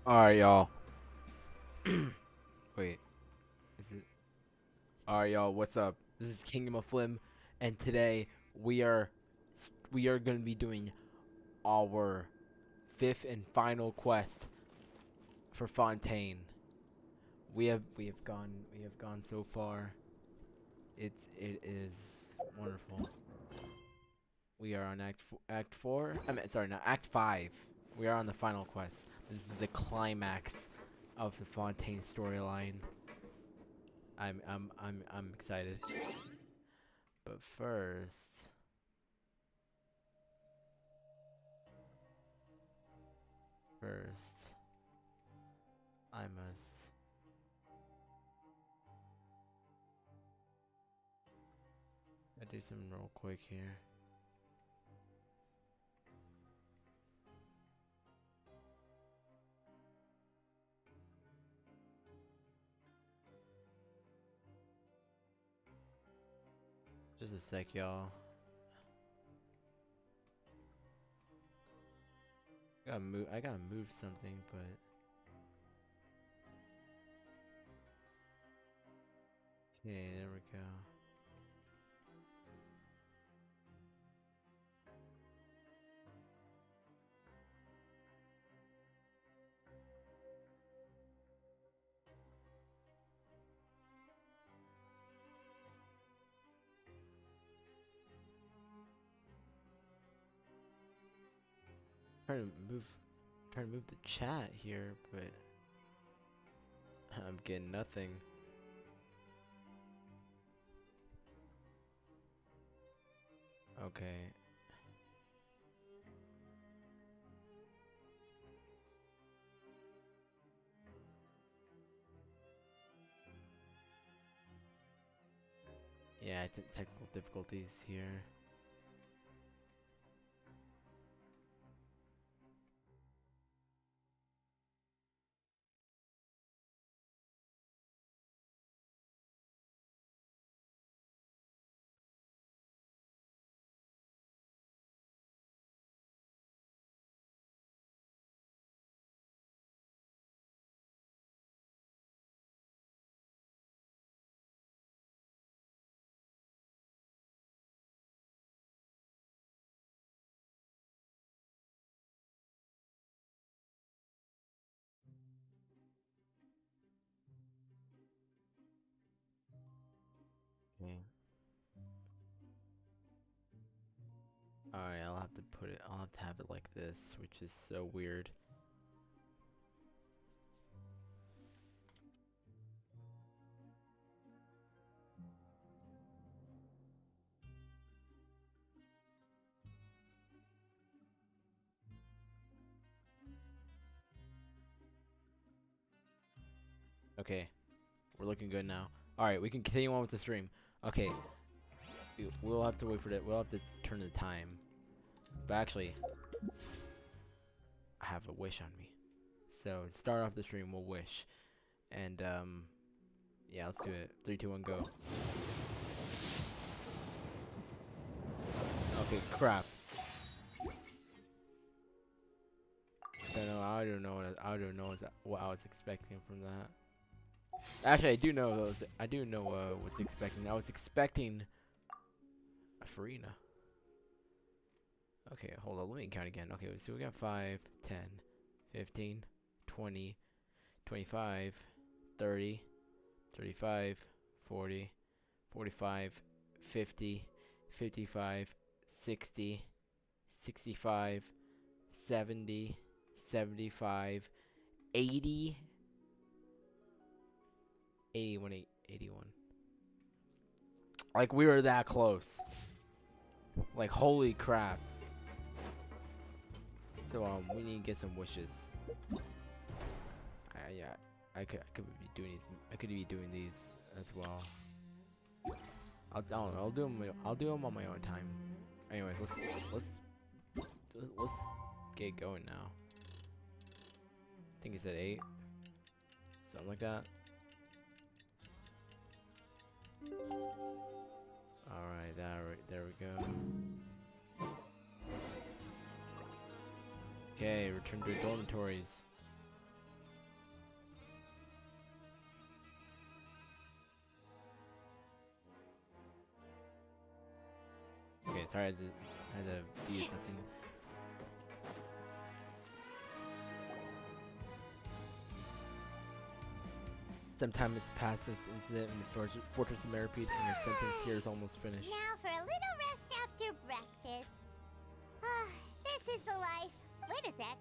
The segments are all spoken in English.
Alright, y'all. Wait, is it? Alright, y'all. What's up? This is Kingdom of Flim, and today we are gonna be doing our fifth and final quest for Fontaine. We have gone so far. It is wonderful. We are on Act 4. I mean, sorry, not Act 5. We are on the final quest. This is the climax of the Fontaine storyline. I'm excited. But first, I must. I do something real quick here. Just a sec, y'all. I gotta move something, but okay, there we go. Trying to move, trying to move the chat here, but I'm getting nothing. Okay. Yeah, technical difficulties here. Okay. Alright, I'll have to have it like this, which is so weird. Okay, we're looking good now. Alright, we can continue on with the stream. Okay, we'll have to wait for that. We'll have to turn the time. But actually, I have a wish on me. So, to start off the stream, we'll wish. And, yeah, let's do it. 3, 2, 1, go. Okay, crap. I don't know what I was expecting from that. Actually, I do know what's expecting. I was expecting a Farina. Okay, hold on. Let me count again. Okay, so we got 5, 10, 15, 20, 25, 30, 35, 40, 45, 50, 55, 60, 65, 70, 75, 80, 81, 81. Like, we were that close. Like, holy crap. So, we need to get some wishes. Yeah, I could be doing these. I could be doing these as well. I don't know. I'll do them on my own time. Anyways, let's get going now. I think he said 8, something like that. All right, there we go. Okay, return to dormitories. Sorry, I had to be something. Some time has passed since the incident in the Fortress of Meripede, and your sentence here is almost finished. Now for a little rest after breakfast. This is the life. Wait a sec.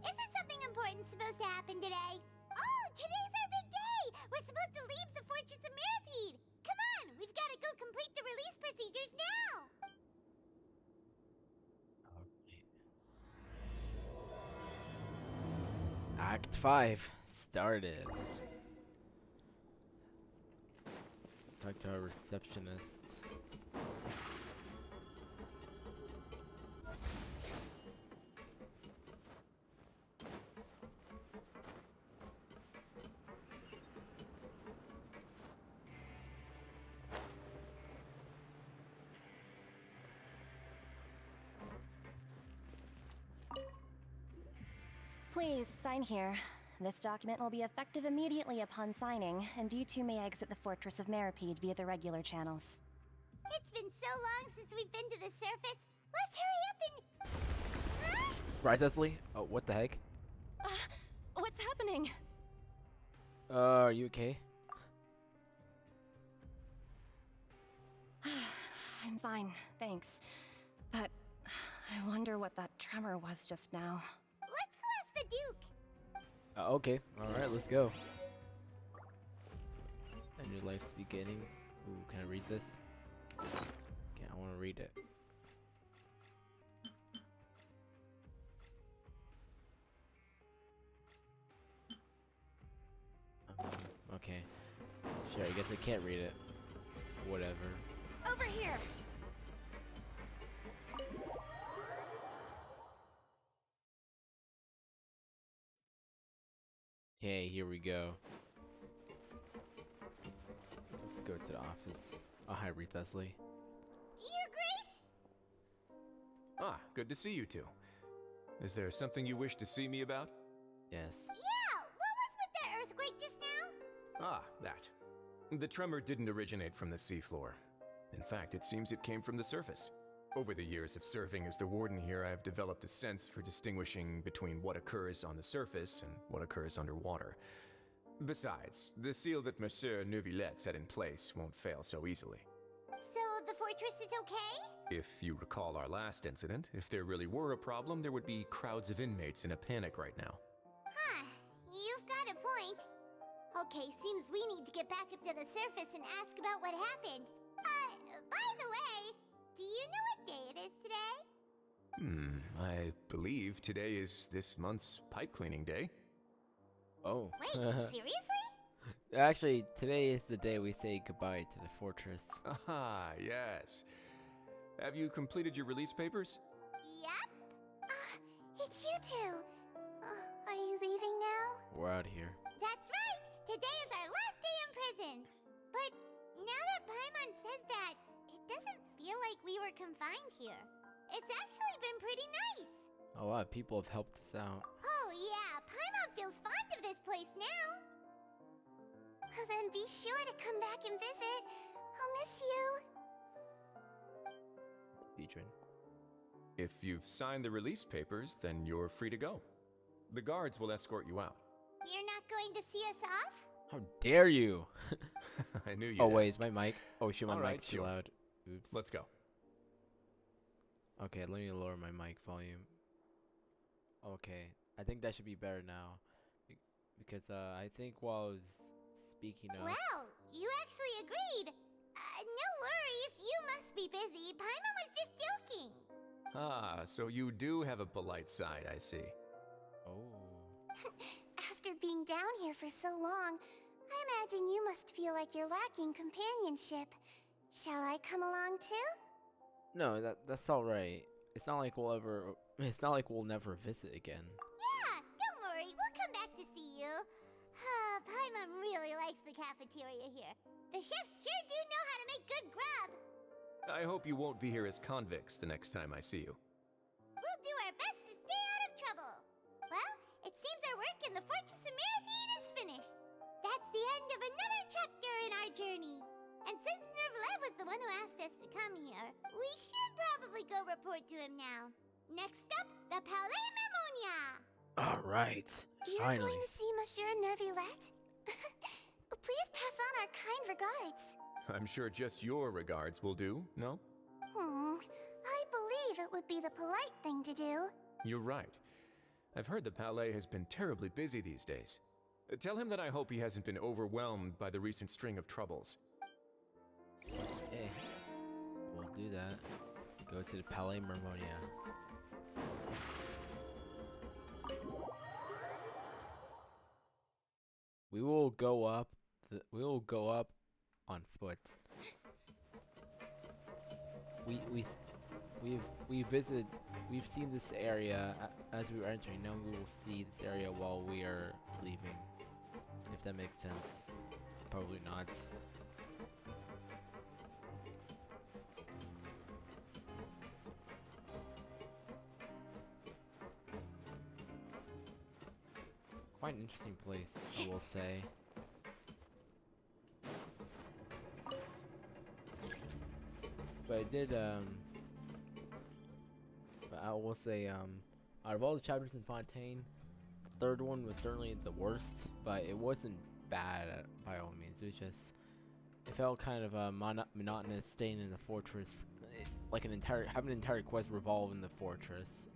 Isn't something important supposed to happen today? Oh, today's our big day! We're supposed to leave the Fortress of Meripede! Come on, we've got to go complete the release procedures now! Okay. Act 5 started. Talk to our receptionist. Please, sign here. This document will be effective immediately upon signing, and you two may exit the Fortress of Meripede via the regular channels. It's been so long since we've been to the surface. Let's hurry up and... Huh? Right, Leslie? Oh, what the heck? What's happening? Are you okay? I'm fine, thanks. But I wonder what that tremor was just now. Let's go ask the Duke. Okay, alright, let's go. And your life's beginning. Ooh, can I read this? Okay, I want to read it. Okay. Sure, I guess I can't read it. Whatever. Over here! Okay, here we go. Let's go to the office. Oh, hi, Reed Leslie. Your Grace? Ah, good to see you two. Is there something you wish to see me about? Yes. Yeah, what was with that earthquake just now? Ah, that. The tremor didn't originate from the seafloor. In fact, it seems it came from the surface. Over the years of serving as the warden here, I have developed a sense for distinguishing between what occurs on the surface and what occurs underwater. Besides, the seal that Monsieur Neuvillette set in place won't fail so easily. So the fortress is okay? If you recall our last incident, if there really were a problem, there would be crowds of inmates in a panic right now. Huh, you've got a point. Okay, seems we need to get back up to the surface and ask about what happened. By the way, do you know what day it is today? I believe today is this month's pipe cleaning day. Oh. Wait, seriously? Actually, today is the day we say goodbye to the fortress. Ah, yes. Have you completed your release papers? Yep. It's you two. Are you leaving now? We're out of here. That's right. Today is our last day in prison. But now that Paimon says that, it doesn't feel like we were confined here. It's actually been pretty nice. A lot of people have helped us out. Oh yeah, Paimon feels fond of this place now. Then be sure to come back and visit. I'll miss you. Beatrice. If you've signed the release papers, then you're free to go. The guards will escort you out. You're not going to see us off? How dare you? I knew you. Oh wait, is my mic? Oh shit, my All right, mic's too sure. loud. Oops. Let's go. Okay, let me lower my mic volume. Okay, I think that should be better now. Because I think while I was speaking of... Well, you actually agreed. No worries, you must be busy. Paimon was just joking. Ah, so you do have a polite side, I see. Oh. After being down here for so long, I imagine you must feel like you're lacking companionship. Shall I come along too? No, that's all right. It's not like we'll never visit again. Yeah, don't worry, we'll come back to see you. Paimon really likes the cafeteria here. The chefs sure do know how to make good grub. I hope you won't be here as convicts the next time I see you. We'll do our best to stay out of trouble. Well, it seems our work in the Fortress of Meripede is finished. That's the end of another chapter in our journey. And since Neuvillette was the one who asked us to come here, we should probably probably go report to him now. Next up, the Palais Mermonia. All right. You're Finally. going to see Monsieur Nervulette? Please pass on our kind regards. I'm sure just your regards will do, no? I believe it would be the polite thing to do. You're right. I've heard the Palais has been terribly busy these days. Tell him that I hope he hasn't been overwhelmed by the recent string of troubles. Okay. We'll do that. Go to the Palais Mermonia. We will go up. We will go up on foot. We've seen this area as we were entering. Now we will see this area while we are leaving. If that makes sense. Probably not. Quite an interesting place, I will say. But I did, but I will say, out of all the chapters in Fontaine, the third one was certainly the worst, but it wasn't bad by all means. It was just, it felt kind of monotonous staying in the fortress, like having an entire quest revolve in the fortress,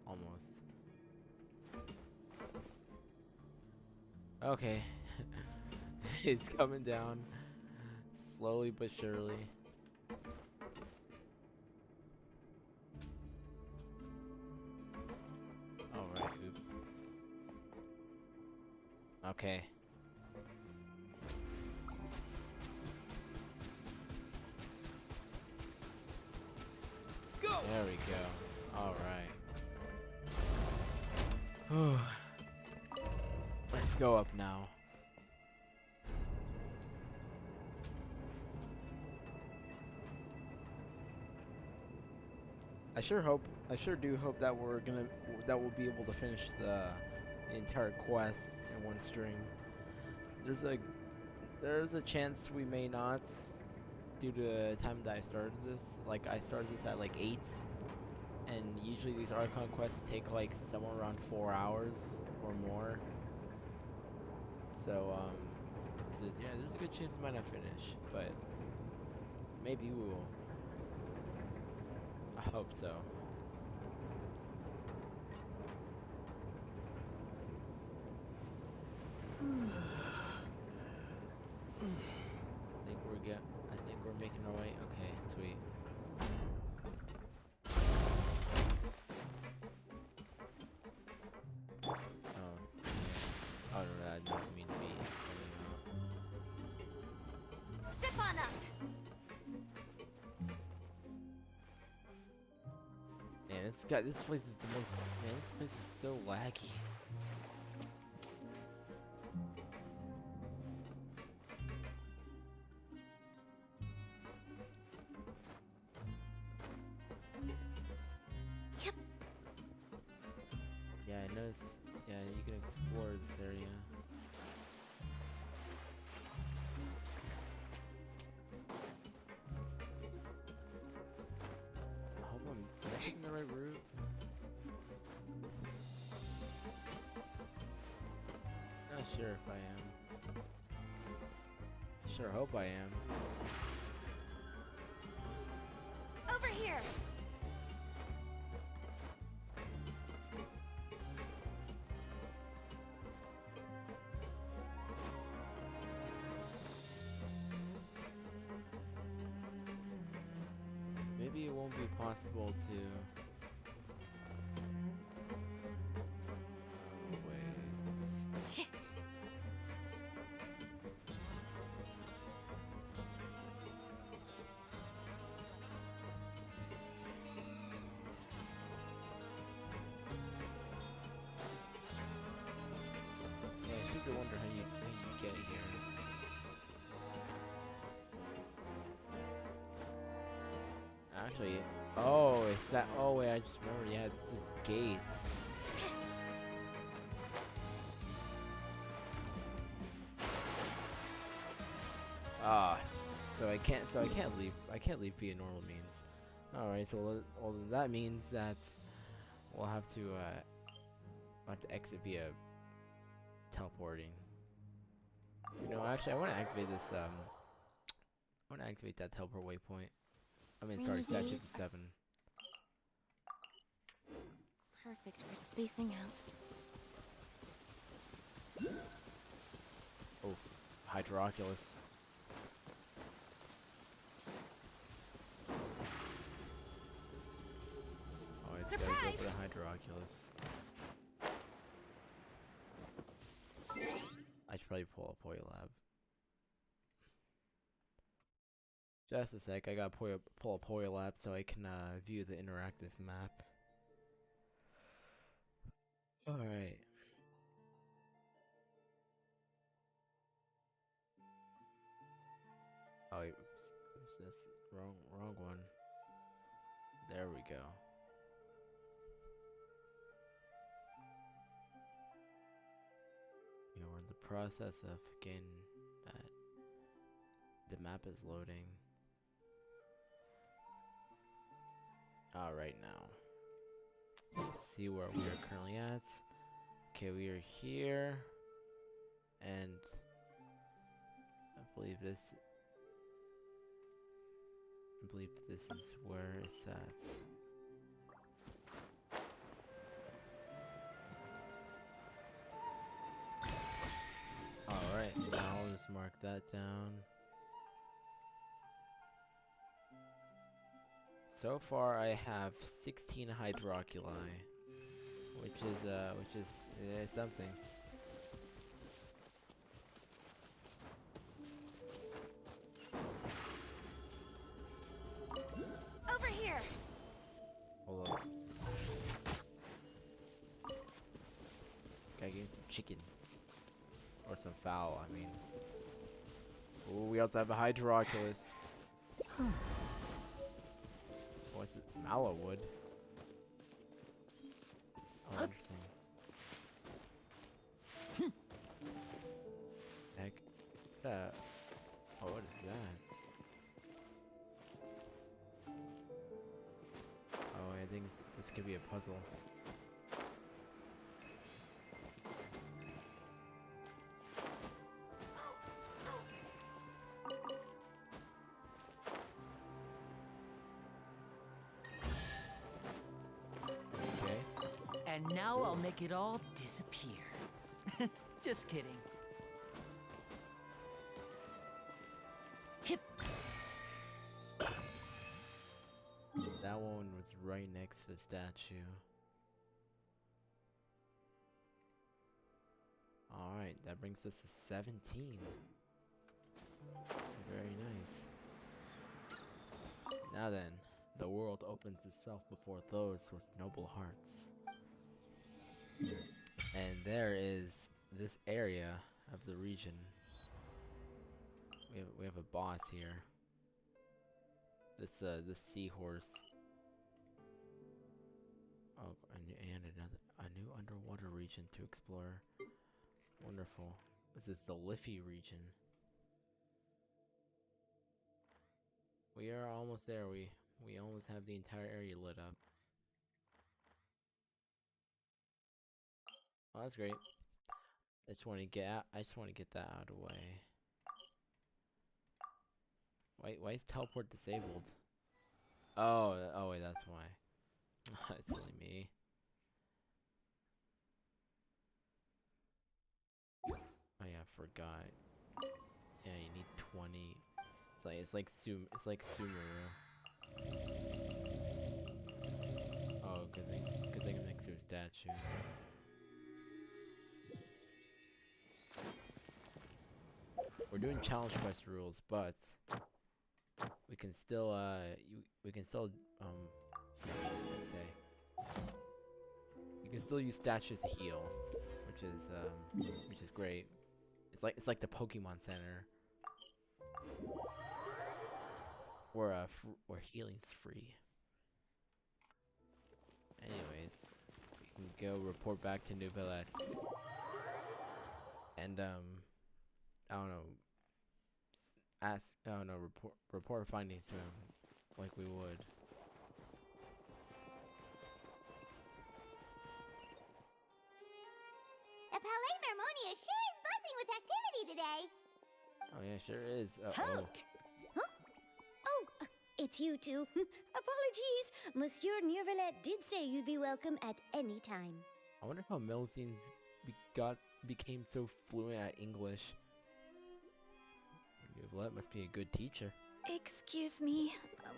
almost. Okay, it's coming down, slowly but surely. Alright, oops. Okay. Go! There we go. Alright. Let's go up now. I sure do hope that we'll be able to finish the entire quest in one string. There's a chance we may not, due to the time that I started this. Like, I started this at like 8, and usually these Archon quests take like somewhere around 4 hours or more. So yeah, there's a good chance we might not finish, but maybe we will. I hope so. I think we're making our way. Okay, sweet. Oh no, I didn't mean to be. Step on up! Man, this place is the most. Man, this place is so laggy. Yep. Yeah, I noticed. Yeah, you can explore this area. I hope am I taking the right route? Not sure if I am. I sure hope I am. Over here! Maybe it won't be possible to. Wait. Yeah, I should wonder how you get here. Actually, oh, it's that. Oh wait, I just remembered. Yeah, it's this gate. Ah, so I can't leave. I can't leave via normal means. Alright, so well, that means that we'll have to exit via teleporting. You know, actually, I want to activate this. I want to activate that teleport waypoint. I mean, sorry, Rainy statue days to 7. Perfect for spacing out. Oh, Hydroculus. Oh, it's gotta go for the Hydroculus. I should probably pull up Poyo Lab. Just a sec, I gotta pull up Poyo Lab so I can view the interactive map. Alright. Oh, oops, this wrong one. There we go. You know, we're in the process of getting that. The map is loading. Alright now. Let's see where we are currently at. Okay, we are here. And I believe this is where it's at. Alright, now I'll just mark that down. So far I have 16 Hydroculi, which is something. Over here. Hold up. Gotta get some chicken. Or some fowl, I mean. Ooh, we also have a Hydroculus. What's it? Mallowood. Oh, interesting. Heck. That. Oh, what is that? Oh, I think this could be a puzzle. And now I'll make it all disappear. Just kidding. Hip. That one was right next to the statue. Alright, that brings us to 17. Very nice. Now then, the world opens itself before those with noble hearts. And there is this area of the region. We have a boss here. This seahorse. Oh, and a new underwater region to explore. Wonderful. This is the Liffey region. We are almost there. We almost have the entire area lit up. Oh, that's great. I just want to get out. I just want to get that out of the way. Why is teleport disabled? Oh, wait, that's why. It's silly me. Oh yeah, I forgot. Yeah, you need 20. It's like Sumeru. Oh, good thing I'm next to a statue. We're doing challenge quest rules, but we can still let's say you can still use statues to heal, which is great. It's like the Pokemon Center where healing's free. Anyways, we can go report back to Nouvellette. And I don't know, report findings to him like we would. The Palais Mermonia sure is buzzing with activity today. Oh yeah, sure is. Halt! Huh? Oh, it's you two. Apologies. Monsieur Neuvillette did say you'd be welcome at any time. I wonder how Melusine became so fluent at English. Neuvillette must be a good teacher. Excuse me,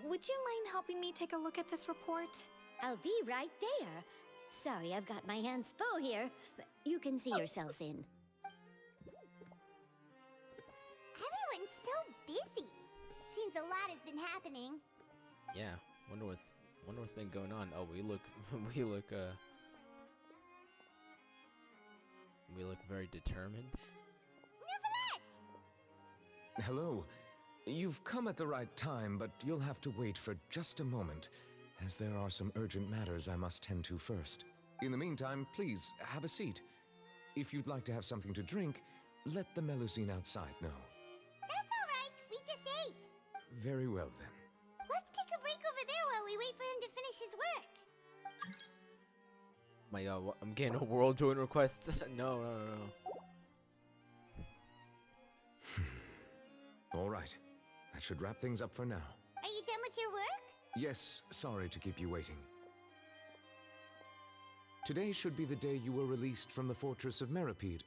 would you mind helping me take a look at this report? I'll be right there. Sorry, I've got my hands full here. You can see yourselves in. Everyone's so busy. Seems a lot has been happening. Yeah, wonder what's been going on. Oh, we look very determined. Neuvillette! Hello. You've come at the right time, but you'll have to wait for just a moment, as there are some urgent matters I must tend to first. In the meantime, please, have a seat. If you'd like to have something to drink, let the Melusine outside know. That's all right. We just ate. Very well, then. Let's take a break over there while we wait for him to finish his work. My god, I'm getting a world join request. No. All right. That should wrap things up for now. Are you done with your work? Yes, sorry to keep you waiting. Today should be the day you were released from the Fortress of Meripede,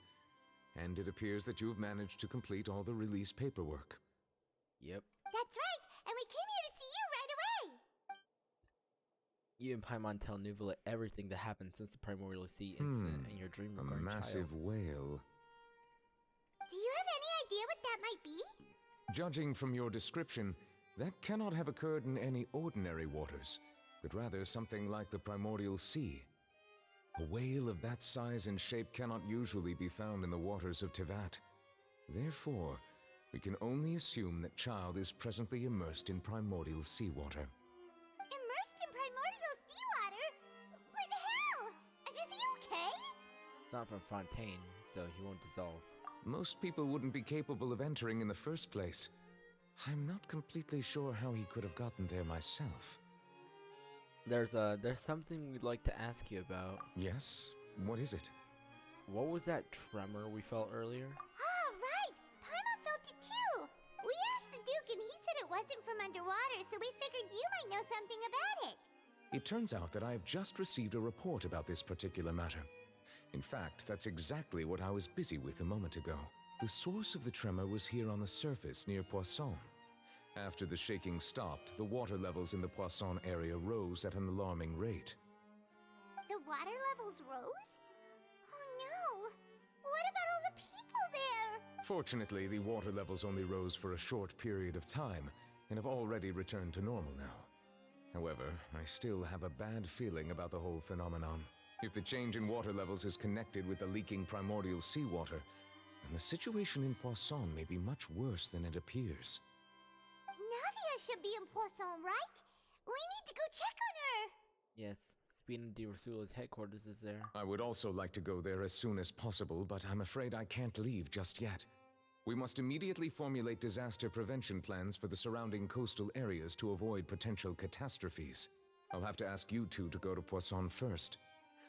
and it appears that you've managed to complete all the release paperwork. Yep. That's right, and we came here to see you right away. You and Paimon tell Neuvillette everything that happened since the Primordial Sea incident and your dream A regarding massive child. whale. Do you have any idea what that might be? Judging from your description, that cannot have occurred in any ordinary waters, but rather something like the Primordial Sea. A whale of that size and shape cannot usually be found in the waters of Tevat. Therefore, we can only assume that Child is presently immersed in primordial seawater. Immersed in primordial seawater? But how? And is he okay? It's not from Fontaine, so he won't dissolve. Most people wouldn't be capable of entering in the first place. I'm not completely sure how he could have gotten there myself. There's something we'd like to ask you about. Yes? What is it? What was that tremor we felt earlier? Ah, right! Paimon felt it too! We asked the Duke and he said it wasn't from underwater, so we figured you might know something about it. It turns out that I have just received a report about this particular matter. In fact, that's exactly what I was busy with a moment ago. The source of the tremor was here on the surface near Poisson. After the shaking stopped, the water levels in the Poisson area rose at an alarming rate. The water levels rose? Oh no! What about all the people there? Fortunately, the water levels only rose for a short period of time and have already returned to normal now. However, I still have a bad feeling about the whole phenomenon. If the change in water levels is connected with the leaking primordial seawater, then the situation in Poisson may be much worse than it appears. Navia should be in Poisson, right? We need to go check on her! Yes, Spina di Rosula's headquarters is there. I would also like to go there as soon as possible, but I'm afraid I can't leave just yet. We must immediately formulate disaster prevention plans for the surrounding coastal areas to avoid potential catastrophes. I'll have to ask you two to go to Poisson first.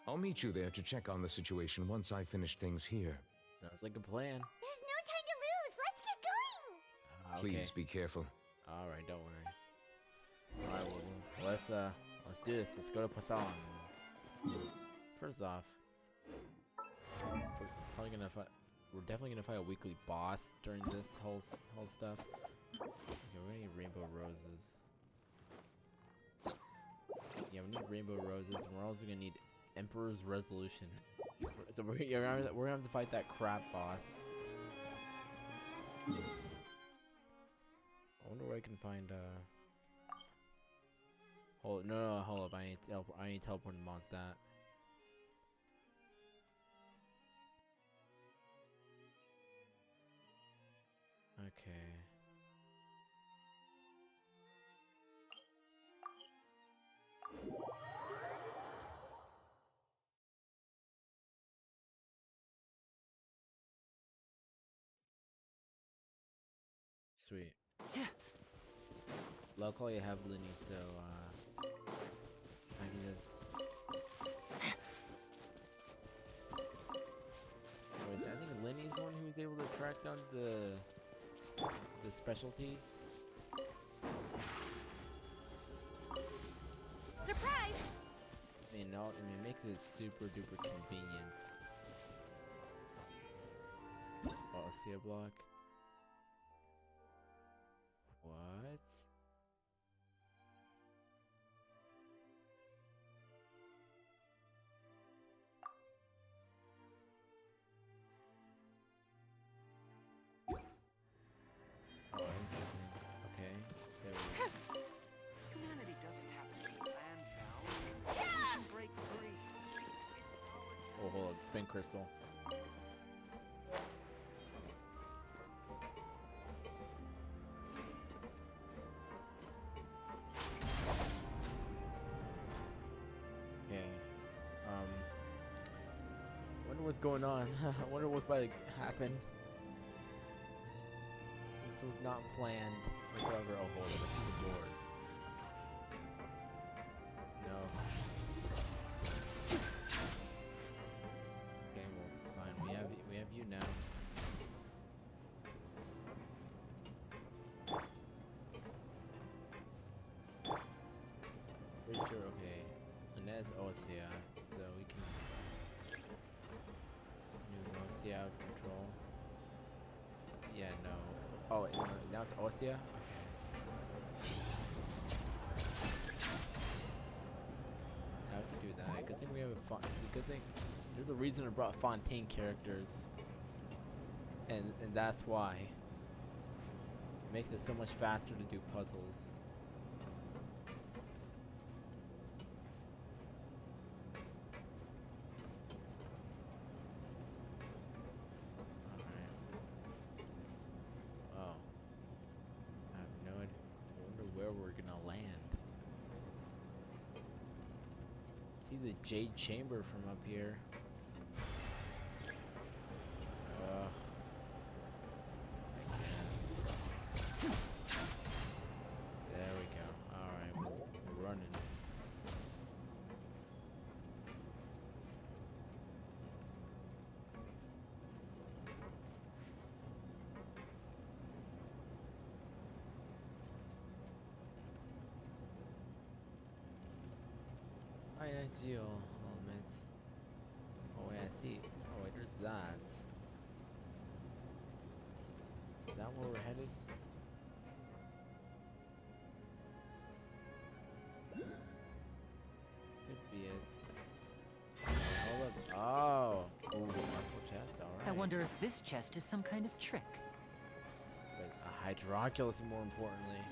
I'll meet you there to check on the situation once I finish things here. Sounds like a plan. There's no time to lose! Let's get going! Okay. Please be careful. Alright, don't worry. Alright, well, let's do this. Let's go to Poisson. First off, we're definitely gonna fight a weekly boss during this whole stuff. Okay, we're gonna need rainbow roses. Yeah, we need rainbow roses, and we're also gonna need Emperor's Resolution. So we're gonna have to fight that crap boss. I wonder where I can find hold up, I need to teleport to Mondstadt. Okay. Sweet. Luckily I have Linny, so I can just track down the specialties? Surprise! I mean, no, I mean, it makes it super duper convenient. Oh, see a block. What? Oh, interesting. Okay, so Humanity doesn't have to be land-bound. We can break free. It's our oh, hold up, spin crystal. Okay. Wonder what's going on. I wonder what's about to happen. This was not planned whatsoever. Oh, hold on. Let's see the doors. No. Okay, well, fine. We have you now. Pretty sure. Okay. Inez Osia. So we can. New Osia out of control. Yeah. No. Oh, wait, no, now it's Osia? Okay. Now we can do that. Good thing we have a good thing. There's a reason I brought Fontaine characters. And that's why. It makes it so much faster to do puzzles. See the Jade Chamber from up here. There we go. Alright, we're running. Oh yeah, it's you, elements. Oh yeah, I see. Oh wait, there's that. Is that where we're headed? Could be it. Oh, hold up. Oh! Ooh, multiple chest, alright. I wonder if this chest is some kind of trick. But a Hydroculus, more importantly.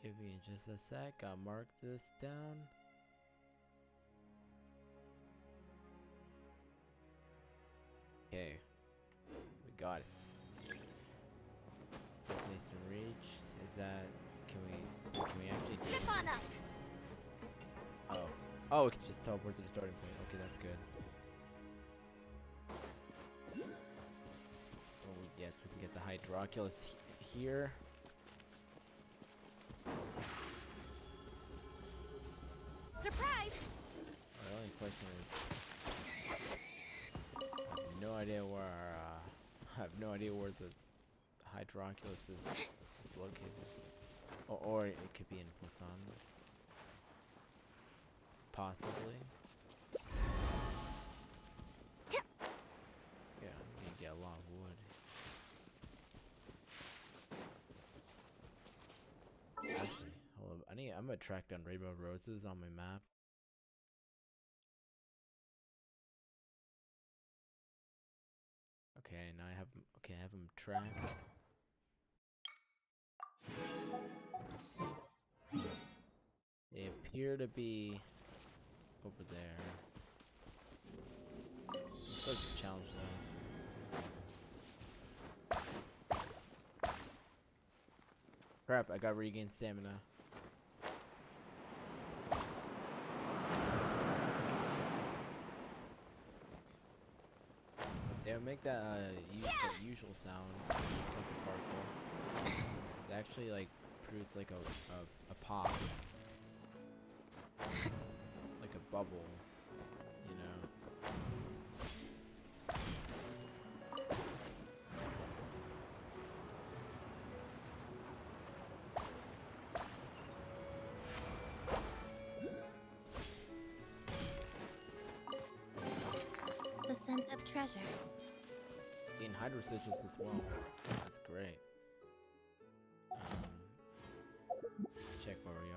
Give me just a sec, I'll mark this down. Okay, we got it. Destination reach, is that, can we actually do Zip on up! Oh, we can just teleport to the starting point. Okay, that's good. Oh, yes, we can get the Hydroculus here. Surprise! The only question is, I have no idea where. I have no idea where the Hydroculus is located, or it could be in Busan, possibly. Yeah, I'm gonna get a lot of wood. Actually, hold up. I'm gonna track down rainbow roses on my map. Okay, now I have them tracked. They appear to be over there. Let's challenge them. Crap, I got regained stamina. They would make that that usual sound like a particle. They actually like produce like a pop, like a bubble, you know. The scent of treasure. In hydro sigils as well. That's great. Check where we are.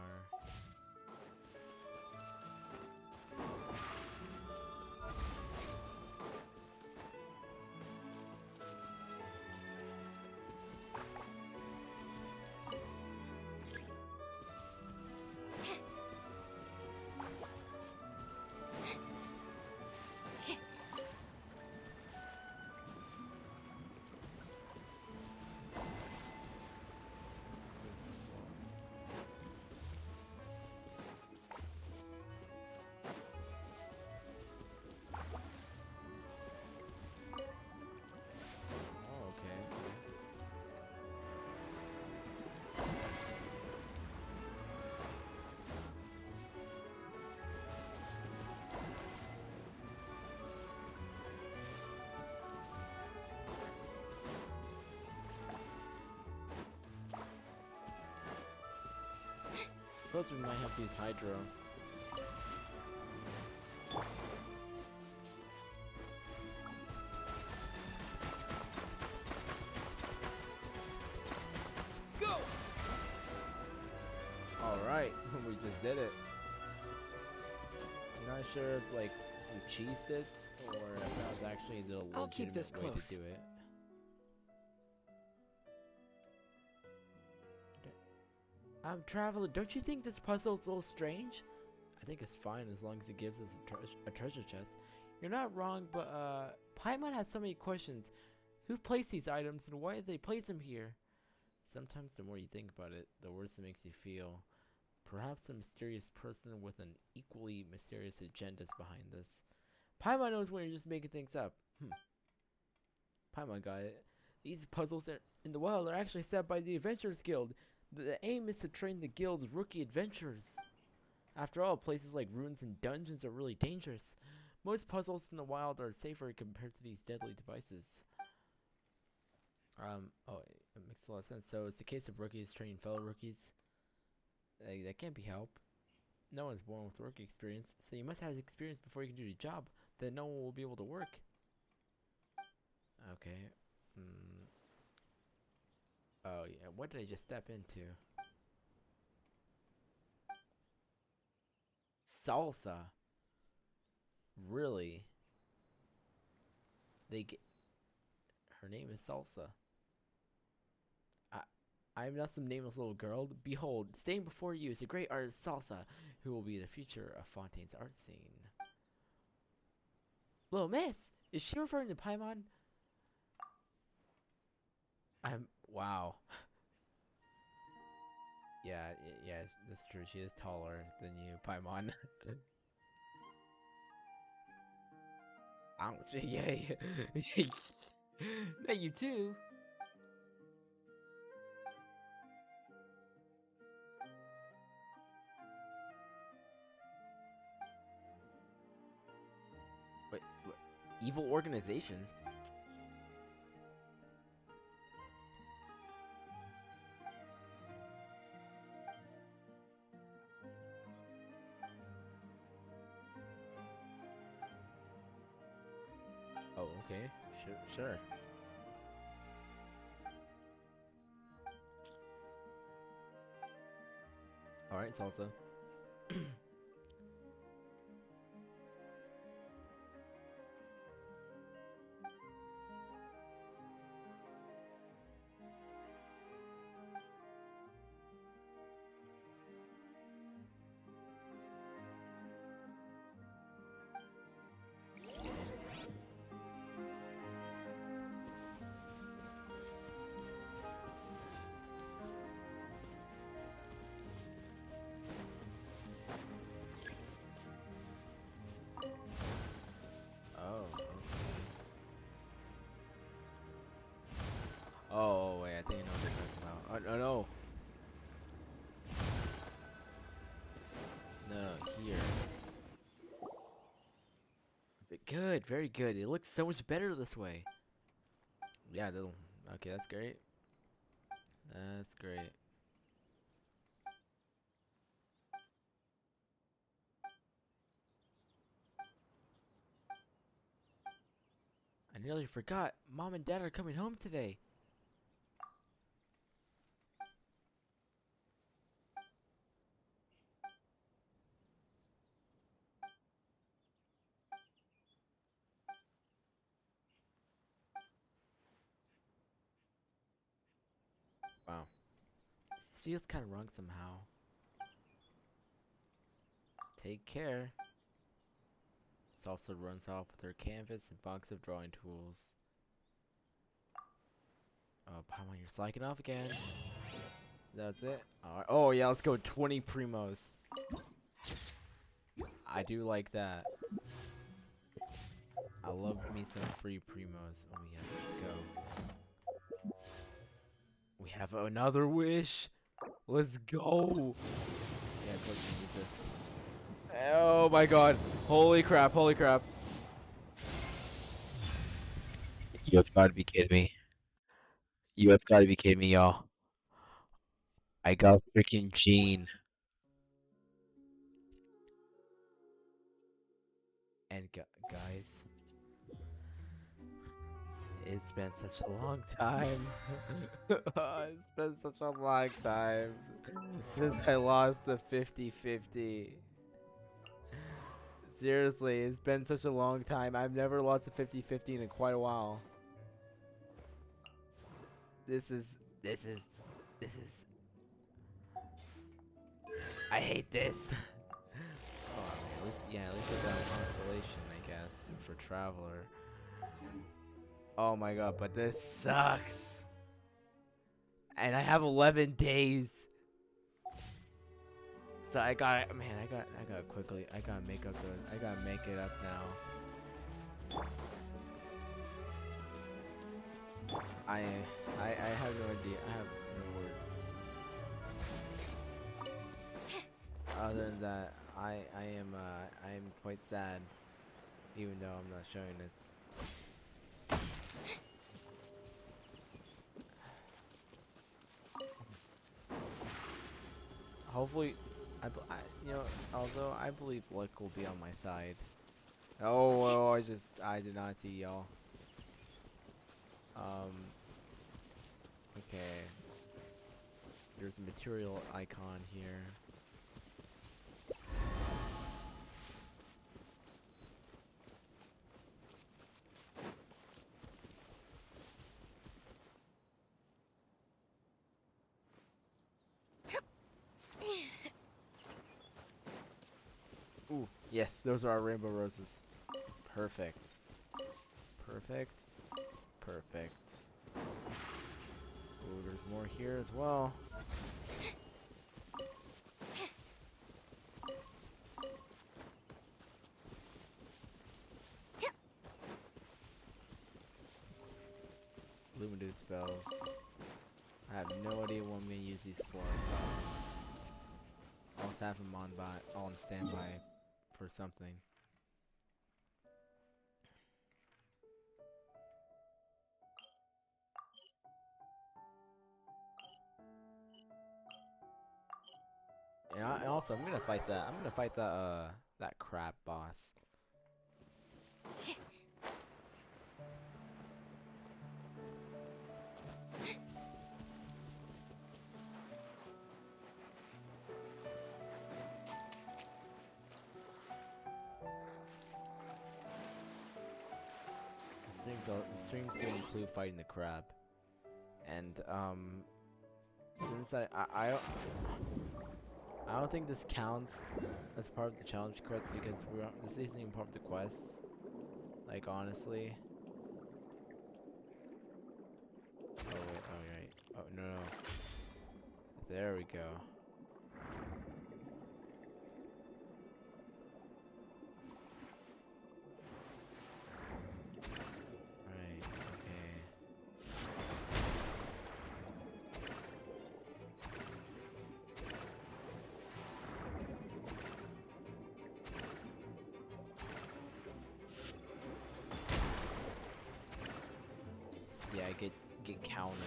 Oh, okay. Suppose we might have to use hydro. Go! Alright, we just did it. I'm not sure if like we cheesed it or if that was actually the I'll keep this legitimate way close. to do it. Traveler, don't you think this puzzle's a little strange? I think it's fine as long as it gives us a treasure chest. You're not wrong, but Paimon has so many questions. Who placed these items and why did they place them here? Sometimes the more you think about it, the worse it makes you feel. Perhaps a mysterious person with an equally mysterious agenda is behind this. Paimon knows when you're just making things up. Paimon got it. These puzzles in the wild are actually set by the Adventurers Guild. The aim is to train the guild's rookie adventurers. After all, places like ruins and dungeons are really dangerous. Most puzzles in the wild are safer compared to these deadly devices. Oh, it makes a lot of sense. So it's a case of rookies training fellow rookies. That can't be helped. No one's born with work experience, so you must have experience before you can do the job. Then no one will be able to work. Okay. Oh yeah, what did I just step into? Salsa. Really? Her name is Salsa. I am not some nameless little girl. Behold, standing before you is a great artist, Salsa, who will be the future of Fontaine's art scene. Little miss! Is she referring to Paimon? Wow. Yeah, that's true. She is taller than you, Paimon. Ouch. Yeah. Not you too. Wait, what? Evil organization? Oh, okay. Sure. Alright, Salsa. Good, very good. It looks so much better this way. Yeah, okay, that's great. That's great. I nearly forgot. Mom and Dad are coming home today. Wow. This feels kind of wrong somehow. Take care. Salsa runs off with her canvas and box of drawing tools. Oh, Paimon, you're slacking off again. That's it. Alright. Oh, yeah, let's go 20 primos. I do like that. I love me some free primos. Oh, yes, let's go. We have another wish. Let's go. Yeah, of course we need this. Oh my god. Holy crap, holy crap. You have got to be kidding me. You have got to be kidding me, y'all. I got freaking Gene. And guys, it's been such a long time. It's been such a long time since I lost a 50-50. Seriously, it's been such a long time. I've never lost a 50-50 in quite a while. This is I hate this. Oh, at least I got a constellation, I guess, for Traveler. Oh my god, but this sucks. And I have 11 days. So I gotta quickly, I gotta make it up now. I have no idea. I have no words. Other than that, I am quite sad, even though I'm not showing it. Hopefully, you know, although I believe luck will be on my side. Oh, I did not see y'all. Okay. There's a material icon here. Ooh, yes, those are our rainbow roses. Perfect. Perfect. Perfect. Ooh, there's more here as well. Luminous spells. I have no idea what I'm gonna use these for. I'll just have them on standby for something. And also, I'm gonna fight that. I'm gonna fight that crab boss. The stream's gonna include fighting the crab, and since I don't think this counts as part of the challenge quests because this isn't even part of the quest. Like honestly. Oh wait, oh right. Oh no. There we go. Right, okay. I get countered.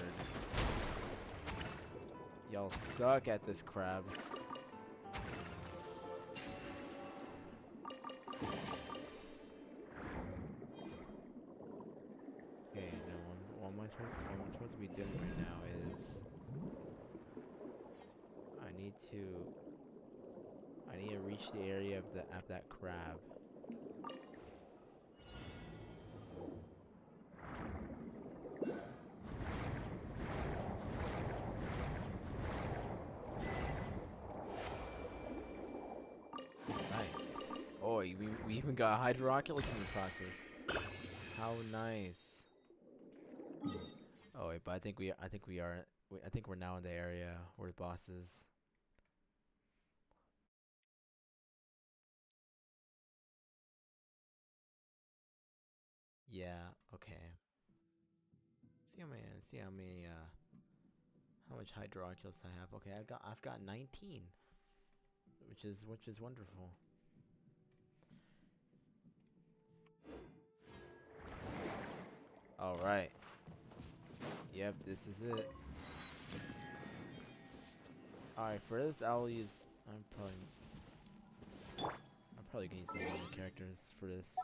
Y'all suck at this, crabs. Okay, now what I'm supposed to be doing right now is I need to reach the area of that crab. Nice. Oh, we even got hydroculus in the process. How nice. Oh wait, but I think we're now in the area where the boss is. Yeah, okay. See how many how much hydroculus I have. Okay, I've got 19. Which is wonderful. All right. Yep, this is it. All right, for this I'm probably gonna use my normal characters for this.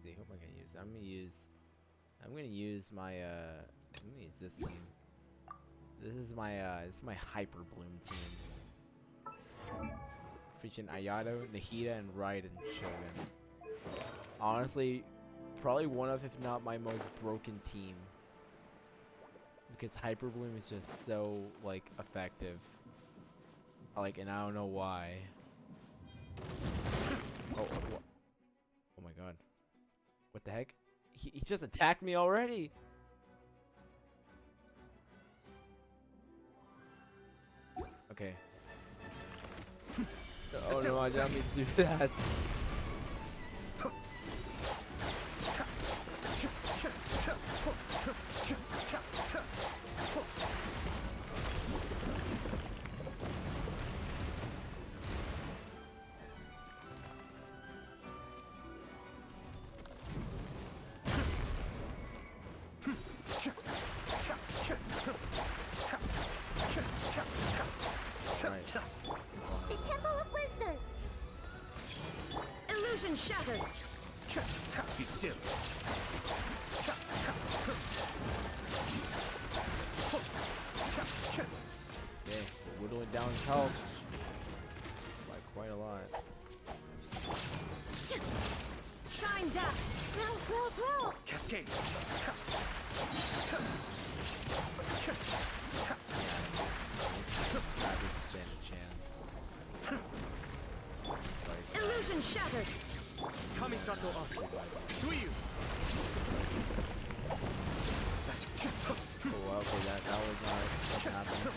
See, who am I gonna use? I'm gonna use this team. This is my Hyper Bloom team. It's featuring Ayato, Nahida, and Raiden Shogun. Honestly, probably one of, if not my most broken team. Because Hyper Bloom is just so like effective. Like, and I don't know why. Oh, oh my god. What the heck? He just attacked me already! Okay. Oh no, I don't mean to do that. The Temple of Wisdom. Illusion shattered. Be still. Okay, we're whittling down his health by quite a lot. Shine down. Throw. Cascade. Stand a chance. Like, Illusion shattered. Kamisato up. Suiyu. That's oh, okay, that was not what happened.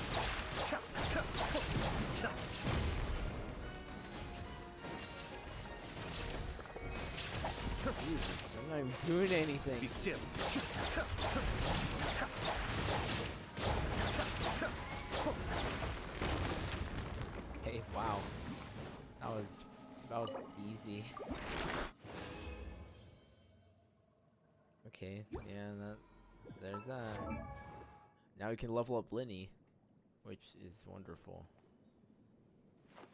Jesus, I'm not even doing anything. Be still. Hey, wow. That was easy. Okay, yeah, there's that. Now we can level up Linny, which is wonderful.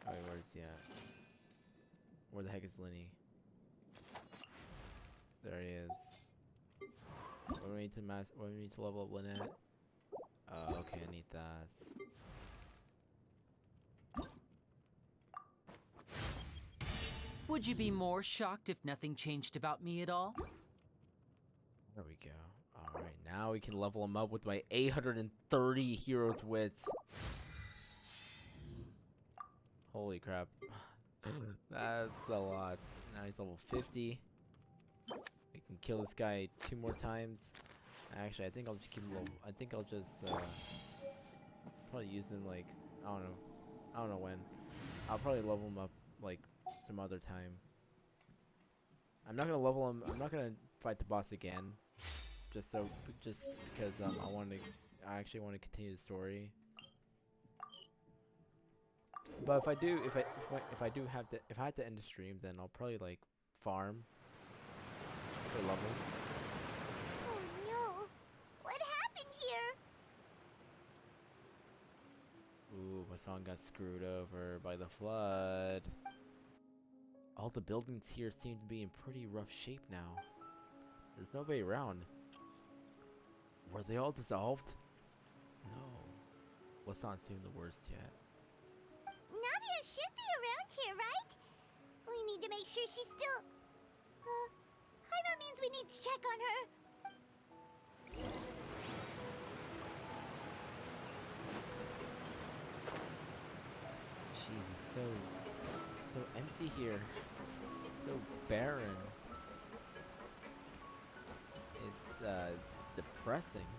Oh, wait, where's he at? Where the heck is Linny? There he is. What do we need to level up Lynette? Oh, okay, I need that. Would you be more shocked if nothing changed about me at all? There we go. Alright, now we can level him up with my 830 Heroes Wits. Holy crap. That's a lot. Now he's level 50. We can kill this guy 2 more times. Actually, I think I'll just keep him level. I think I'll just probably use him like, I don't know when. I'll probably level him up like some other time. I'm not gonna level him. I'm not gonna fight the boss again. Just because I actually want to continue the story. But if I had to end the stream, then I'll probably like farm for levels. Oh no! What happened here? Ooh, my song got screwed over by the flood. All the buildings here seem to be in pretty rough shape now. There's nobody around. Were they all dissolved? No. Let's not assume the worst yet. Navia should be around here, right? We need to make sure she's still... Hyma means we need to check on her. Jeez, it's so empty here. So barren. It's depressing.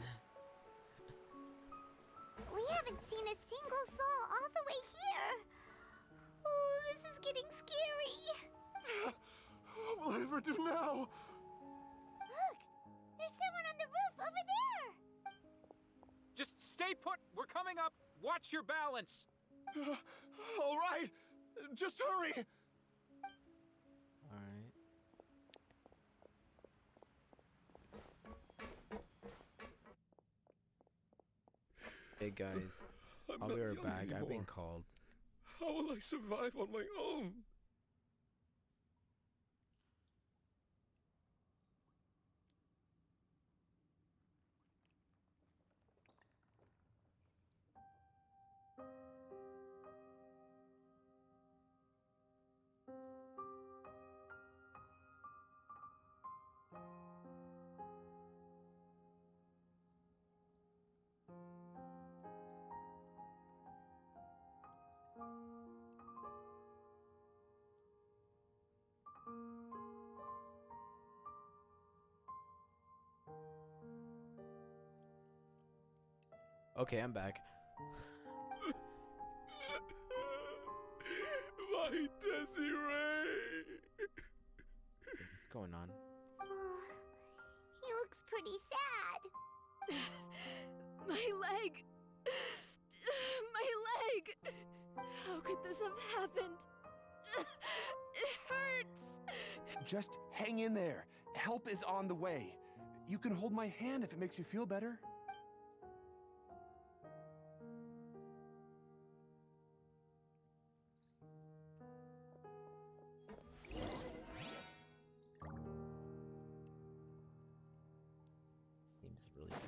We haven't seen a single soul all the way here. Oh, this is getting scary. What will I ever do now? Look, there's someone on the roof over there. Just stay put. We're coming up. Watch your balance. All right, just hurry. Alright. Hey guys, I'm I'll not be right young back. I've been anymore. called. How will I survive on my own? Okay, I'm back. My Desiree! What's going on? Oh, he looks pretty sad. My leg! My leg! How could this have happened? It hurts! Just hang in there. Help is on the way. You can hold my hand if it makes you feel better. Seems really bad.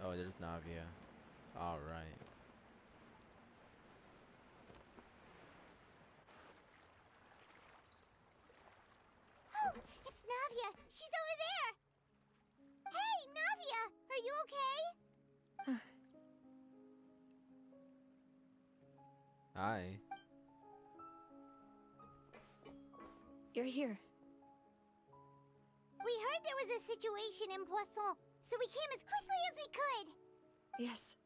Oh, there's Navia. Alright. Oh, it's Navia. She's over there. Hey, Navia, are you okay? Hi. You're here. We heard there was a situation in Poisson, so we came as quickly as we could. Yes.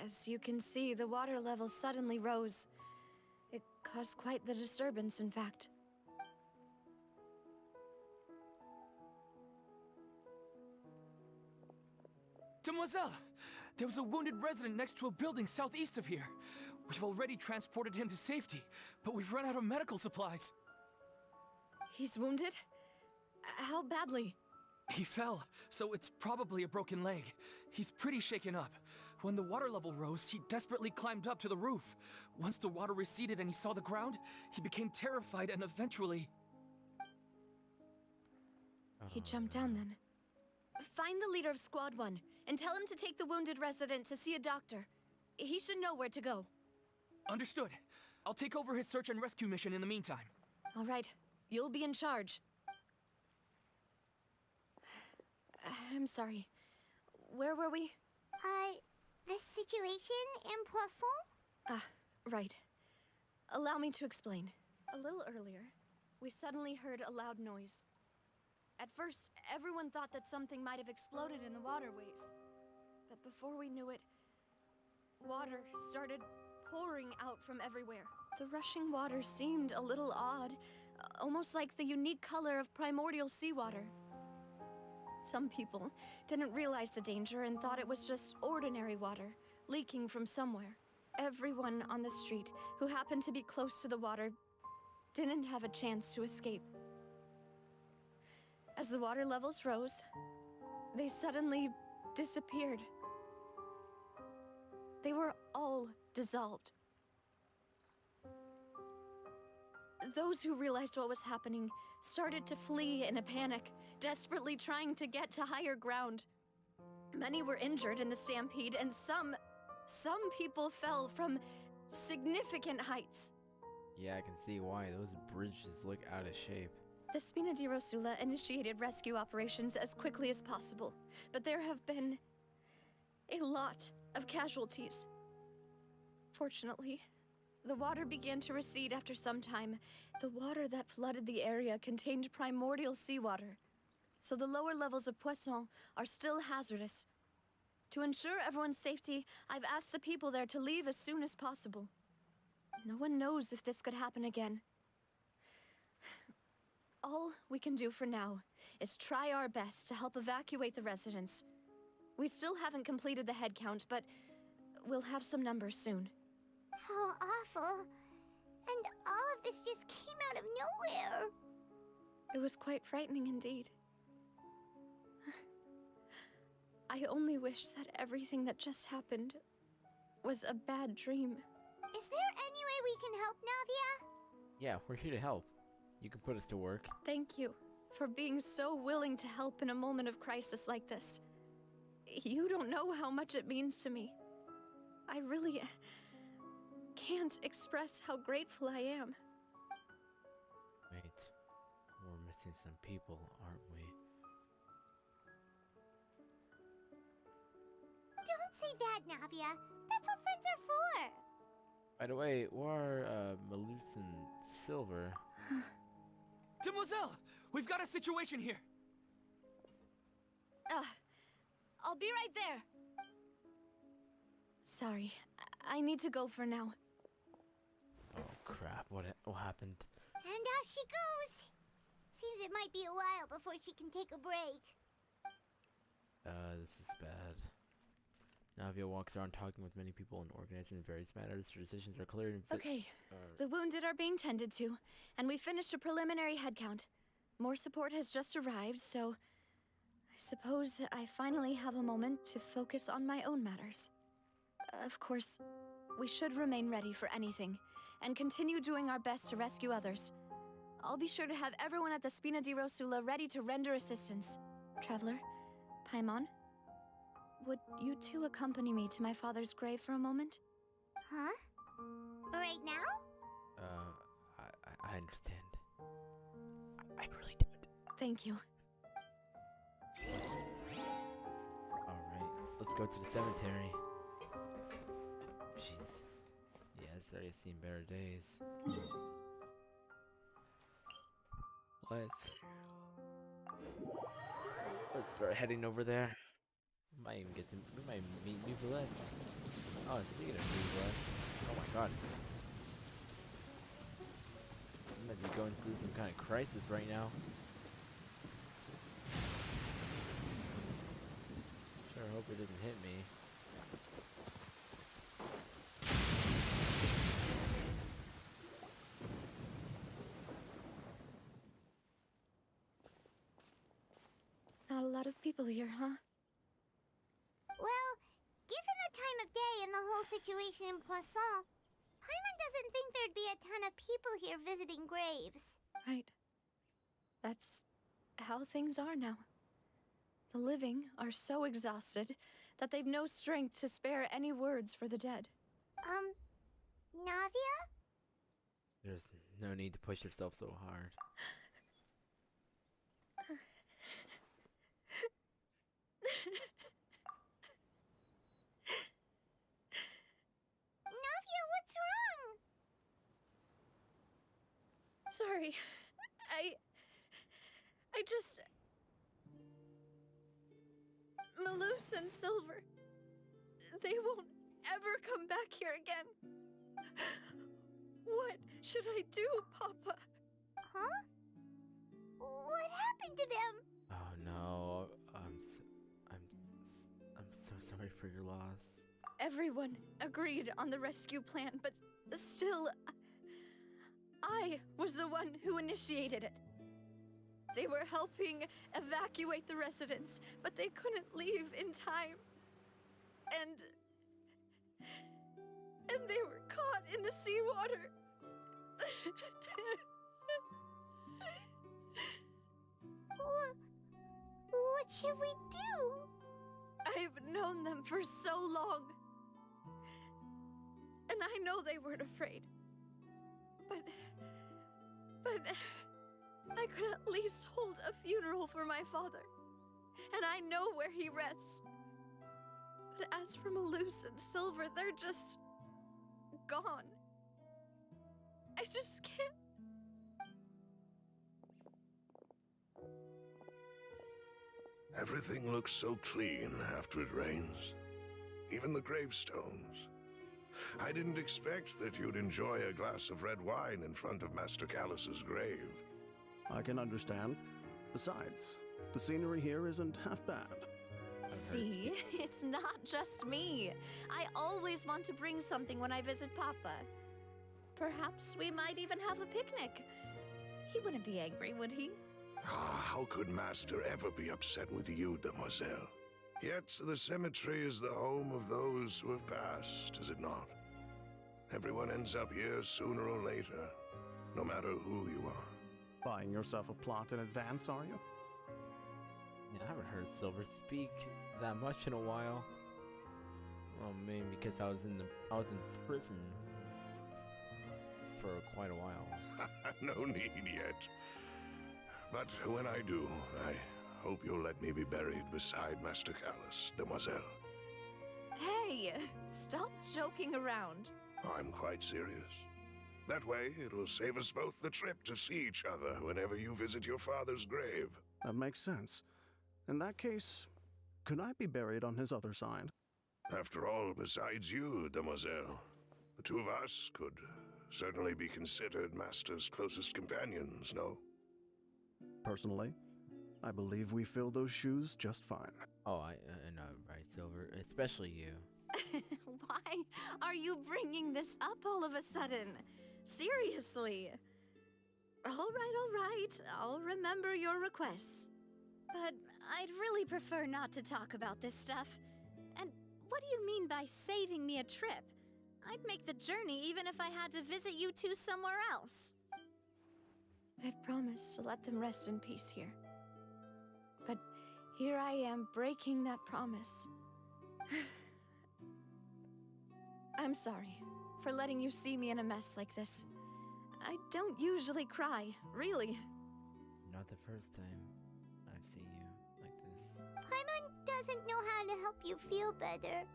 As you can see, the water level suddenly rose. It caused quite the disturbance, in fact. Demoiselle! There was a wounded resident next to a building southeast of here. We've already transported him to safety, but we've run out of medical supplies. He's wounded? How badly? He fell, so it's probably a broken leg. He's pretty shaken up. When the water level rose, he desperately climbed up to the roof. Once the water receded and he saw the ground, he became terrified and eventually... He jumped down then. Find the leader of Squad 1 and tell him to take the wounded resident to see a doctor. He should know where to go. Understood. I'll take over his search and rescue mission in the meantime. All right. You'll be in charge. I'm sorry. Where were we? The situation in Poisson? Right. Allow me to explain. A little earlier, we suddenly heard a loud noise. At first, everyone thought that something might have exploded in the waterways. But before we knew it, water started pouring out from everywhere. The rushing water seemed a little odd, almost like the unique color of primordial seawater. Some people didn't realize the danger and thought it was just ordinary water, leaking from somewhere. Everyone on the street who happened to be close to the water didn't have a chance to escape. As the water levels rose, they suddenly disappeared. They were all dissolved. Those who realized what was happening started to flee in a panic, desperately trying to get to higher ground. Many were injured in the stampede, and some people fell from significant heights. Yeah, I can see why. Those bridges look out of shape. The Spina di Rosula initiated rescue operations as quickly as possible, but there have been a lot of casualties. Fortunately, the water began to recede after some time. The water that flooded the area contained primordial seawater, so the lower levels of Poisson are still hazardous. To ensure everyone's safety, I've asked the people there to leave as soon as possible. No one knows if this could happen again. All we can do for now is try our best to help evacuate the residents. We still haven't completed the head count, but we'll have some numbers soon. How awful. And all of this just came out of nowhere. It was quite frightening indeed. I only wish that everything that just happened was a bad dream. Is there any way we can help, Navia? Yeah, we're here to help. You can put us to work. Thank you for being so willing to help in a moment of crisis like this. You don't know how much it means to me. I really can't express how grateful I am. Wait, we're missing some people, aren't we? Don't say that, Navia. That's what friends are for. By the way, where are Malus and Silver? Demoiselle, we've got a situation here. I'll be right there. Sorry, I need to go for now. Oh crap, what happened? And off she goes. Seems it might be a while before she can take a break. This is bad. Navia walks around talking with many people and organizing various matters. Her decisions are clear and Okay, the wounded are being tended to, and we finished a preliminary head count. More support has just arrived, so I suppose I finally have a moment to focus on my own matters. Of course, we should remain ready for anything, and continue doing our best to rescue others. I'll be sure to have everyone at the Spina di Rosula ready to render assistance. Traveler, Paimon, would you two accompany me to my father's grave for a moment? Huh? Right now? I understand. I really don't. Thank you. Alright, let's go to the cemetery. Jeez. Yeah, it's already seen better days. Let's start heading over there. We might meet new villets. Oh, speaking of new villets. Oh my god. We might be going through some kind of crisis right now. Sure hope it doesn't hit me. Not a lot of people here, huh? Well, given the time of day and the whole situation in Poisson, Paimon doesn't think there'd be a ton of people here visiting graves. Right. That's how things are now. The living are so exhausted that they've no strength to spare any words for the dead. Navia? There's no need to push yourself so hard. Navia, what's wrong? Sorry. I just... Malus and Silver, they won't ever come back here again. What should I do, Papa? Huh? What happened to them? Oh no, I'm so sorry for your loss. Everyone agreed on the rescue plan, but still, I was the one who initiated it. They were helping evacuate the residents, but they couldn't leave in time. And they were caught in the seawater. What should we do? I've known them for so long. And I know they weren't afraid. But I could at least hold a funeral for my father. And I know where he rests. But as for Malus and Silver, they're just gone. I just can't. Everything looks so clean after it rains. Even the gravestones. I didn't expect that you'd enjoy a glass of red wine in front of Master Callus's grave. I can understand. Besides, the scenery here isn't half bad. See, it's not just me. I always want to bring something when I visit Papa. Perhaps we might even have a picnic. He wouldn't be angry, would he? Ah, how could Master ever be upset with you, Demoiselle? Yet the cemetery is the home of those who have passed, is it not? Everyone ends up here sooner or later, no matter who you are. Buying yourself a plot in advance, are you? Yeah, I haven't heard Silver speak that much in a while. Well, maybe because I was in prison for quite a while. No need yet. But when I do, I hope you'll let me be buried beside Master Callus, Demoiselle. Hey, stop joking around. I'm quite serious. That way, it'll save us both the trip to see each other whenever you visit your father's grave. That makes sense. In that case, could I be buried on his other side? After all, besides you, Demoiselle, the two of us could certainly be considered Master's closest companions, no? Personally, I believe we fill those shoes just fine. Oh, I know, right, Silver? Especially you. Why are you bringing this up all of a sudden? Seriously. All right. I'll remember your requests. But I'd really prefer not to talk about this stuff. And what do you mean by saving me a trip? I'd make the journey even if I had to visit you two somewhere else. I'd promised to let them rest in peace here. But here I am breaking that promise. I'm sorry for letting you see me in a mess like this. I don't usually cry, really. Not the first time I've seen you like this. Paimon doesn't know how to help you feel better.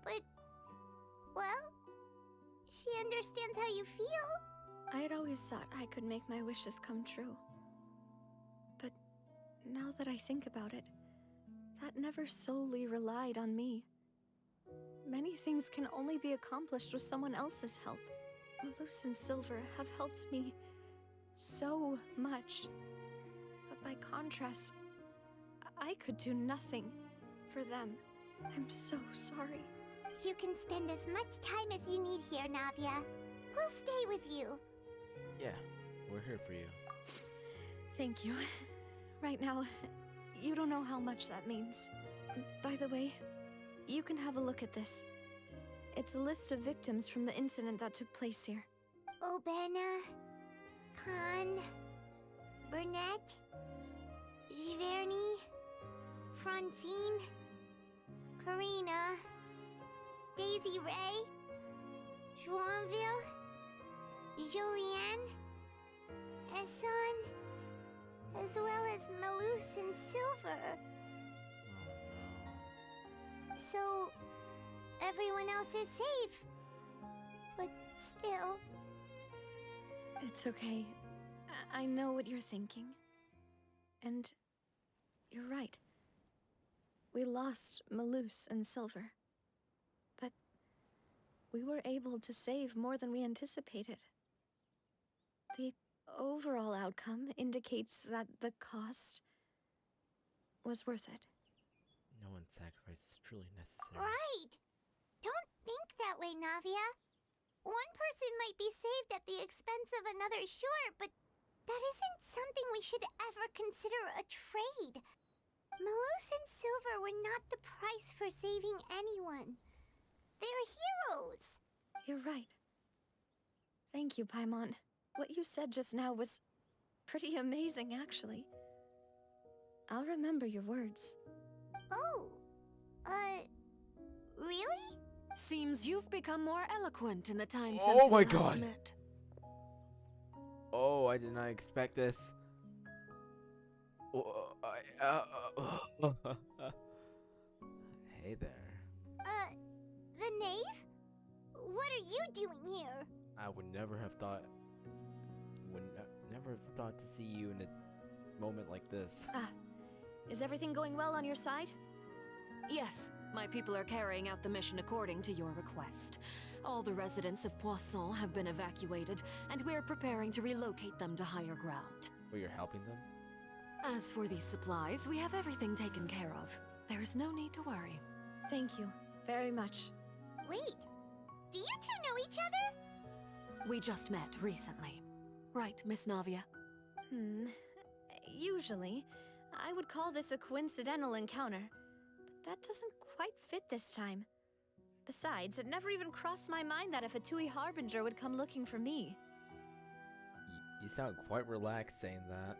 But, well, she understands how you feel. I'd always thought I could make my wishes come true. But now that I think about it, that never solely relied on me. Many things can only be accomplished with someone else's help. Malus and Silver have helped me so much. But by contrast, I could do nothing for them. I'm so sorry. You can spend as much time as you need here, Navia. We'll stay with you. Yeah, we're here for you. Thank you. Right now, you don't know how much that means. By the way, you can have a look at this. It's a list of victims from the incident that took place here. Obena, Khan, Burnett, Giverny, Francine, Karina, Daisy Ray, Joinville, Julianne, Esson, as well as Malus and Silver. So, everyone else is safe. But still... It's okay. I know what you're thinking. And you're right. We lost Malus and Silver. But we were able to save more than we anticipated. The overall outcome indicates that the cost was worth it. No one's sacrifice is truly necessary. Right! Don't think that way, Navia. One person might be saved at the expense of another, sure, but that isn't something we should ever consider a trade. Malus and Silver were not the price for saving anyone. They're heroes. You're right. Thank you, Paimon. What you said just now was pretty amazing, actually. I'll remember your words. Oh, really? Seems you've become more eloquent in the time Oh since my we God. last met. Oh, I did not expect this. Hey there. The knave? What are you doing here? I would never have thought. Never have thought to see you in a moment like this. Is everything going well on your side? Yes, my people are carrying out the mission according to your request. All the residents of Poisson have been evacuated, and we're preparing to relocate them to higher ground. Well, you're helping them? As for these supplies, we have everything taken care of. There is no need to worry. Thank you very much. Wait, do you two know each other? We just met recently. Right, Miss Navia? Usually, I would call this a coincidental encounter, but that doesn't quite fit this time. Besides, it never even crossed my mind that a Fatui Harbinger would come looking for me. You sound quite relaxed saying that.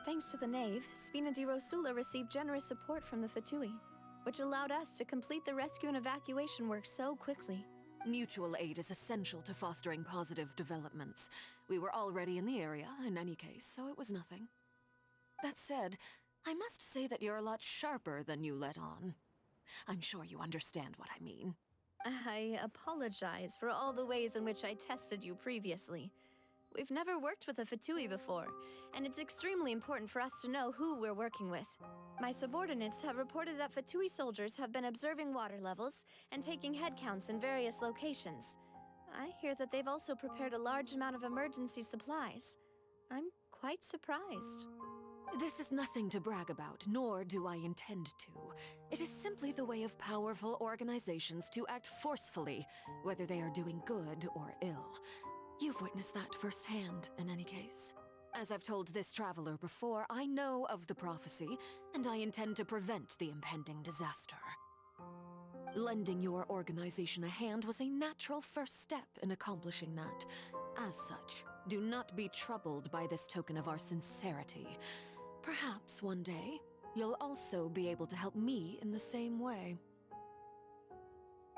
Thanks to the Knave, Spina di Rosula received generous support from the Fatui, which allowed us to complete the rescue and evacuation work so quickly. Mutual aid is essential to fostering positive developments. We were already in the area, in any case, so it was nothing. That said, I must say that you're a lot sharper than you let on. I'm sure you understand what I mean. I apologize for all the ways in which I tested you previously. We've never worked with a Fatui before, and it's extremely important for us to know who we're working with. My subordinates have reported that Fatui soldiers have been observing water levels and taking head counts in various locations. I hear that they've also prepared a large amount of emergency supplies. I'm quite surprised. This is nothing to brag about, nor do I intend to. It is simply the way of powerful organizations to act forcefully, whether they are doing good or ill. You've witnessed that firsthand, in any case. As I've told this traveler before, I know of the prophecy, and I intend to prevent the impending disaster. Lending your organization a hand was a natural first step in accomplishing that. As such, do not be troubled by this token of our sincerity. Perhaps one day, you'll also be able to help me in the same way.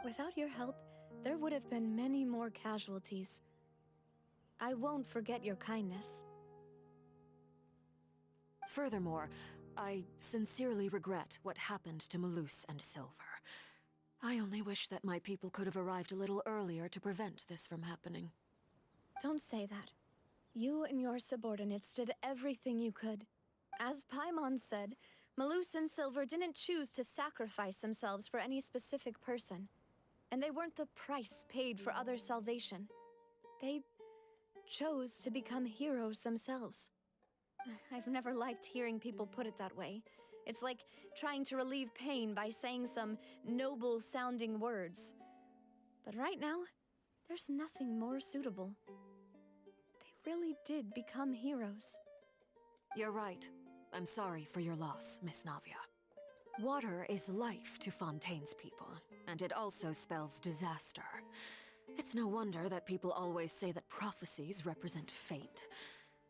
Without your help, there would have been many more casualties. I won't forget your kindness. Furthermore, I sincerely regret what happened to Malus and Silver. I only wish that my people could have arrived a little earlier to prevent this from happening. Don't say that. You and your subordinates did everything you could. As Paimon said, Malus and Silver didn't choose to sacrifice themselves for any specific person. And they weren't the price paid for other salvation. They chose to become heroes themselves. I've never liked hearing people put it that way. It's like trying to relieve pain by saying some noble-sounding words. But right now, there's nothing more suitable. They really did become heroes. You're right. I'm sorry for your loss, Miss Navia. Water is life to Fontaine's people, and it also spells disaster. It's no wonder that people always say that prophecies represent fate.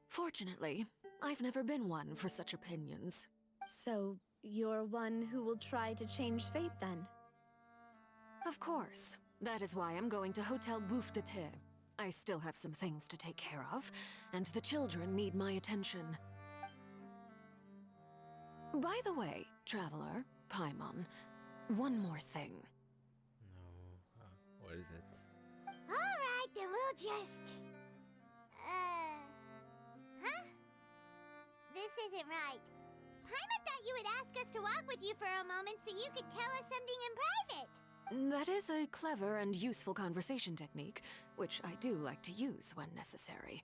Fortunately, I've never been one for such opinions. So, you're one who will try to change fate, then? Of course. That is why I'm going to Hotel Bouffe de Thé. I still have some things to take care of, and the children need my attention. By the way, Traveler, Paimon, one more thing. No. What is it? Alright, then we'll just... Huh? This isn't right. Paimon thought you would ask us to walk with you for a moment so you could tell us something in private. That is a clever and useful conversation technique, which I do like to use when necessary.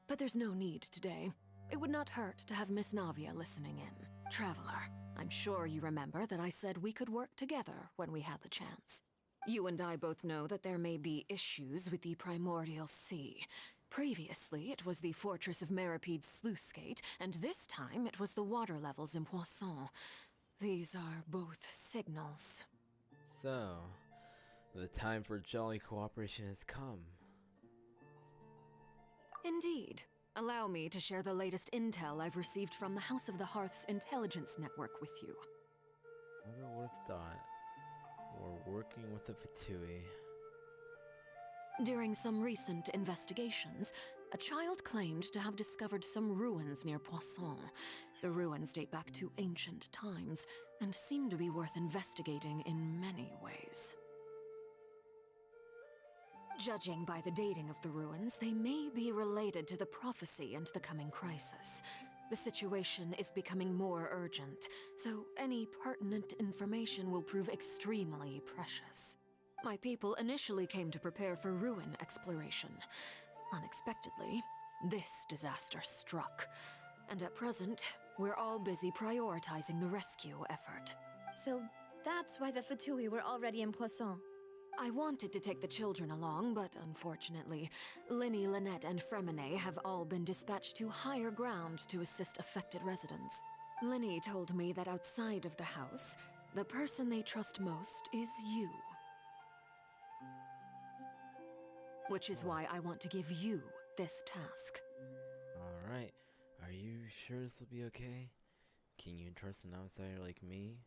But there's no need today. It would not hurt to have Miss Navia listening in. Traveler, I'm sure you remember that I said we could work together when we had the chance. You and I both know that there may be issues with the Primordial Sea. Previously, it was the Fortress of Meripede's sluice gate, and this time it was the water levels in Poisson. These are both signals. So, the time for jolly cooperation has come. Indeed. Allow me to share the latest intel I've received from the House of the Hearth's intelligence network with you. Whoever would have thought? We're working with the Fatui. During some recent investigations, a child claimed to have discovered some ruins near Poisson. The ruins date back to ancient times, and seem to be worth investigating in many ways. Judging by the dating of the ruins, they may be related to the prophecy and the coming crisis. The situation is becoming more urgent, so any pertinent information will prove extremely precious. My people initially came to prepare for ruin exploration. Unexpectedly, this disaster struck, and at present, we're all busy prioritizing the rescue effort. So that's why the Fatui were already in Poisson. I wanted to take the children along, but unfortunately, Linny, Lynette, and Fremine have all been dispatched to higher ground to assist affected residents. Linny told me that outside of the house, the person they trust most is you. Which is why I want to give you this task. Alright, are you sure this will be okay? Can you trust an outsider like me?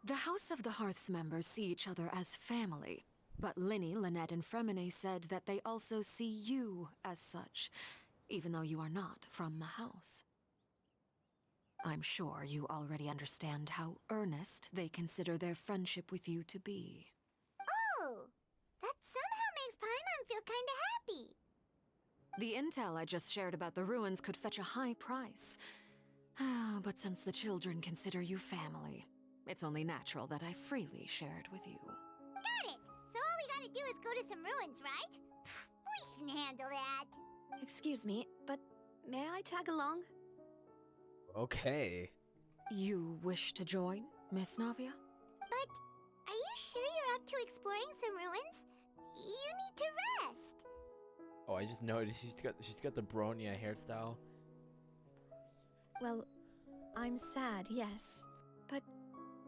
The House of the Hearth's members see each other as family, but Linny, Lynette, and Fremine said that they also see you as such, even though you are not from the house. I'm sure you already understand how earnest they consider their friendship with you to be. Oh, that somehow makes Paimon feel kinda happy. The intel I just shared about the ruins could fetch a high price. But since the children consider you family, it's only natural that I freely share it with you. Got it! So all we gotta do is go to some ruins, right? We can handle that. Excuse me, but may I tag along? Okay. You wish to join, Miss Navia? But are you sure you're up to exploring some ruins? You need to rest. Oh, I just noticed she's got the Bronya hairstyle. Well, I'm sad, yes. But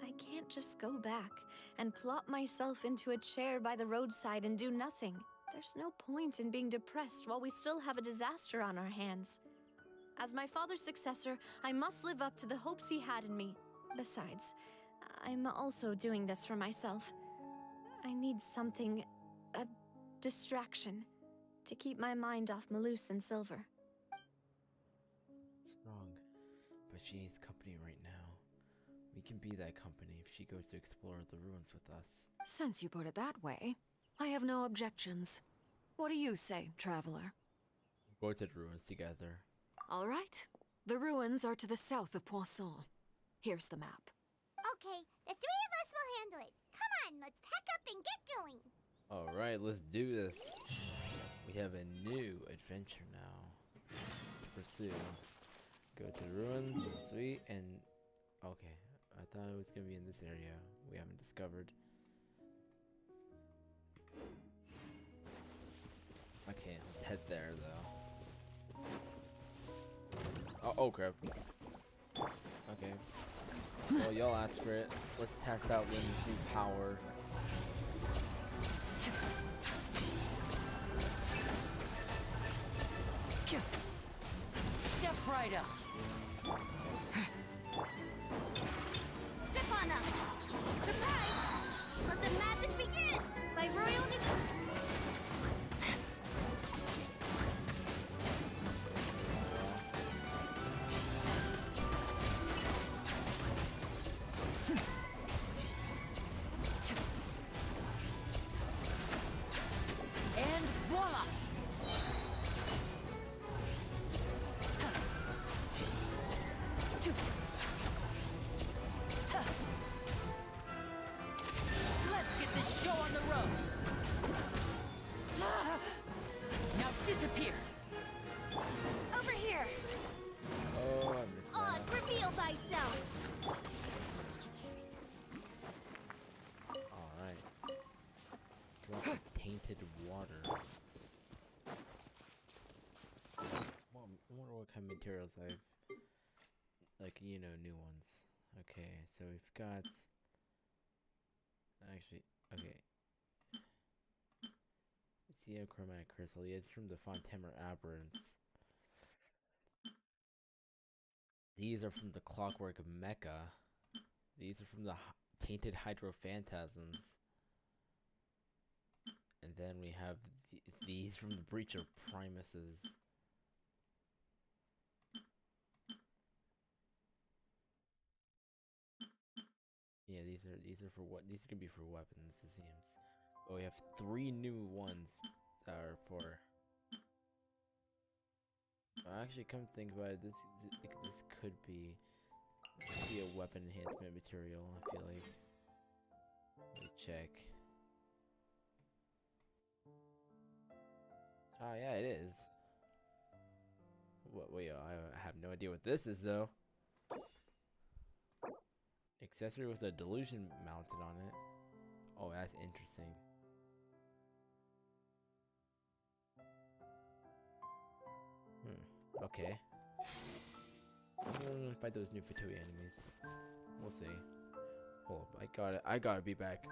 I can't just go back and plop myself into a chair by the roadside and do nothing. There's no point in being depressed while we still have a disaster on our hands. As my father's successor, I must live up to the hopes he had in me. Besides, I'm also doing this for myself. I need something, a distraction, to keep my mind off Malus and Silver. Strong, but she needs company right now. We can be that company if she goes to explore the ruins with us. Since you put it that way, I have no objections. What do you say, traveler? We'll go to the ruins together. All right. The ruins are to the south of Poisson. Here's the map. Okay, the three of us will handle it. Come on, let's pack up and get going. Alright, let's do this. We have a new adventure now to pursue. Go to the ruins, sweet, and... Okay, I thought it was gonna be in this area we haven't discovered. Okay, let's head there though. Oh crap. Okay. Well, y'all asked for it. Let's test out Lynn's new power. Step right up. Step on up. Surprise! Let the magic begin! By royal decree. And voila! Now disappear. Over here. Oh, I missed that. Oz, reveal thyself. Alright. Drop the tainted water. Well, I wonder what kind of materials I've... Like, you know, new ones. Okay, so we've got... Actually, okay. Chromatic crystal. Yeah, it's from the Fontaine aberrants. These are from the clockwork mecha. These are from the tainted hydrophantasms. And then we have these from the breach of primuses. Yeah, these are for what? These could be for weapons, it seems. Oh, we have 3 new ones that are for. Actually, come to think about it, this could be a weapon enhancement material. I feel like. Let me check. Oh yeah, it is. What? Wait, I have no idea what this is though. Accessory with a delusion mounted on it. Oh, that's interesting. Okay. I'm gonna fight those new Fatui enemies. We'll see. Hold up, I gotta be back.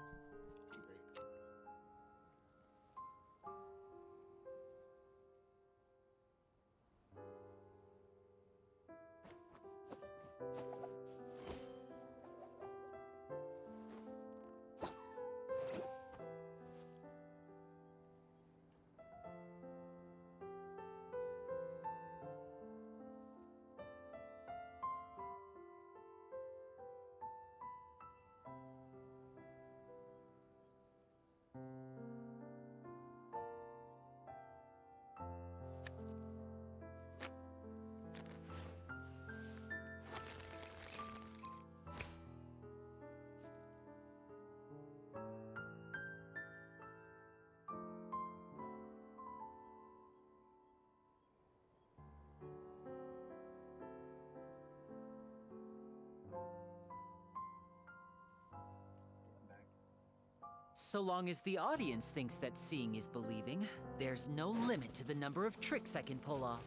So long as the audience thinks that seeing is believing, there's no limit to the number of tricks I can pull off.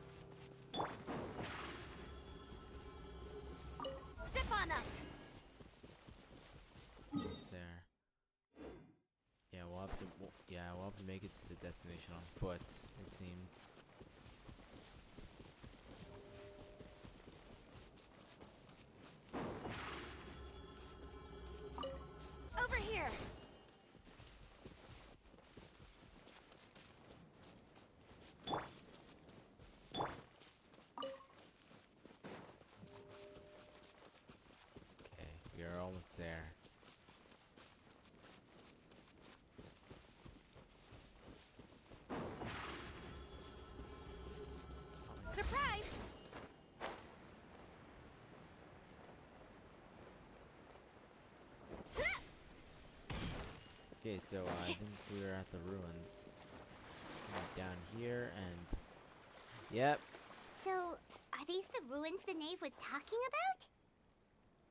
Zip on up. It's there. Yeah, we'll have to make it to the destination on foot, it seems. Over here. Okay, we are almost there. Surprise! Okay, so I think we are at the ruins. Down here and... Yep. So, are these the ruins the knave was talking about?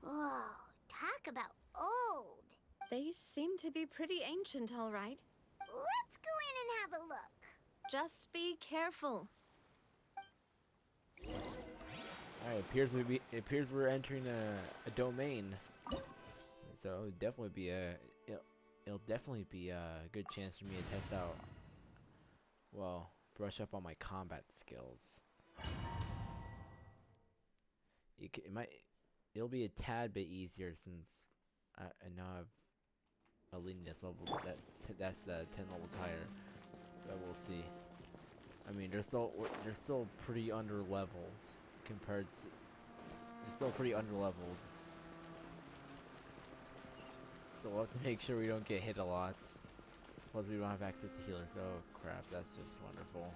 Whoa, talk about old. They seem to be pretty ancient, all right. Let's go in and have a look. Just be careful. Alright, it appears we're entering a domain. So it'll definitely be a good chance for me to test out, well, brush up on my combat skills. It'll be a tad bit easier since I now have a leanness level that's 10 levels higher. But we'll see. I mean, they're still pretty under-leveled compared to. They're still pretty under-leveled. So we'll have to make sure we don't get hit a lot. Plus, we don't have access to healers. Oh crap! That's just wonderful.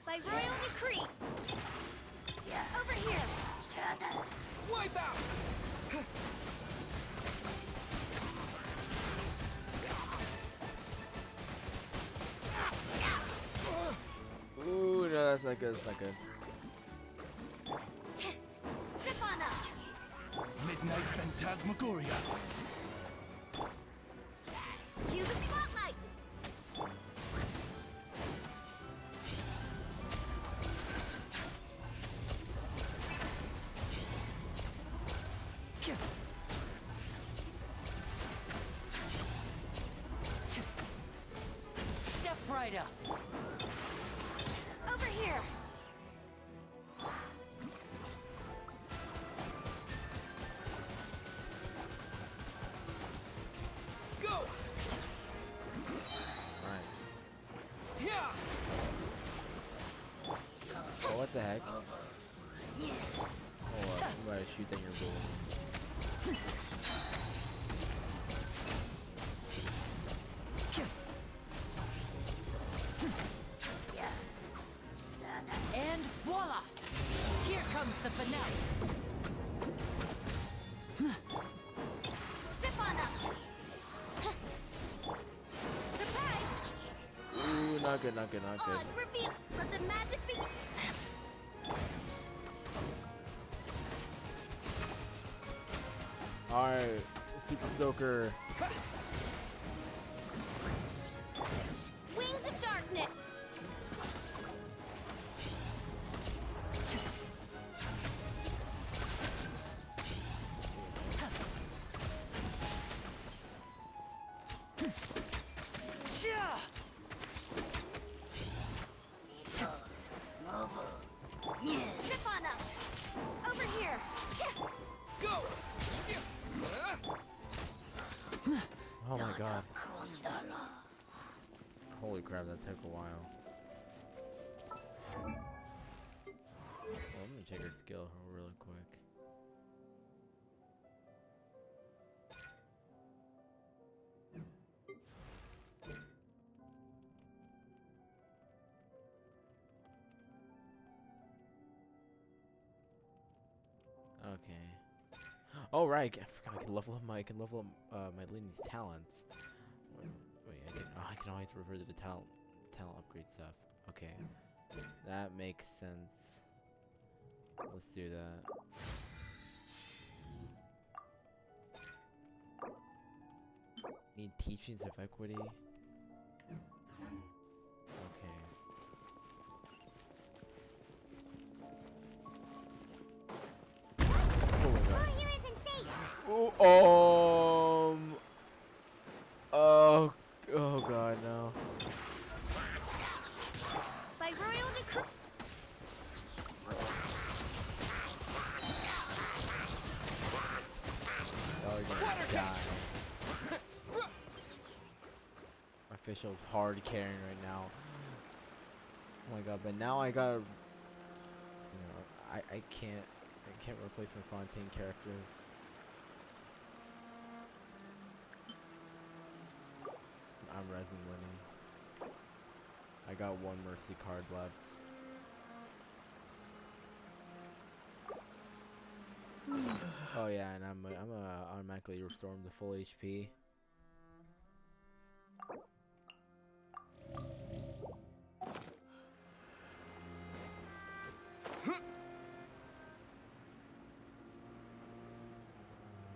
By royal decree. Over here. Wipe out! that good. It's not good. Step on up. Midnight Phantasmagoria. Cue the spotlight. Step right up. Over here. Go! Alright. Yeah! Oh, what the heck? Hold up, I'm about to shoot down your balloon. And voila! Here comes the finale. Step on up. Surprise! Ooh, not good, not good, not good. Oh, it's revealed. Let the magic be. Alright, Super Soaker. Wings of darkness. Step on up. Over here. Go! Oh my god. Holy crap, that took a while. Well, I'm gonna check her skill really quick. Okay. Oh right, I forgot I can level up my my Lindy's talents. Wait, I can always refer to the talent upgrade stuff. Okay, that makes sense. Let's do that. Need teachings of equity. Okay. Oh, oh god, no. By royal decree. Oh, you're gonna die. My official's hard carrying right now. Oh my god, but now I gotta, you know, I can't replace my Fontaine characters. I'm resin winning. I got one mercy card left. Oh yeah, and I'm automatically restore him to full HP.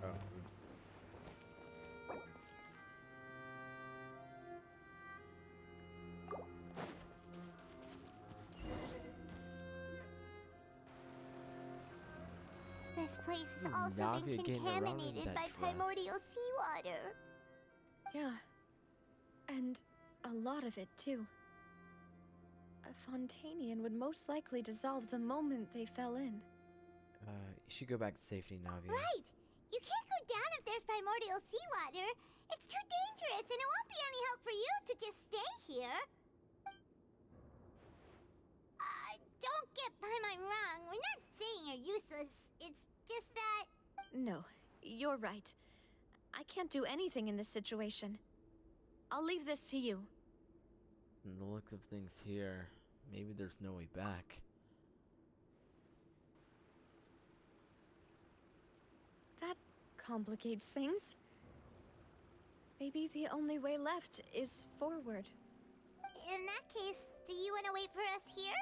Oh, oops. This place has also Navia been getting around in contaminated that by dress. primordial seawater. Yeah. And a lot of it, too. A Fontainian would most likely dissolve the moment they fell in. You should go back to safety, Navia. Right! You can't go down if there's primordial seawater. It's too dangerous, and it won't be any help for you to just stay here. Don't get by my wrong. We're not saying you're useless. It's just that... No, you're right. I can't do anything in this situation. I'll leave this to you. From the looks of things here, maybe there's no way back. That complicates things. Maybe the only way left is forward. In that case, do you want to wait for us here?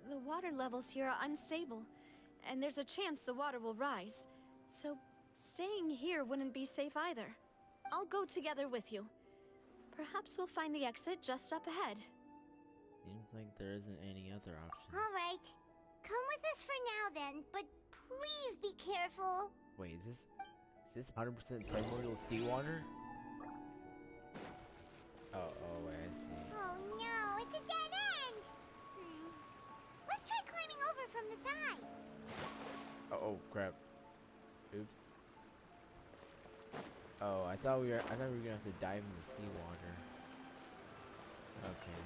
The water levels here are unstable, and there's a chance the water will rise. So, staying here wouldn't be safe either. I'll go together with you. Perhaps we'll find the exit just up ahead. Seems like there isn't any other option. All right. Come with us for now then, but please be careful. Wait, is this 100% primordial seawater? Oh, wait, I see. Oh no, it's a dead end. Let's try climbing over from the side. Oh, crap. Oops. Oh, I thought we were gonna have to dive in the seawater. Okay.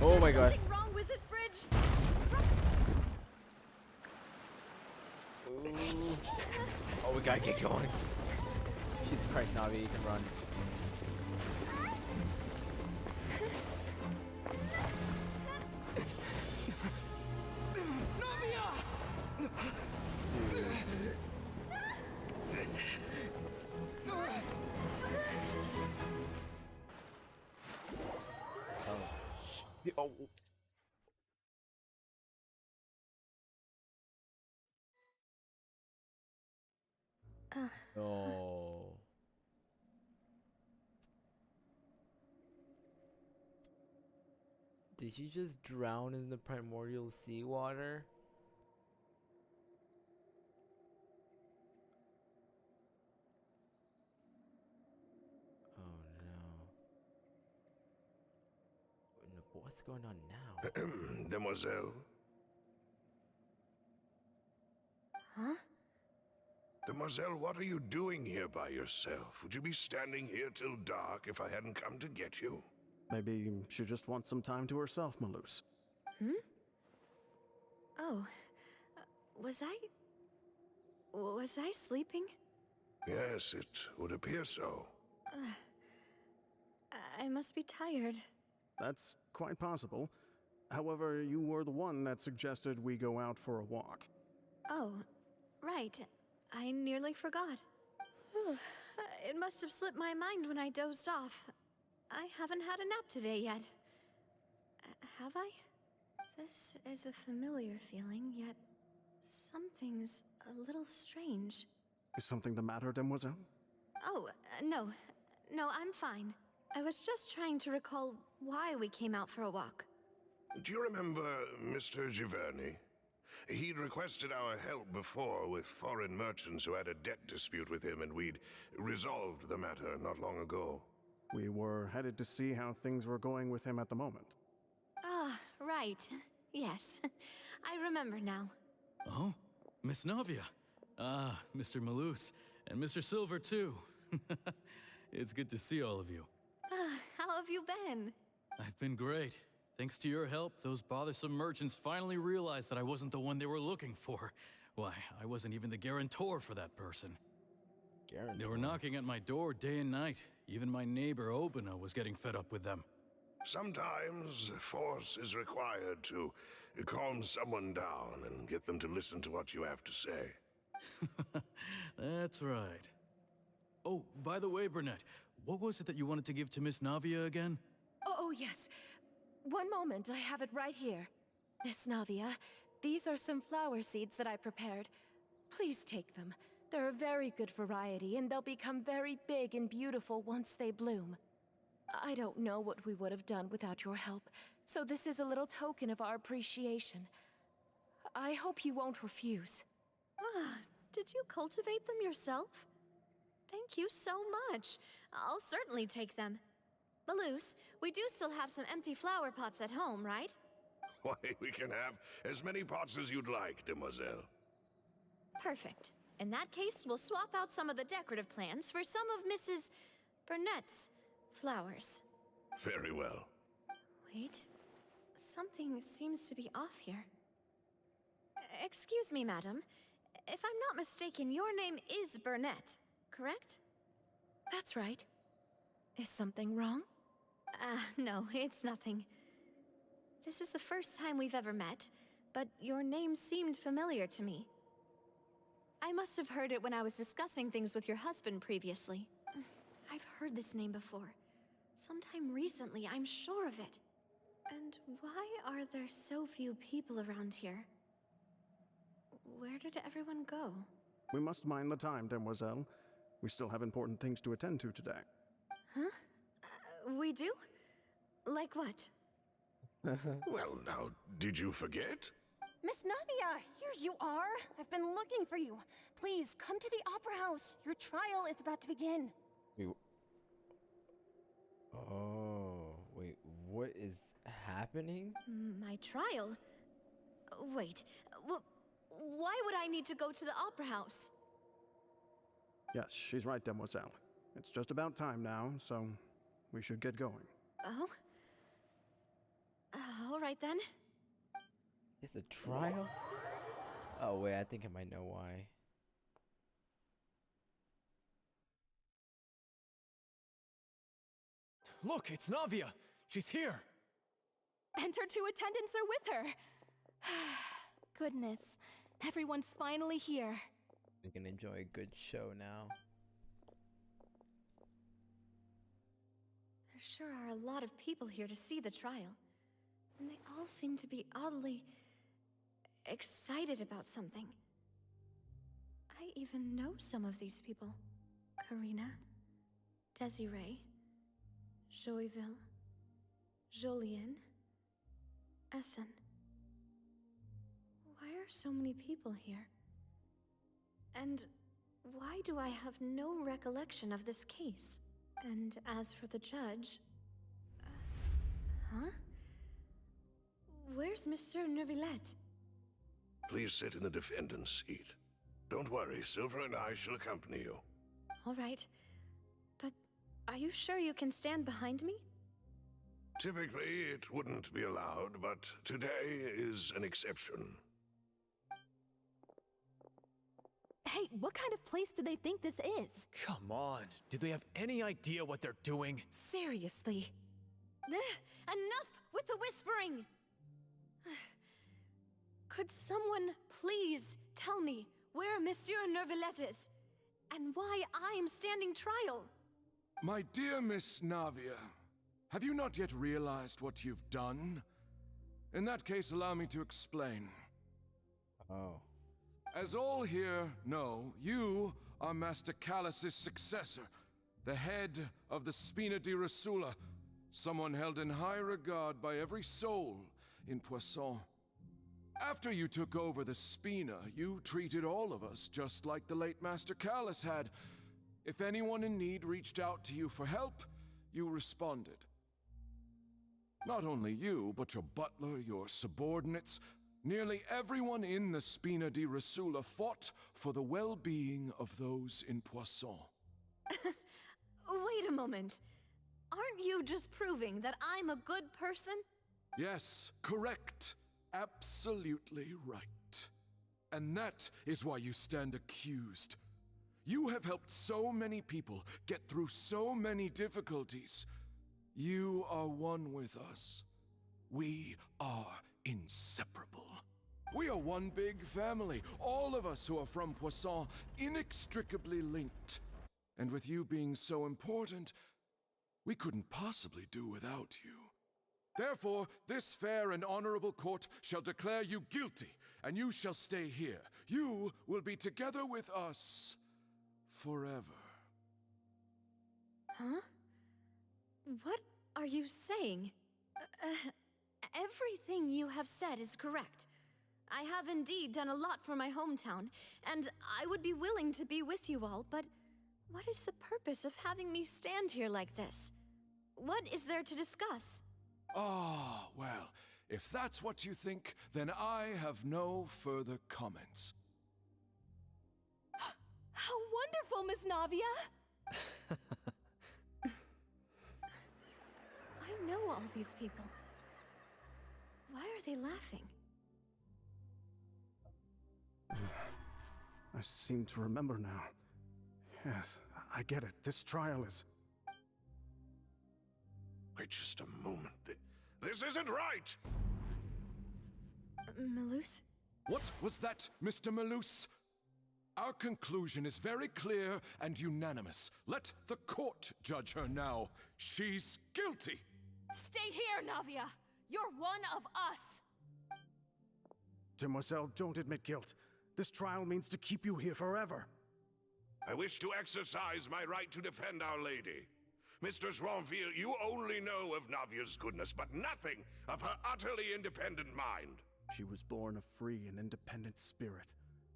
Oh my god. Something wrong with this bridge? Ooh. Oh, we gotta get going. Jesus Christ, Navi, you can run. Oh. Oh. Did she just drown in the primordial seawater? Oh no. What's going on now? Demoiselle? Huh? Demoiselle, what are you doing here by yourself? Would you be standing here till dark if I hadn't come to get you? Maybe she just wants some time to herself, Malus. Hmm? Oh. Was I sleeping? Yes, it would appear so. I must be tired. That's quite possible. However, you were the one that suggested we go out for a walk. Oh, right. I nearly forgot. It must have slipped my mind when I dozed off. I haven't had a nap today yet. Have I? This is a familiar feeling, yet something's a little strange. Is something the matter, Demoiselle? Oh, no. No, I'm fine. I was just trying to recall why we came out for a walk. Do you remember Mr. Giverny? He'd requested our help before with foreign merchants who had a debt dispute with him, and we'd resolved the matter not long ago. We were headed to see how things were going with him at the moment. Ah, right. Yes. I remember now. Oh, Miss Navia. Ah, Mr. Malus. And Mr. Silver, too. It's good to see all of you. How have you been? I've been great. Thanks to your help, those bothersome merchants finally realized that I wasn't the one they were looking for. Why, I wasn't even the guarantor for that person. Guarantor? They were knocking at my door day and night. Even my neighbor, Obina, was getting fed up with them. Sometimes force is required to calm someone down and get them to listen to what you have to say. That's right. Oh, by the way, Burnett, what was it that you wanted to give to Miss Navia again? Oh, yes. One moment, I have it right here. Miss Navia, these are some flower seeds that I prepared. Please take them. They're a very good variety, and they'll become very big and beautiful once they bloom. I don't know what we would have done without your help, so this is a little token of our appreciation. I hope you won't refuse. Ah, did you cultivate them yourself? Thank you so much. I'll certainly take them. Malus, we do still have some empty flower pots at home, right? Why, we can have as many pots as you'd like, demoiselle. Perfect. In that case, we'll swap out some of the decorative plants for some of Mrs. Burnett's flowers. Very well. Wait. Something seems to be off here. Excuse me, madam. If I'm not mistaken, your name is Burnett, correct? That's right. Is something wrong? No, it's nothing. This is the first time we've ever met, but your name seemed familiar to me. I must have heard it when I was discussing things with your husband previously. I've heard this name before. Sometime recently, I'm sure of it. And why are there so few people around here? Where did everyone go? We must mind the time, demoiselle. We still have important things to attend to today. Huh? We do? Like what? Well, now, did you forget? Miss Navia, here you are. I've been looking for you. Please, come to the Opera House. Your trial is about to begin. Wait, what is happening? My trial? Wait, why would I need to go to the Opera House? Yes, she's right, demoiselle. It's just about time now, so we should get going. Oh? All right then. It's a trial? Oh wait, I think I might know why. Look, it's Navia. She's here. And her two attendants are with her. Goodness, everyone's finally here. We can enjoy a good show now. There sure are a lot of people here to see the trial. And they all seem to be oddly excited about something. I even know some of these people. Karina, Desiree, Joyville, Jolien, Essen. Why are so many people here? And why do I have no recollection of this case? And as for the judge... huh? Where's Monsieur Neuvillette? Please sit in the defendant's seat. Don't worry, Silver and I shall accompany you. All right. But are you sure you can stand behind me? Typically, it wouldn't be allowed, but today is an exception. Hey, what kind of place do they think this is? Come on. Do they have any idea what they're doing? Seriously. Enough with the whispering! Could someone please tell me where Monsieur Neuvillette is? And why I'm standing trial? My dear Miss Navia, have you not yet realized what you've done? In that case, allow me to explain. Oh. As all here know, you are Master Callus's successor, the head of the Spina di Rosula, someone held in high regard by every soul in Poisson. After you took over the Spina, you treated all of us just like the late Master Callus had. If anyone in need reached out to you for help, you responded. Not only you, but your butler, your subordinates, nearly everyone in the Spina di Rosula fought for the well-being of those in Poisson. Wait a moment. Aren't you just proving that I'm a good person? Yes, correct. Absolutely right. And that is why you stand accused. You have helped so many people get through so many difficulties. You are one with us. We are inseparable. We are one big family, all of us who are from Poisson, inextricably linked. And with you being so important, we couldn't possibly do without you. Therefore, this fair and honorable court shall declare you guilty, and you shall stay here. You will be together with us forever. Huh? What are you saying? Everything you have said is correct. I have indeed done a lot for my hometown, and I would be willing to be with you all, but what is the purpose of having me stand here like this? What is there to discuss? Ah, well, If that's what you think, then I have no further comments. How wonderful, Miss Navia! I know all these people. Why are they laughing? I seem to remember now. Yes, I get it. This trial is... Wait just a moment. This isn't right! Malus? What was that, Mr. Malus? Our conclusion is very clear and unanimous. Let the court judge her now. She's guilty! Stay here, Navia! You're one of us! Demoiselle, don't admit guilt. This trial means to keep you here forever. I wish to exercise my right to defend Our Lady. Mr. Joinville, you only know of Navia's goodness, but nothing of her utterly independent mind. She was born a free and independent spirit.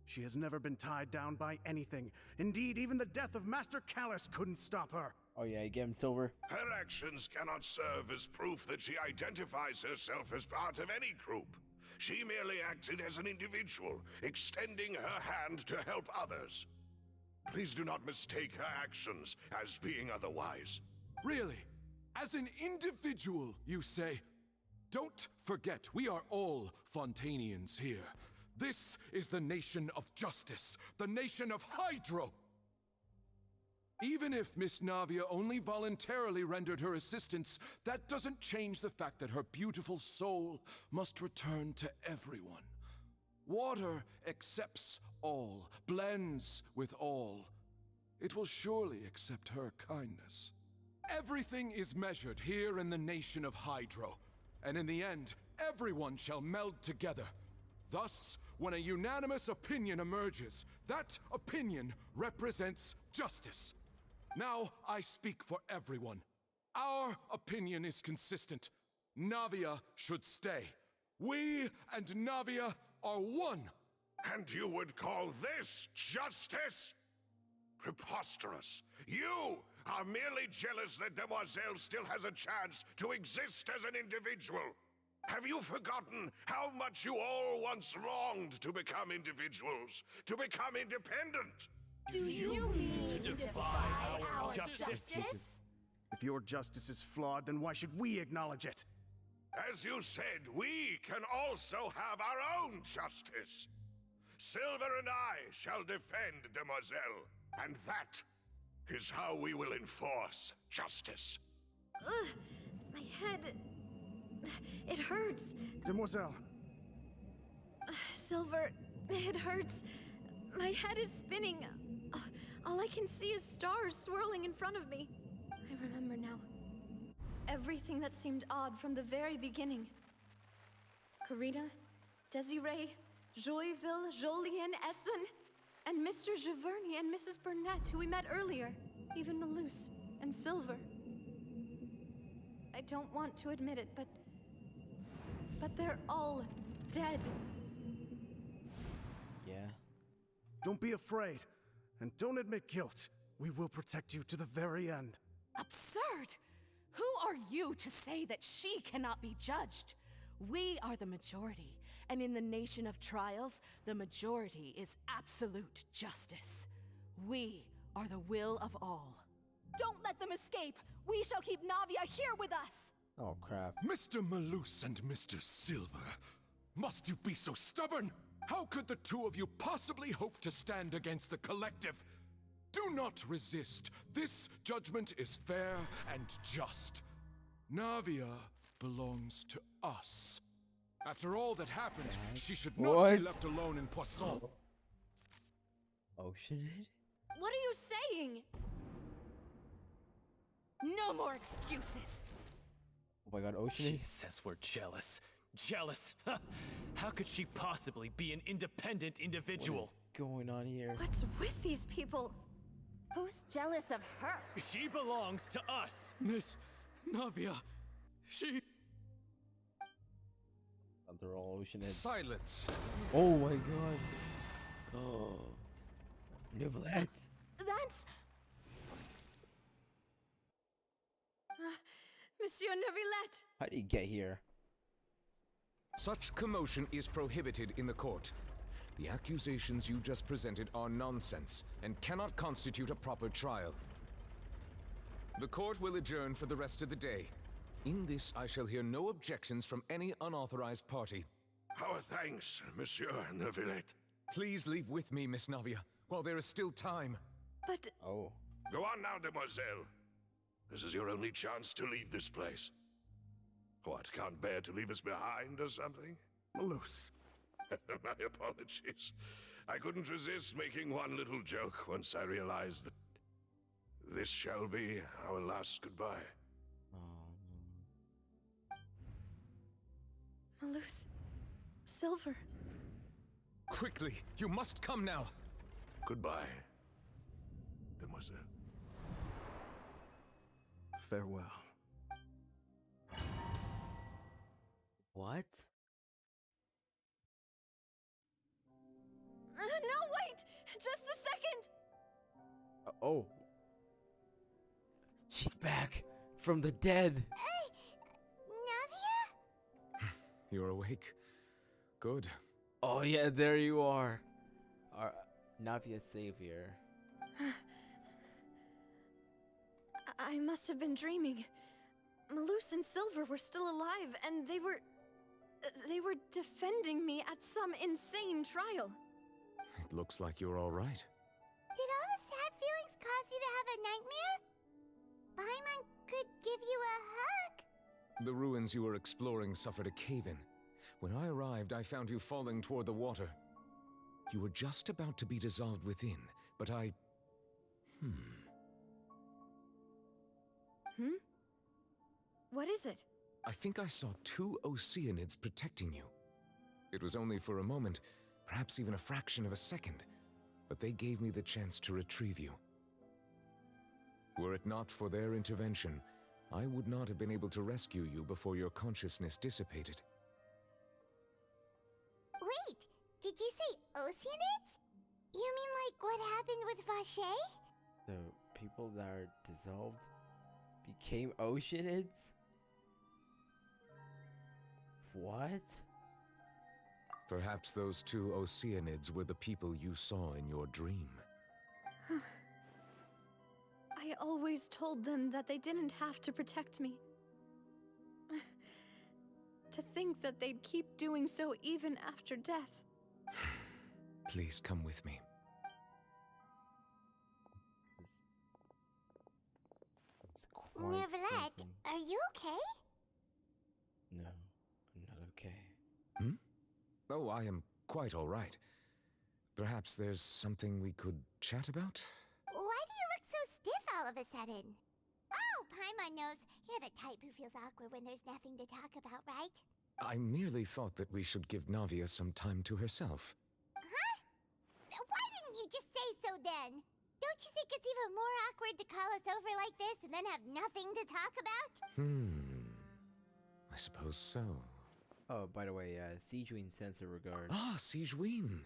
She has never been tied down by anything. Indeed, even the death of Master Callus couldn't stop her. Oh yeah, you get him, Silver. Her actions cannot serve as proof that she identifies herself as part of any group. She merely acted as an individual, extending her hand to help others. Please do not mistake her actions as being otherwise. Really? As an individual, you say? Don't forget, we are all Fontainians here. This is the nation of justice, the nation of Hydro. Even if Miss Navia only voluntarily rendered her assistance, that doesn't change the fact that her beautiful soul must return to everyone. Water accepts all, blends with all. It will surely accept her kindness. Everything is measured here in the nation of Hydro, and in the end, everyone shall meld together. Thus, when a unanimous opinion emerges, that opinion represents justice. Now I speak for everyone. Our opinion is consistent. Navia should stay. We and Navia are one. And you would call this justice? Preposterous. You are merely jealous that Demoiselle still has a chance to exist as an individual. Have you forgotten how much you all once longed to become individuals, to become independent? Do you mean to defy our justice? If your justice is flawed, then why should we acknowledge it? As you said, we can also have our own justice. Silver and I shall defend Demoiselle, and that is how we will enforce justice. Ugh, my head... it hurts. Demoiselle. Silver, it hurts. My head is spinning. All I can see is stars swirling in front of me. I remember now. Everything that seemed odd from the very beginning. Karina, Desiree, Joyville, Jolien, Essen, and Mr. Giverny and Mrs. Burnett, who we met earlier. Even Malus and Silver. I don't want to admit it, but they're all dead. Yeah. Don't be afraid, and don't admit guilt. We will protect you to the very end. Absurd! Who are you to say that she cannot be judged? We are the majority, and in the nation of trials, the majority is absolute justice. We are the will of all. Don't let them escape! We shall keep Navia here with us! Oh, crap. Mr. Malus and Mr. Silver, must you be so stubborn? How could the two of you possibly hope to stand against the collective? Do not resist. This judgment is fair and just. Navia belongs to us. After all that happened, she should not be left alone in Poisson. Oceanid? What are you saying? No more excuses. Oh my god, Oceanid? She says we're jealous. Jealous? How could she possibly be an independent individual? What is going on here? What's with these people? Who's jealous of her? She belongs to us. Miss Navia, she... They're all Oceanid. Silence. Oh my god. Oh. Nivelette. That's... Monsieur Neuvillette! How did he get here? Such commotion is prohibited in the court. The accusations you just presented are nonsense and cannot constitute a proper trial. The court will adjourn for the rest of the day. In this, I shall hear no objections from any unauthorized party. Our thanks, Monsieur Neuvillette. Please leave with me, Miss Navia, while there is still time. But... Oh. Go on now, demoiselle. This is your only chance to leave this place. What, can't bear to leave us behind or something? Malus. My apologies. I couldn't resist making one little joke once I realized that this shall be our last goodbye. Malus. Silver. Quickly, you must come now. Goodbye, demoiselle. Farewell. What? No, wait! Just a second! Oh. She's back from the dead. Navia? You're awake. Good. Oh yeah, there you are. Our Navia's savior. I must have been dreaming. Malus and Silver were still alive, and they were defending me at some insane trial. It looks like you're all right. Did all the sad feelings cause you to have a nightmare? Paimon could give you a hug. The ruins you were exploring suffered a cave-in. When I arrived, I found you falling toward the water. You were just about to be dissolved within, but I... What is it? I think I saw 2 Oceanids protecting you. It was only for a moment, perhaps even a fraction of a second, but they gave me the chance to retrieve you. Were it not for their intervention, I would not have been able to rescue you before your consciousness dissipated. Wait, did you say Oceanids? You mean like what happened with Vache? The people that are dissolved became Oceanids? What? Perhaps those 2 Oceanids were the people you saw in your dream. I always told them that they didn't have to protect me. To think that they'd keep doing so even after death. Please come with me. Neuvillette, are you okay? No, I'm not okay. Oh, I am quite all right. Perhaps there's something we could chat about? Why do you look so stiff all of a sudden? Oh, Paimon knows. You're the type who feels awkward when there's nothing to talk about, right? I merely thought that we should give Navia some time to herself. Huh? Why didn't you just say so then? Don't you think it's even more awkward to call us over like this and then have nothing to talk about? I suppose so. Oh, by the way, Sijuin sends her regards. Ah, Sijuin.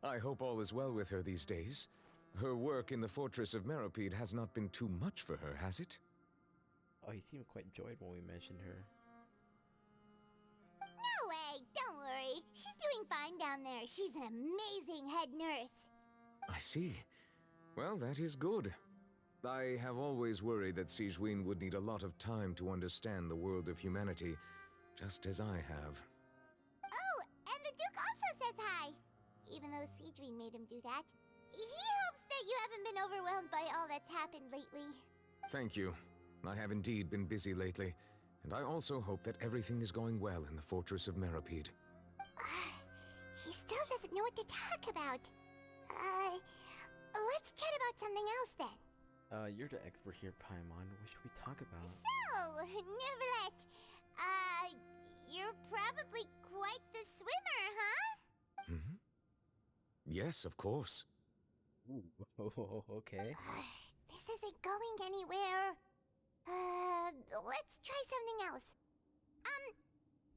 I hope all is well with her these days. Her work in the Fortress of Meropide has not been too much for her, has it? Oh, he seemed quite joyed when we mentioned her. No way! Don't worry. She's doing fine down there. She's an amazing head nurse. I see. Well, that is good. I have always worried that Sijuin would need a lot of time to understand the world of humanity, just as I have. Oh, and the Duke also says hi. Even though Sijuin made him do that. He hopes that you haven't been overwhelmed by all that's happened lately. Thank you. I have indeed been busy lately, and I also hope that everything is going well in the Fortress of Meropide. He still doesn't know what to talk about. Let's chat about something else then. You're the expert here, Paimon. What should we talk about? So, Neuvillette, you're probably quite the swimmer, huh? Yes, of course. Ooh, okay. This isn't going anywhere. Let's try something else.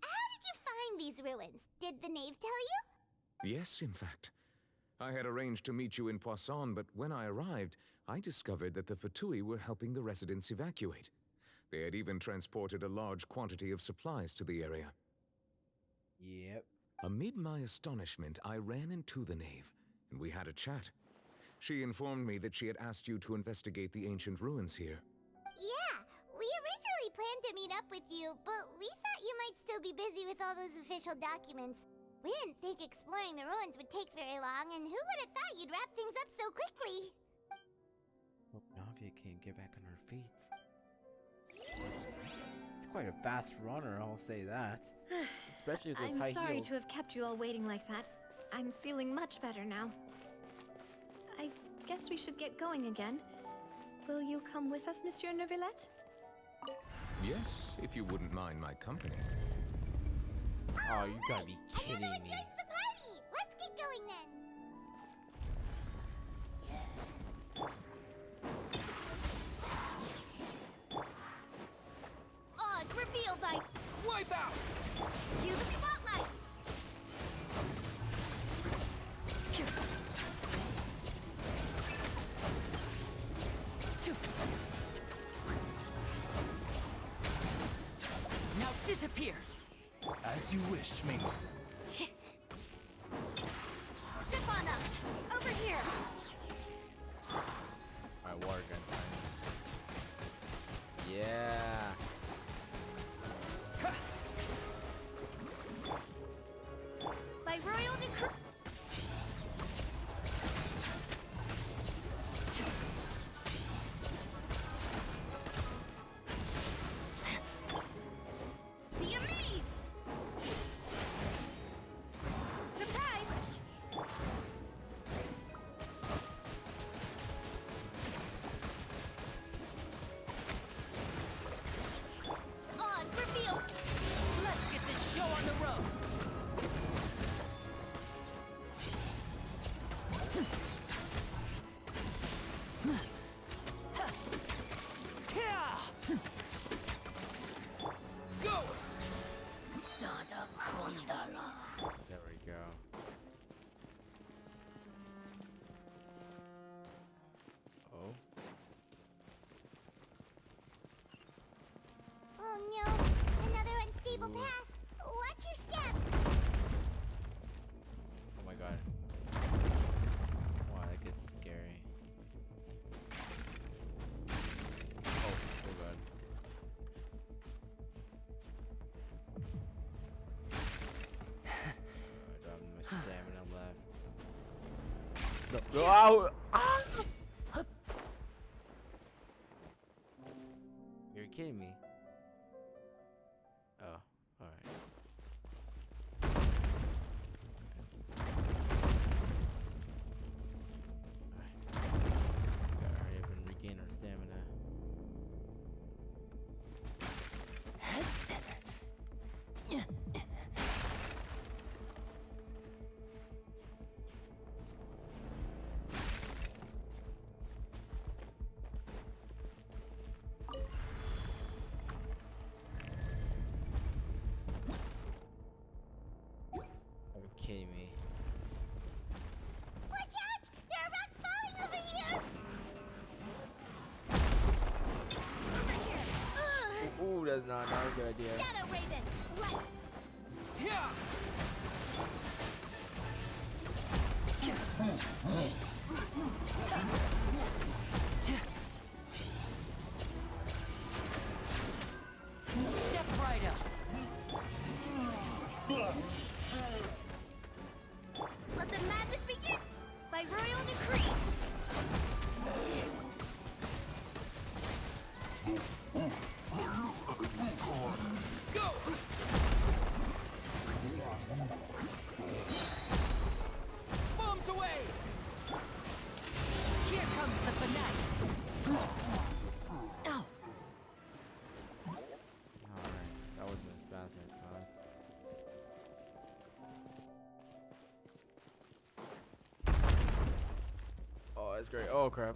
How did you find these ruins? Did the knave tell you? Yes, in fact. I had arranged to meet you in Poisson, but when I arrived, I discovered that the Fatui were helping the residents evacuate. They had even transported a large quantity of supplies to the area. Yep. Amid my astonishment, I ran into the knave, and we had a chat. She informed me that she had asked you to investigate the ancient ruins here. Yeah, we originally planned to meet up with you, but we thought you might still be busy with all those official documents. We didn't think exploring the ruins would take very long, and who would have thought you'd wrap things up so quickly? Hope Navia can't get back on her feet. It's quite a fast runner, I'll say that. Especially with those I'm high sorry heels. to have kept you all waiting like that. I'm feeling much better now. I guess we should get going again. Will you come with us, Monsieur Neuvillette? Yes, if you wouldn't mind my company. Oh, you gotta be kidding me. Joins the party! Let's get going then! Oz revealed by... Wipe out! Cue the spotlight! Now disappear! As you wish, me. Stefana! Over here! Alright, water gun time. Yeah. By royal decree... Be amazed! Surprise! Oz revealed... Let's get this show on the road! Go! There we go. Oh. Oh no! Another unstable path! Watch your step! Oh my god. Wow, that gets scary. Oh, so good. I don't have much stamina left. No. Ow! Ah! You're kidding me. Oh, alright. Gotta hurry up and regain our stamina. Are you kidding me? Watch out! There are rocks falling over here! Ooh, that's not a good idea. Shadow Raven! Light! Yeah! Step right up! Let the magic begin! By royal decree... Go! Bombs away! Here comes the fanatic! Ow! Alright, that wasn't as fast as I thought. Oh, that's great. Oh, crap.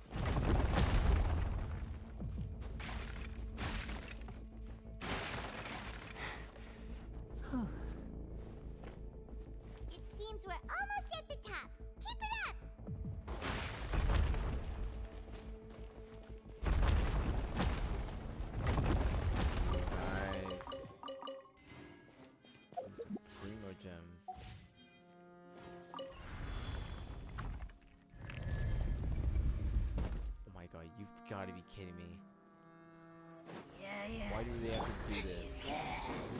It seems we're almost at the top. Keep it up! Nice. Primo gem. kidding me? Yeah. Why do they have to do this?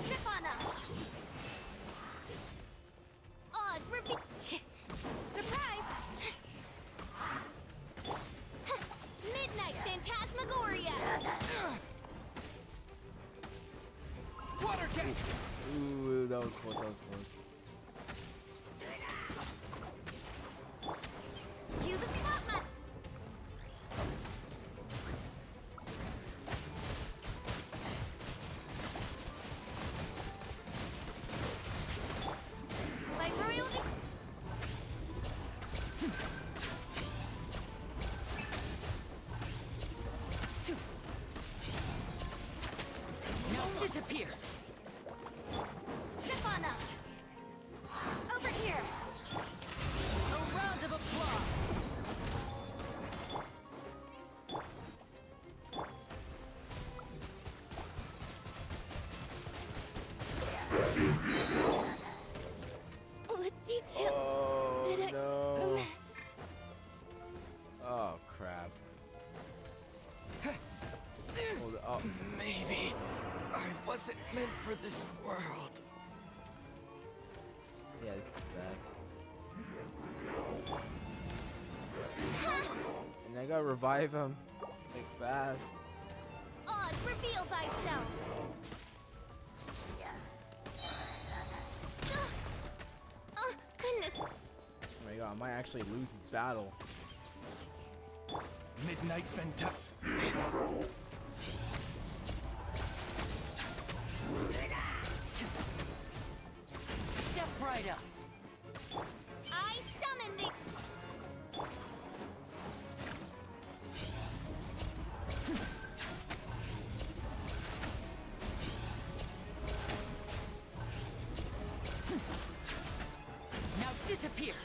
Trip on up. Oz, surprise! Midnight Phantasmagoria! Water jet! Ooh, that was close, that was close. Cue the spotlight! By royalty. Now disappear! Step on up. Over here. A round of applause! What detail Oh, did I no. miss? Oh, crap. Hold it up. Maybe I wasn't meant for this world. Yeah, this is bad. And I gotta revive him. Like, fast. Oz, reveal thyself. Goodness. Oh my god, I might actually lose this battle. Midnight Phantasm. Step right up! I summon thee. Now disappear!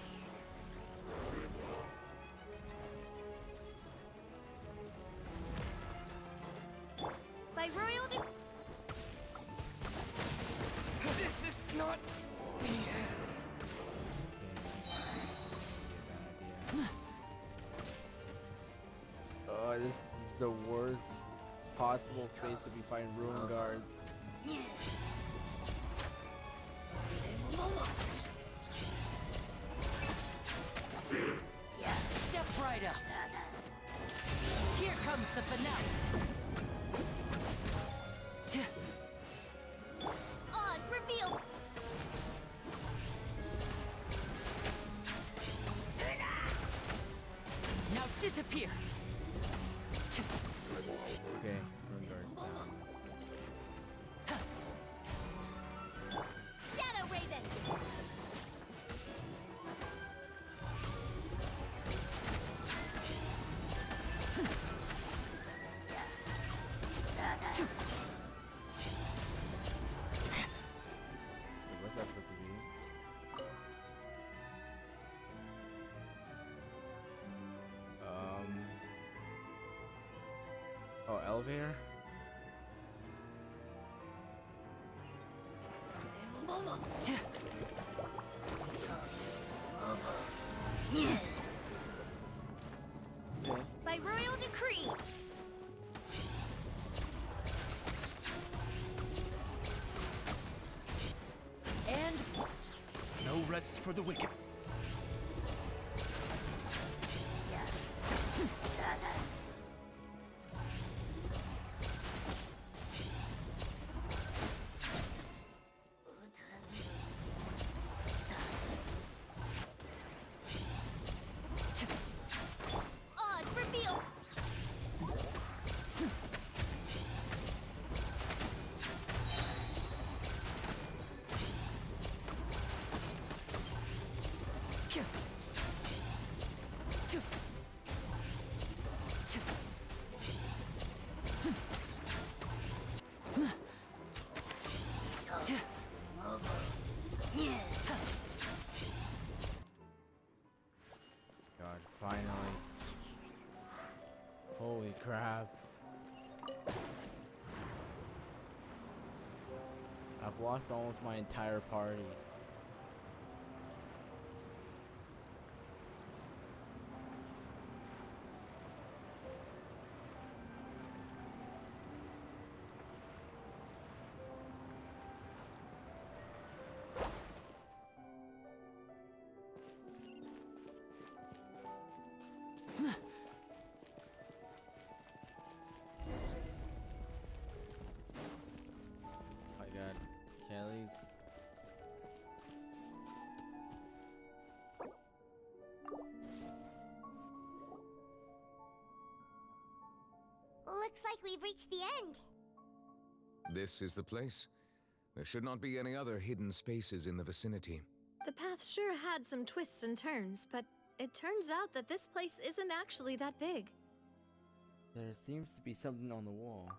By royalty. This is not the end. Oh, this is the worst possible space to be fighting ruin guards. Step right up! Here comes the finale! Oz, reveal. Now disappear! Okay, ruin guards down. Shadow Raven. Wait, what's that supposed to be? Oh, elevator? By royal decree. And No rest for the wicked. Oz, reveal. God, finally. Holy crap. I've lost almost my entire party. Kelly's. Looks like we've reached the end. This is the place. There should not be any other hidden spaces in the vicinity. The path sure had some twists and turns, but it turns out that this place isn't actually that big. There seems to be something on the wall.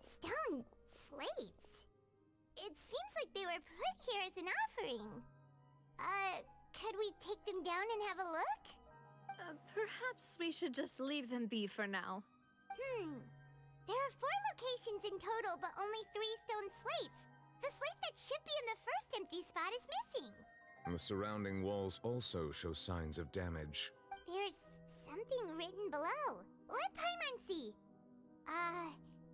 Stone slates. It seems like they were put here as an offering. Could we take them down and have a look? Perhaps we should just leave them be for now. There are 4 locations in total, but only 3 stone slates. The slate that should be in the first empty spot is missing. The surrounding walls also show signs of damage. There's something written below. Let Paimon see.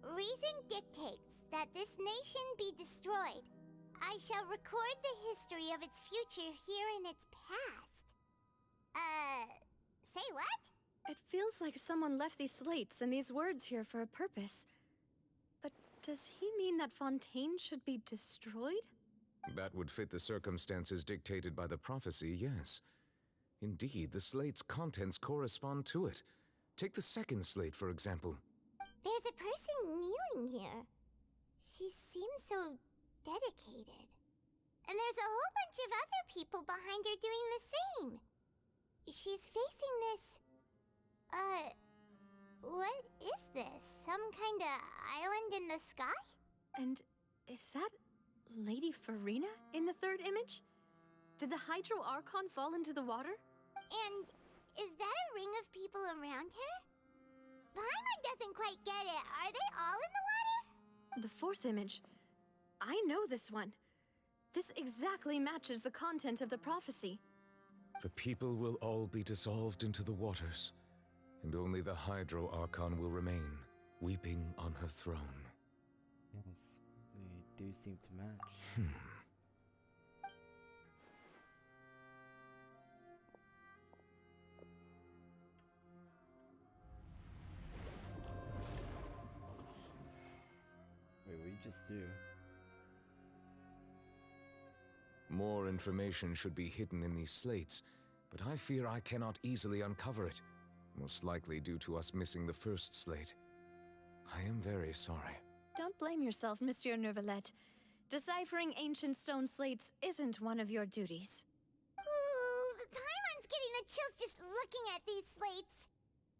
Reason dictates that this nation be destroyed. I shall record the history of its future here in its past. Say what? It feels like someone left these slates and these words here for a purpose. But does he mean that Fontaine should be destroyed? That would fit the circumstances dictated by the prophecy, yes. Indeed, the slate's contents correspond to it. Take the second slate, for example. There's a person kneeling here. She seems so dedicated. And there's a whole bunch of other people behind her doing the same. She's facing this... what is this? Some kind of island in the sky? And is that Lady Farina in the third image? Did the Hydro Archon fall into the water? And is that a ring of people around her? Paimon doesn't quite get it. Are they all in the water? The fourth image. I know this one. This exactly matches the content of the prophecy. The people will all be dissolved into the waters, and only the Hydro Archon will remain, weeping on her throne. Yes, they do seem to match. Wait, what did you just do? More information should be hidden in these slates, but I fear I cannot easily uncover it, most likely due to us missing the first slate. I am very sorry. Don't blame yourself, Monsieur Neuvillette. Deciphering ancient stone slates isn't one of your duties. Ooh, Paimon's getting the chills just looking at these slates.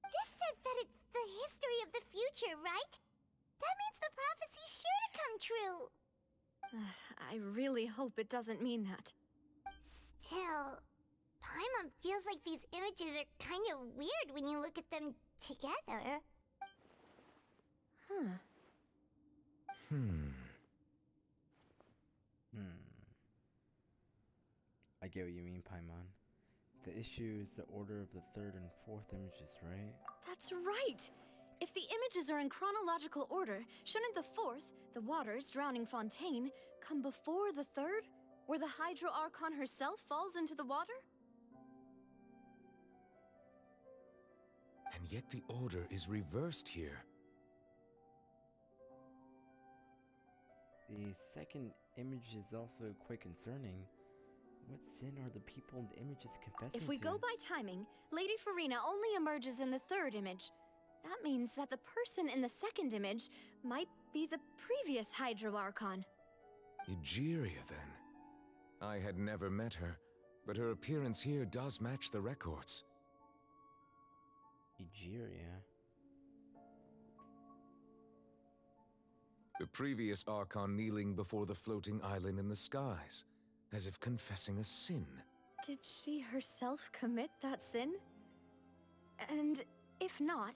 This says that it's the history of the future, right? That means the prophecy's sure to come true. I really hope it doesn't mean that. Still, Paimon feels like these images are kind of weird when you look at them together. I get what you mean, Paimon. The issue is the order of the third and fourth images, right? That's right! If the images are in chronological order, shouldn't the fourth, the waters drowning Fontaine, come before the third, where the Hydro Archon herself falls into the water? And yet the order is reversed here. The second image is also quite concerning. What sin are the people in the images confessing to? If we go by timing, Lady Farina only emerges in the third image. That means that the person in the second image might be the previous Hydro Archon. Egeria, then. I had never met her, but her appearance here does match the records. Egeria? The previous Archon kneeling before the floating island in the skies, as if confessing a sin. Did she herself commit that sin? And if not,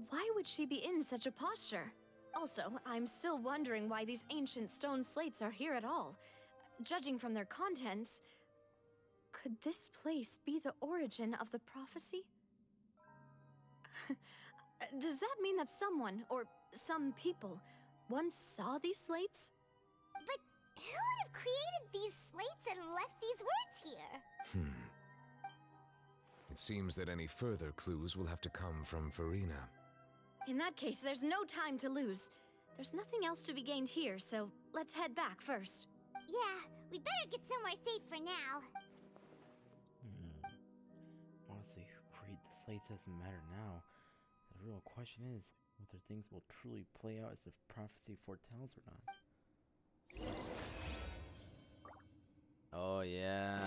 why would she be in such a posture? Also, I'm still wondering why these ancient stone slates are here at all. Judging from their contents, could this place be the origin of the prophecy? Does that mean that someone, or some people, once saw these slates? But who would have created these slates and left these words here? It It seems that any further clues will have to come from Farina. In that case, there's no time to lose. There's nothing else to be gained here, so let's head back first. Yeah, we better get somewhere safe for now. Honestly, who created the slates doesn't matter now. The real question is whether things will truly play out as the prophecy foretells or not. Oh yeah.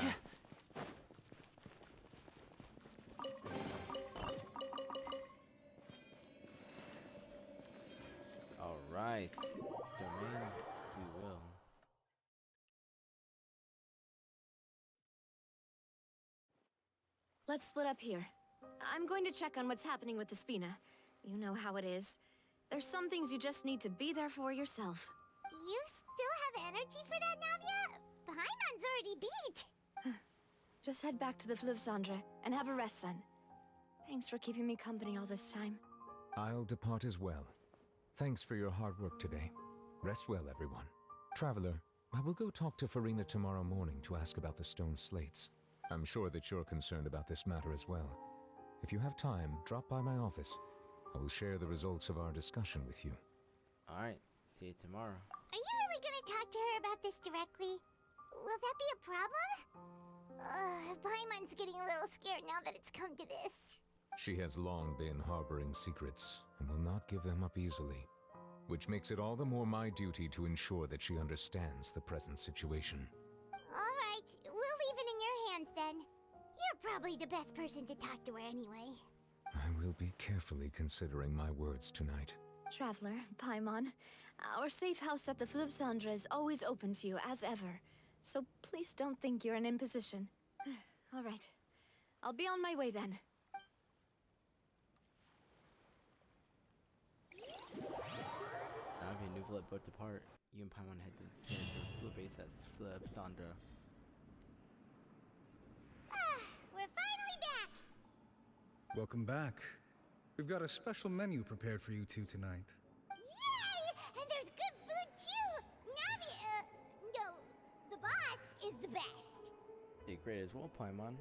Alright. Domain we will. Let's split up here. I'm going to check on what's happening with the Spina. You know how it is. There's some things you just need to be there for yourself. You still have energy for that, Navia? Paimon's already beat. Just head back to the Fleuve Cendre and have a rest then. Thanks for keeping me company all this time. I'll depart as well. Thanks for your hard work today. Rest well, everyone. Traveler, I will go talk to Farina tomorrow morning to ask about the stone slates. I'm sure that you're concerned about this matter as well. If you have time, drop by my office. I will share the results of our discussion with you. Alright, see you tomorrow. Are you really gonna talk to her about this directly? Will that be a problem? Paimon's getting a little scared now that it's come to this. She has long been harboring secrets and will not give them up easily, which makes it all the more my duty to ensure that she understands the present situation. Alright, we'll leave it in your hands then. You're probably the best person to talk to her anyway. I will be carefully considering my words tonight. Traveler, Paimon, our safe house at the Fleuve Cendre is always open to you as ever. So please don't think you're an imposition. All right. I'll be on my way then. Navi and Nuvolet both depart. You and Paimon head to the Stand base at Fleuve Cendre. We're finally back! Welcome back. We've got a special menu prepared for you two tonight. Yay! And there's good food too! Navi, no, the boss is the best. You're great as well, Paimon.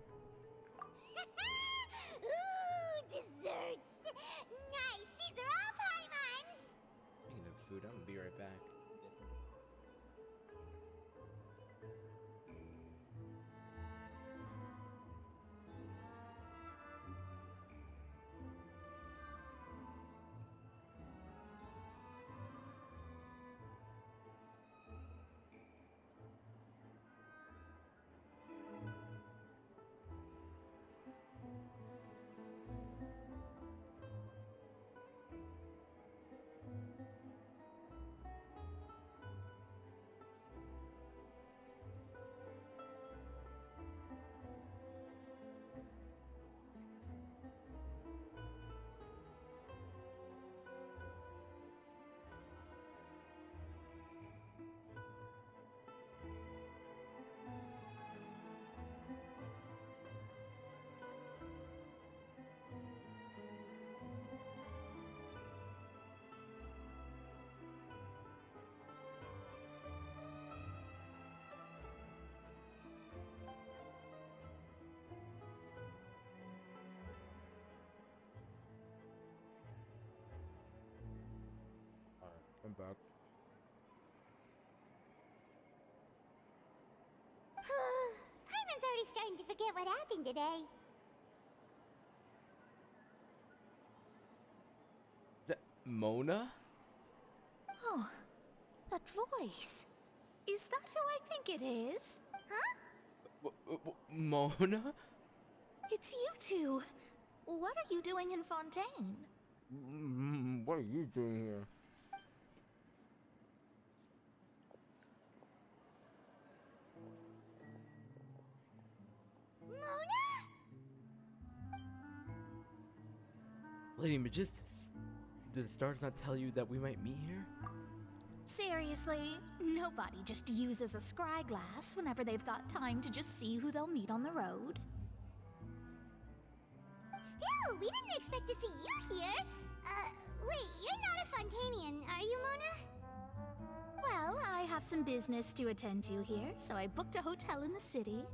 Ooh, desserts! Nice, these are all Paimon's! Speaking of food, I'm gonna be right back. I'm back. Paimon's already starting to forget what happened today. Mona? Oh, that voice. Is that who I think it is? Huh? Mona? It's you two. What are you doing in Fontaine? What are you doing here? Mona? Lady Magistus, did the stars not tell you that we might meet here? Seriously, nobody just uses a scry glass whenever they've got time to just see who they'll meet on the road. Still, we didn't expect to see you here. Wait, you're not a Fontainian, are you, Mona? Well, I have some business to attend to here, so I booked a hotel in the city.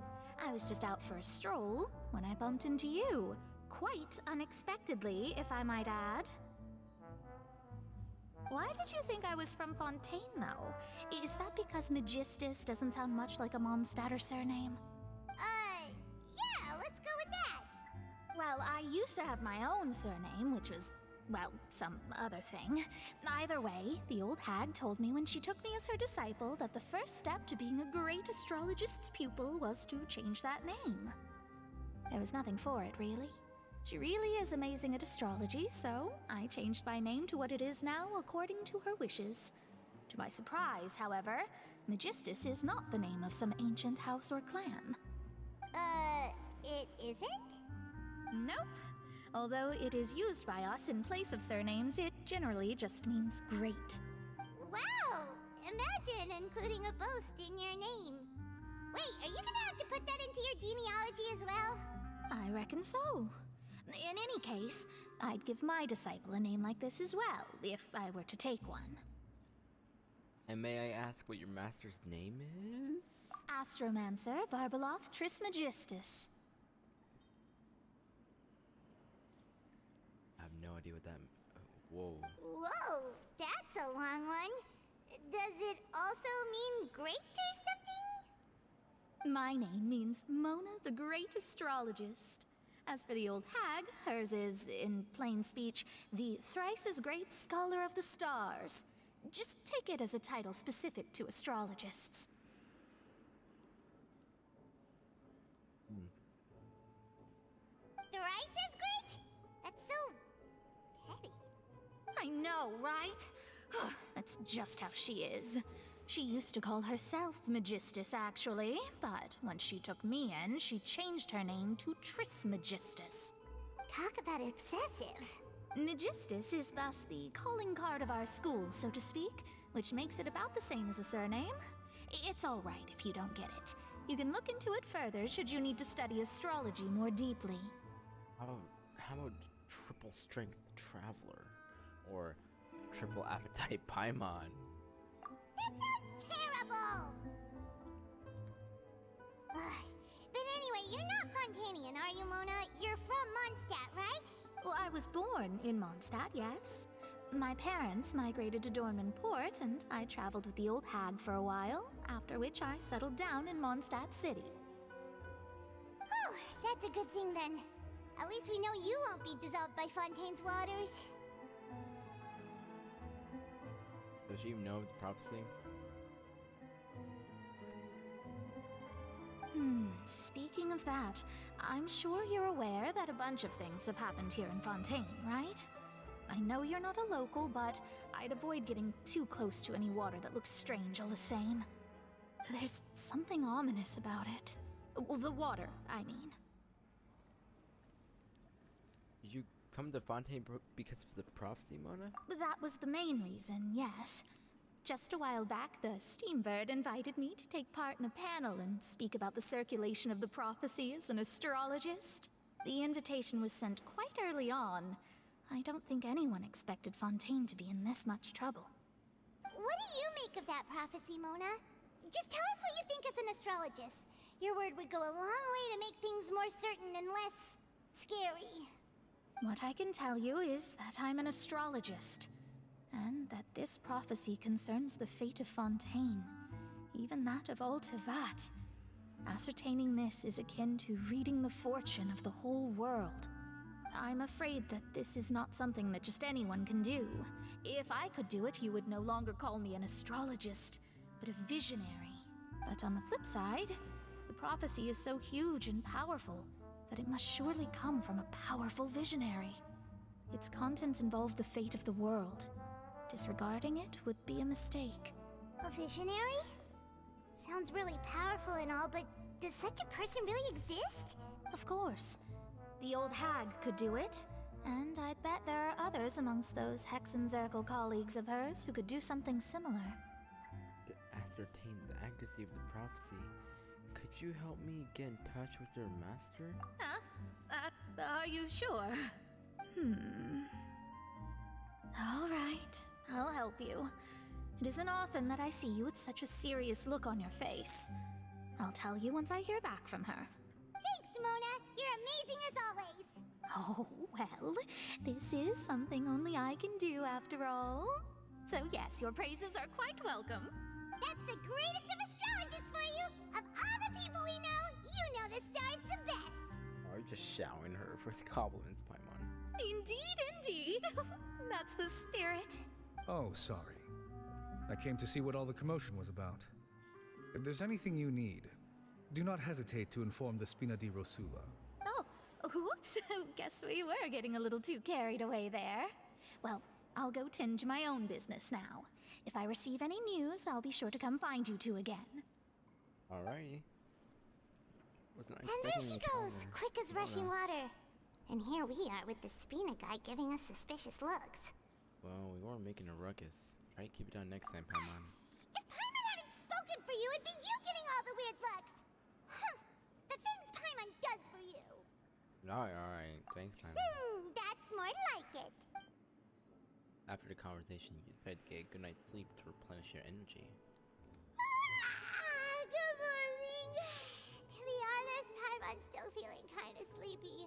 I was just out for a stroll when I bumped into you. Quite unexpectedly, if I might add. Why did you think I was from Fontaine, though? Is that because Magistus doesn't sound much like a Mondstadter surname? Yeah, let's go with that. Well, I used to have my own surname, which was, well, some other thing. Either way, the old hag told me when she took me as her disciple that the first step to being a great astrologist's pupil was to change that name. There was nothing for it, really. She really is amazing at astrology, so I changed my name to what it is now according to her wishes. To my surprise, however, Magistus is not the name of some ancient house or clan. It isn't? Nope. Although it is used by us in place of surnames, it generally just means great. Wow! Imagine including a boast in your name. Wait, are you gonna have to put that into your genealogy as well? I reckon so. In any case, I'd give my disciple a name like this as well, if I were to take one. And may I ask what your master's name is? Astromancer Barbeloth Trismegistus. I have no idea what that... Whoa. Whoa, that's a long one. Does it also mean great or something? My name means Mona the Great Astrologist. As for the old hag, hers is, in plain speech, the thrice-as-great Scholar of the Stars. Just take it as a title specific to astrologists. Thrice-as-great? That's so... petty. I know, right? That's just how she is. She used to call herself Magistus, actually, but when she took me in, she changed her name to Trismegistus. Talk about excessive. Magistus is thus the calling card of our school, so to speak, which makes it about the same as a surname. It's all right if you don't get it. You can look into it further should you need to study astrology more deeply. How about triple strength traveler? Or triple appetite Paimon? That sounds terrible! But anyway, you're not Fontainian, are you, Mona? You're from Mondstadt, right? Well, I was born in Mondstadt, yes. My parents migrated to Dornman Port, and I traveled with the old hag for a while, after which I settled down in Mondstadt City. Oh, that's a good thing then. At least we know you won't be dissolved by Fontaine's waters. Does she even know the prophecy? Speaking of that, I'm sure you're aware that a bunch of things have happened here in Fontaine, right? I know you're not a local, but I'd avoid getting too close to any water that looks strange all the same. There's something ominous about it. Well, the water, I mean. Did you come to Fontaine because of the prophecy, Mona? That was the main reason, yes. Just a while back, the Steambird invited me to take part in a panel and speak about the circulation of the prophecy as an astrologist. The invitation was sent quite early on. I don't think anyone expected Fontaine to be in this much trouble. What do you make of that prophecy, Mona? Just tell us what you think as an astrologist. Your word would go a long way to make things more certain and less... scary. What I can tell you is that I'm an astrologist, and that this prophecy concerns the fate of Fontaine, even that of all Tevat. Ascertaining this is akin to reading the fortune of the whole world. I'm afraid that this is not something that just anyone can do. If I could do it, you would no longer call me an astrologist, but a visionary. But on the flip side, the prophecy is so huge and powerful that it must surely come from a powerful visionary. Its contents involve the fate of the world. Disregarding it would be a mistake. A visionary? Sounds really powerful and all, but does such a person really exist? Of course. The old hag could do it, and I'd bet there are others amongst those Hexenzirkel colleagues of hers who could do something similar. To ascertain the accuracy of the prophecy, could you help me get in touch with your master? Huh? Are you sure? All right, I'll help you. It isn't often that I see you with such a serious look on your face. I'll tell you once I hear back from her. Thanks, Mona. You're amazing as always. Oh, well, this is something only I can do after all. So yes, your praises are quite welcome. That's the greatest of astrologists for you. Of all the people we know, you know the star's the best. Are you just showering her for compliments, Paimon? Indeed, indeed. That's the spirit. Oh, sorry. I came to see what all the commotion was about. If there's anything you need, do not hesitate to inform the Spina di Rosula. Oh, whoops. Guess we were getting a little too carried away there. Well, I'll go tend to my own business now. If I receive any news, I'll be sure to come find you two again. Alrighty. Wasn't And there she expecting goes, quick as rushing water. And here we are with the Spina guy giving us suspicious looks. Well, we weren't making a ruckus. Try to keep it down next time, Paimon. If Paimon hadn't spoken for you, it'd be you getting all the weird looks. The things Paimon does for you. Alright. Thanks, Paimon. That's more like it. After the conversation, you decide to get a good night's sleep to replenish your energy. Good morning. To be honest, Paimon's still feeling kind of sleepy.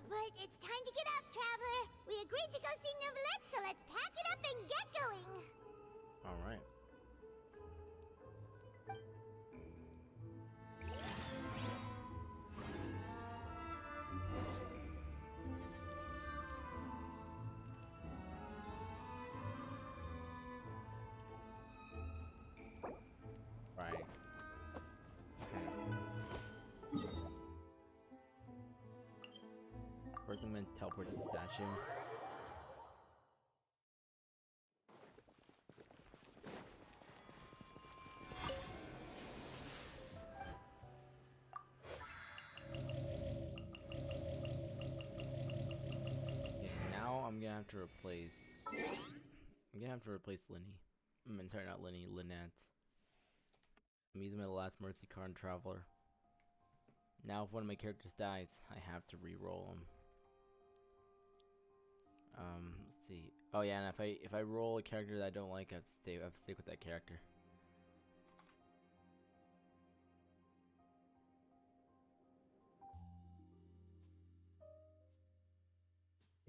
But it's time to get up, traveler. We agreed to go see Neuvillette, so let's pack it up and get going. Alright. Right. First I'm gonna teleport to the statue. Okay, now I'm gonna have to replace Linny. Sorry, not Linny, Lynette. I'm using my last mercy card on Traveler. Now if one of my characters dies, I have to re-roll them. Let's see. Oh yeah, and if I roll a character that I don't like, I have to stick with that character.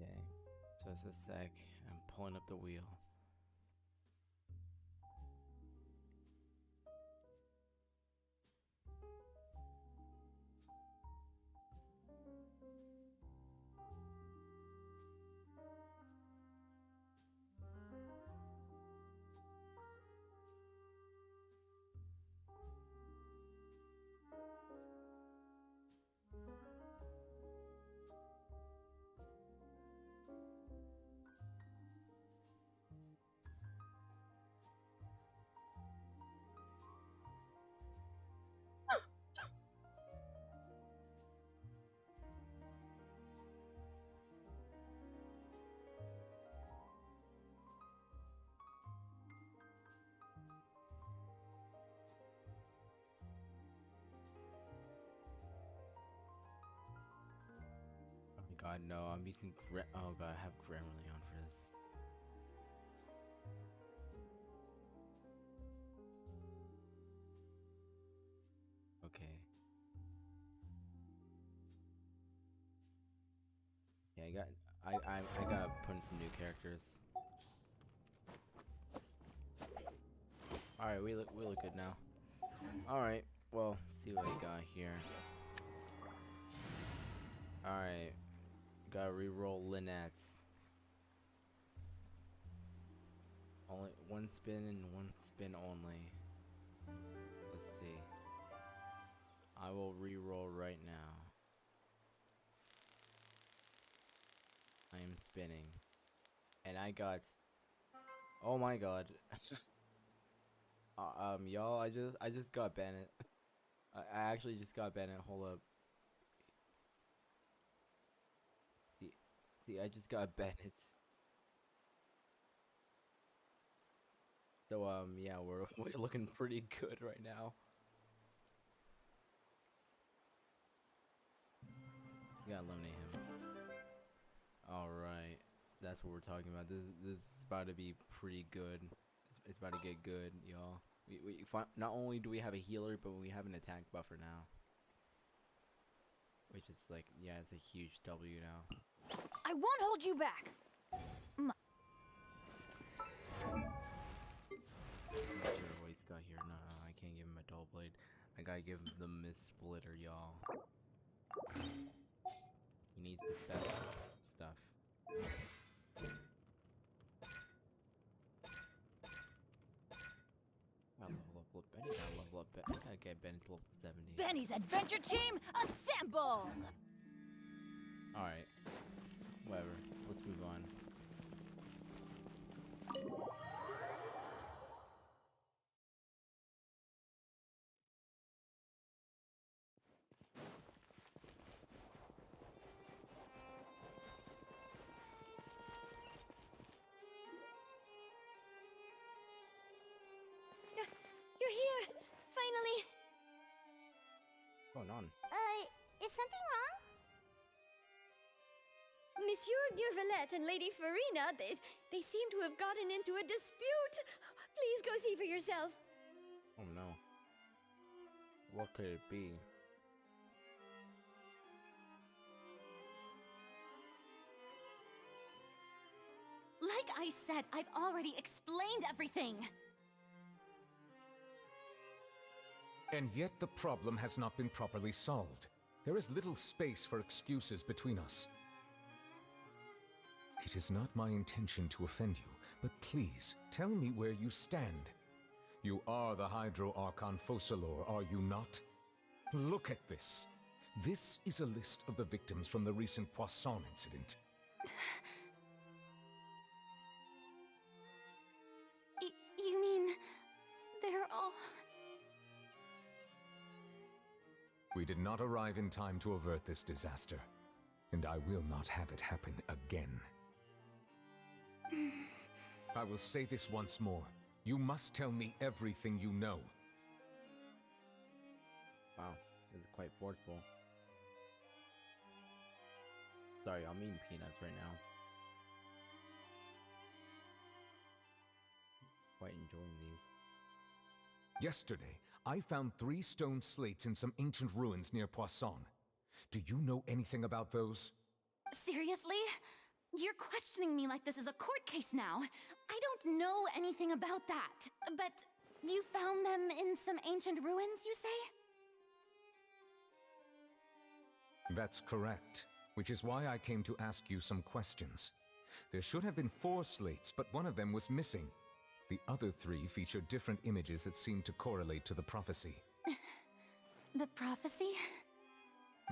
Okay. Just a sec. I'm pulling up the wheel. God, no, I'm using oh god, I have Grammarly on for this. Okay. Yeah, I gotta put in some new characters. Alright, we look good now. Alright, well, see what I got here. Alright. Gotta re-roll Lynette. Only one spin and one spin only. Let's see. I will re-roll right now. I am spinning. And I got... Oh my god. Y'all, I just got Bennett. I actually just got Bennett. Hold up. See, I just got Bennett. So, yeah, we're looking pretty good right now. We gotta eliminate him. Alright. That's what we're talking about. This is about to be pretty good. It's about to get good, y'all. Not only do we have a healer, but we have an attack buffer now. Which is like, yeah, it's a huge W now. I won't hold you back. I'm not sure what he's got here. No, I can't give him a dull blade. I gotta give him the Mist Splitter, y'all. He needs the best stuff. Gotta level up Benny, gotta level up Benny. Gotta get Benny to level 70. Benny's adventure team, assemble! Alright. Whatever. Let's move on. You're here! Finally! What's going on? Is something wrong? Monsieur Neuvillette and Lady Farina, they seem to have gotten into a dispute. Please go see for yourself. Oh no. What could it be? Like I said, I've already explained everything. And yet the problem has not been properly solved. There is little space for excuses between us. It is not my intention to offend you, but please, tell me where you stand. You are the Hydro Archon Focalor, are you not? Look at this. This is a list of the victims from the recent Poisson incident. You mean... they're all... We did not arrive in time to avert this disaster, and I will not have it happen again. I will say this once more. You must tell me everything you know. Wow, this is quite forceful. Sorry, I'm eating peanuts right now. Quite enjoying these. Yesterday, I found 3 stone slates in some ancient ruins near Poisson. Do you know anything about those? Seriously? You're questioning me like this is a court case now. I don't know anything about that. But you found them in some ancient ruins, you say? That's correct, which is why I came to ask you some questions. There should have been 4 slates, but one of them was missing. The other 3 feature different images that seem to correlate to the prophecy. The prophecy?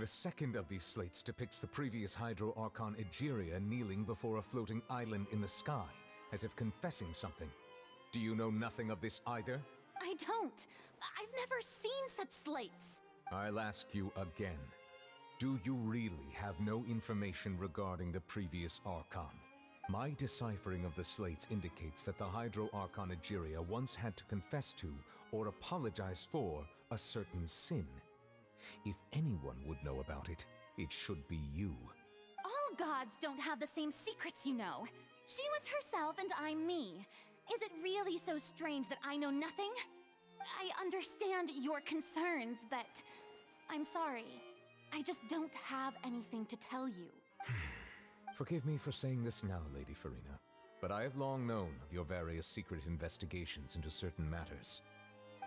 The second of these slates depicts the previous Hydro Archon Egeria kneeling before a floating island in the sky, as if confessing something. Do you know nothing of this either? I don't. I've never seen such slates. I'll ask you again. Do you really have no information regarding the previous Archon? My deciphering of the slates indicates that the Hydro Archon Egeria once had to confess to, or apologize for, a certain sin. If anyone would know about it, it should be you. All gods don't have the same secrets, you know. She was herself and I'm me. Is it really so strange that I know nothing? I understand your concerns, but I'm sorry. I just don't have anything to tell you. Forgive me for saying this now, Lady Farina, but I have long known of your various secret investigations into certain matters.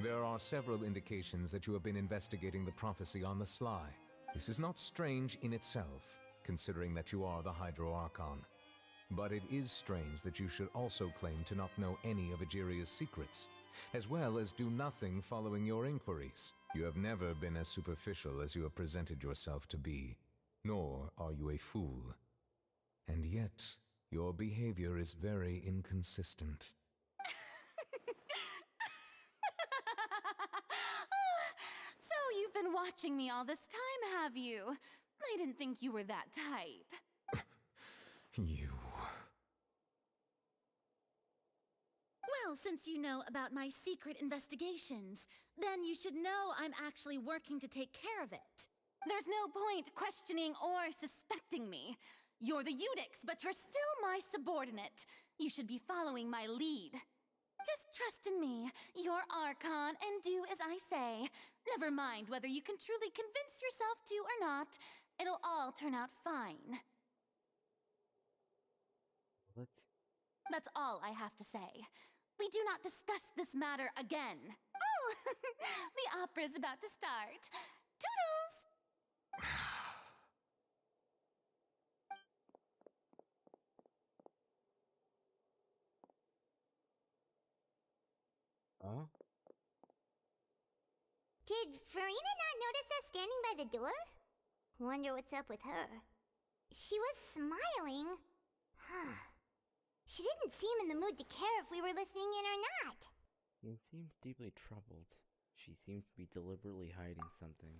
There are several indications that you have been investigating the prophecy on the sly. This is not strange in itself, considering that you are the Hydro Archon. But it is strange that you should also claim to not know any of Egeria's secrets, as well as do nothing following your inquiries. You have never been as superficial as you have presented yourself to be, nor are you a fool. And yet, your behavior is very inconsistent. So you've been watching me all this time, have you? I didn't think you were that type. You... Well, since you know about my secret investigations, then you should know I'm actually working to take care of it. There's no point questioning or suspecting me. You're the Eudix, but you're still my subordinate. You should be following my lead. Just trust in me, your Archon, and do as I say. Never mind whether you can truly convince yourself to or not. It'll all turn out fine. What? That's all I have to say. We do not discuss this matter again. Oh, the opera's about to start. Toodles! Huh? Did Farina not notice us standing by the door? Wonder what's up with her. She was smiling. Huh. She didn't seem in the mood to care if we were listening in or not. She seems deeply troubled. She seems to be deliberately hiding something.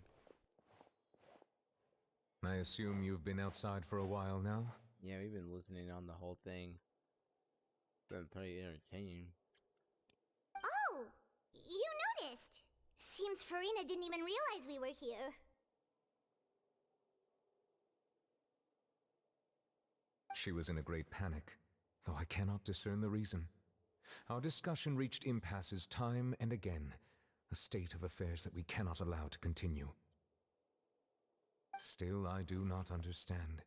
I assume you've been outside for a while now? Yeah, we've been listening on the whole thing. Been pretty entertaining. Oh! You noticed! Seems Farina didn't even realize we were here. She was in a great panic, though I cannot discern the reason. Our discussion reached impasses time and again, a state of affairs that we cannot allow to continue. Still, I do not understand.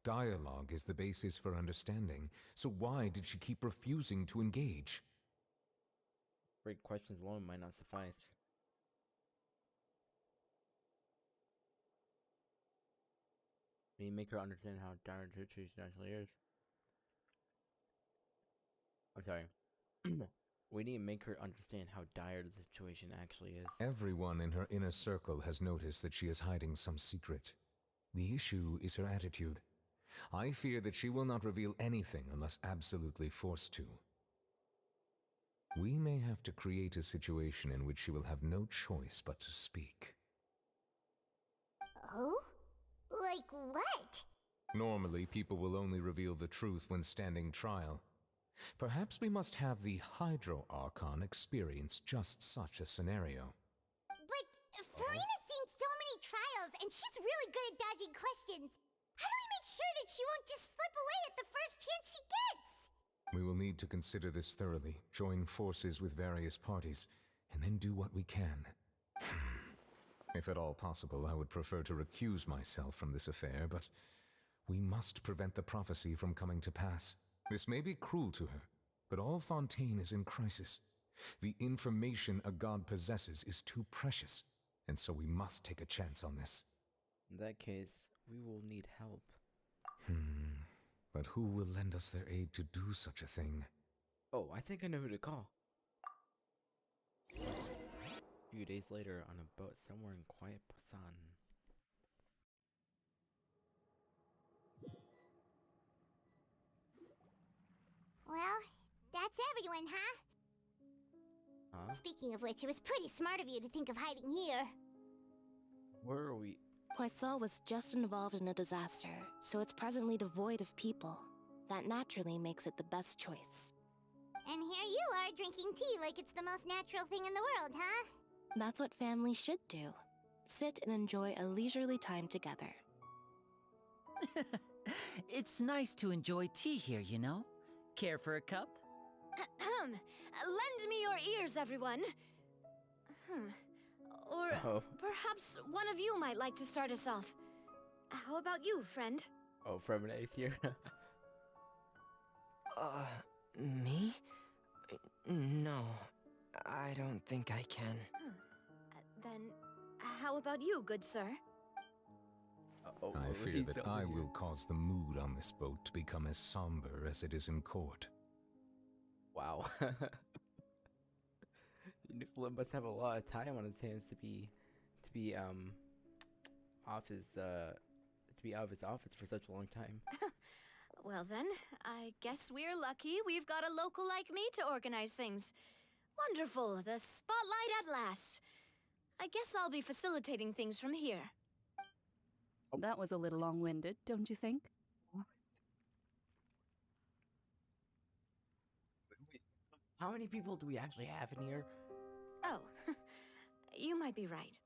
Dialogue is the basis for understanding, so why did she keep refusing to engage? Great questions alone might not suffice. We need to make her understand how dire the situation actually is. I'm sorry. We need to make her understand how dire the situation actually is. Everyone in her inner circle has noticed that she is hiding some secret. The issue is her attitude. I fear that she will not reveal anything unless absolutely forced to. We may have to create a situation in which she will have no choice but to speak. Oh? Like what? Normally, people will only reveal the truth when standing trial. Perhaps we must have the Hydro Archon experience just such a scenario. But Farina's seen so many trials, and she's really good at dodging questions. How do we make sure that she won't just slip away at the first chance she gets? We will need to consider this thoroughly, join forces with various parties, and then do what we can. If at all possible, I would prefer to recuse myself from this affair, but we must prevent the prophecy from coming to pass. This may be cruel to her, but all Fontaine is in crisis. The information a god possesses is too precious, and so we must take a chance on this. In that case, we will need help. But who will lend us their aid to do such a thing? Oh, I think I know who to call. A few days later, on a boat somewhere in quiet Busan. Well, that's everyone, huh? Huh? Speaking of which, it was pretty smart of you to think of hiding here. Where are we? Poisson was just involved in a disaster, so it's presently devoid of people. That naturally makes it the best choice. And here you are drinking tea like it's the most natural thing in the world, huh? That's what families should do. Sit and enjoy a leisurely time together. It's nice to enjoy tea here, you know? Care for a cup? Lend me your ears, everyone. Or perhaps one of you might like to start us off. How about you, friend? Oh, Fremina's here. Me? No, I don't think I can. Then, how about you, good sir? I fear that I will cause the mood on this boat to become as somber as it is in court. Wow. Nicola must have a lot of time on his hands to be out of his office for such a long time. Well then, I guess we're lucky we've got a local like me to organize things. Wonderful, the spotlight at last. I guess I'll be facilitating things from here. That was a little long-winded, don't you think? How many people do we actually have in here? Oh, you might be right.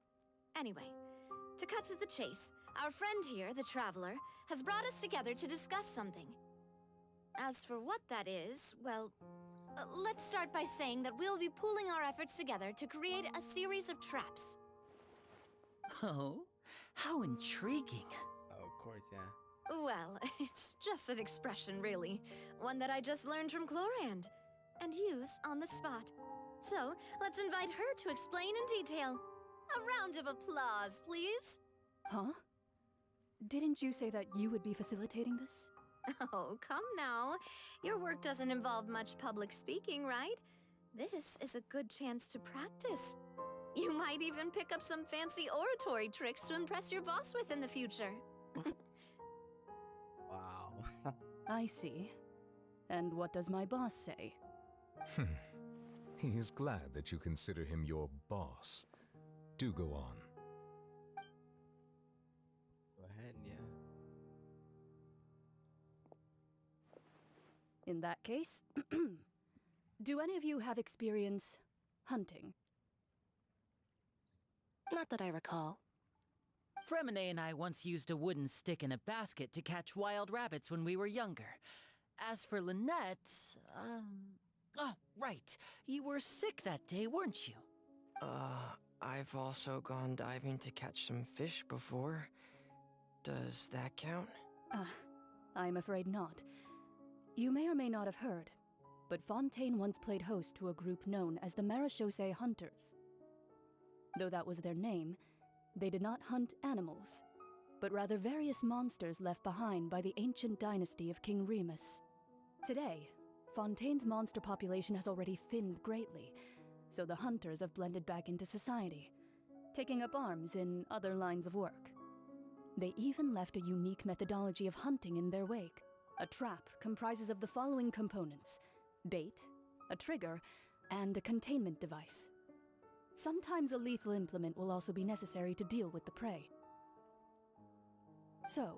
Anyway, to cut to the chase, our friend here, the Traveler, has brought us together to discuss something. As for what that is, well, Let's start by saying that we'll be pooling our efforts together to create a series of traps. Oh, how intriguing. Oh, of course, yeah. Well, it's just an expression, really. One that I just learned from Chlorand, and used on the spot. So, let's invite her to explain in detail. A round of applause, please. Huh? Didn't you say that you would be facilitating this? Oh, come now. Your work doesn't involve much public speaking, right? This is a good chance to practice. You might even pick up some fancy oratory tricks to impress your boss with in the future. Wow. I see. And what does my boss say? He is glad that you consider him your boss. Do go on. Go ahead, yeah. In that case, do any of you have experience hunting? Not that I recall. Fremine and I once used a wooden stick in a basket to catch wild rabbits when we were younger. As for Lynette, oh, right. You were sick that day, weren't you? I've also gone diving to catch some fish before. Does that count? I'm afraid not. You may or may not have heard, but Fontaine once played host to a group known as the Marechaussee Hunters. Though that was their name, they did not hunt animals, but rather various monsters left behind by the ancient dynasty of King Remus. Today, Fontaine's monster population has already thinned greatly, so the hunters have blended back into society, taking up arms in other lines of work. They even left a unique methodology of hunting in their wake. A trap comprises of the following components: bait, a trigger, and a containment device. Sometimes a lethal implement will also be necessary to deal with the prey. So,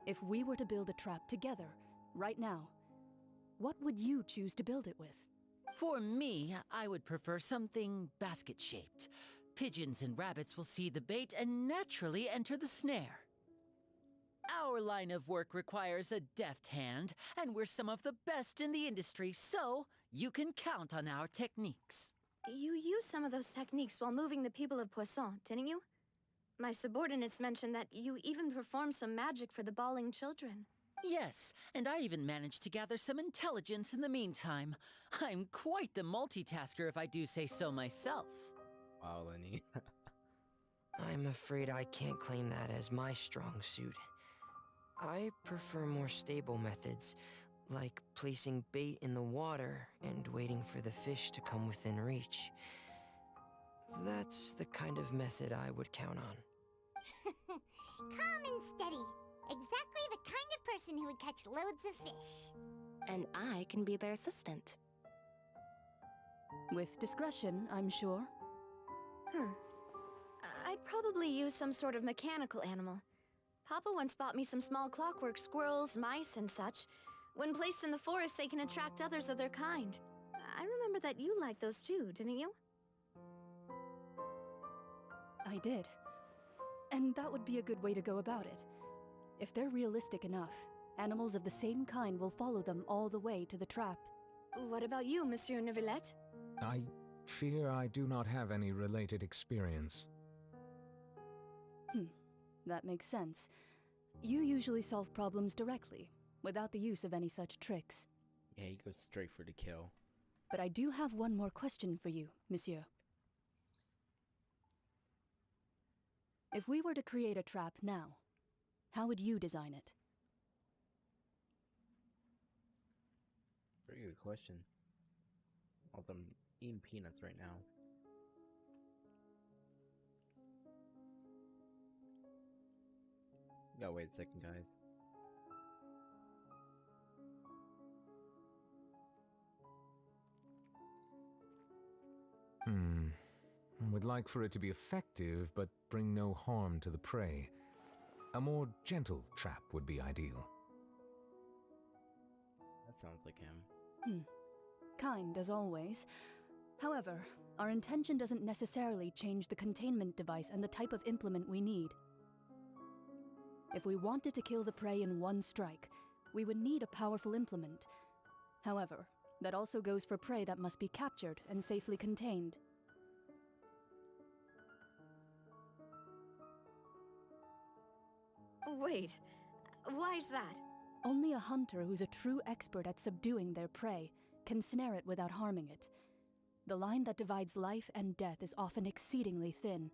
if we were to build a trap together, right now, what would you choose to build it with? For me, I would prefer something basket-shaped. Pigeons and rabbits will see the bait and naturally enter the snare. Our line of work requires a deft hand, and we're some of the best in the industry, so you can count on our techniques. You used some of those techniques while moving the people of Poisson, didn't you? My subordinates mentioned that you even performed some magic for the bawling children. Yes, and I even managed to gather some intelligence in the meantime. I'm quite the multitasker if I do say so myself. Wow, Lenny. I'm afraid I can't claim that as my strong suit. I prefer more stable methods, like placing bait in the water and waiting for the fish to come within reach. That's the kind of method I would count on. Calm and steady. Exactly the kind of person who would catch loads of fish. And I can be their assistant. With discretion, I'm sure. I'd probably use some sort of mechanical animal. Papa once bought me some small clockwork squirrels, mice, and such. When placed in the forest, they can attract others of their kind. I remember that you liked those too, didn't you? I did. And that would be a good way to go about it. If they're realistic enough, animals of the same kind will follow them all the way to the trap. What about you, Monsieur Neuvillette? I fear I do not have any related experience. That makes sense. You usually solve problems directly, without the use of any such tricks. Yeah, he goes straight for the kill. But I do have one more question for you, monsieur. If we were to create a trap now, how would you design it? Very good question. Although I'm eating peanuts right now. Gotta wait a second, guys. I would like for it to be effective, but bring no harm to the prey. A more gentle trap would be ideal. That sounds like him. Kind as always. However, our intention doesn't necessarily change the containment device and the type of implement we need. If we wanted to kill the prey in one strike, we would need a powerful implement. However, That also goes for prey that must be captured and safely contained. Wait, why's that? Only a hunter who's a true expert at subduing their prey can snare it without harming it. The line that divides life and death is often exceedingly thin.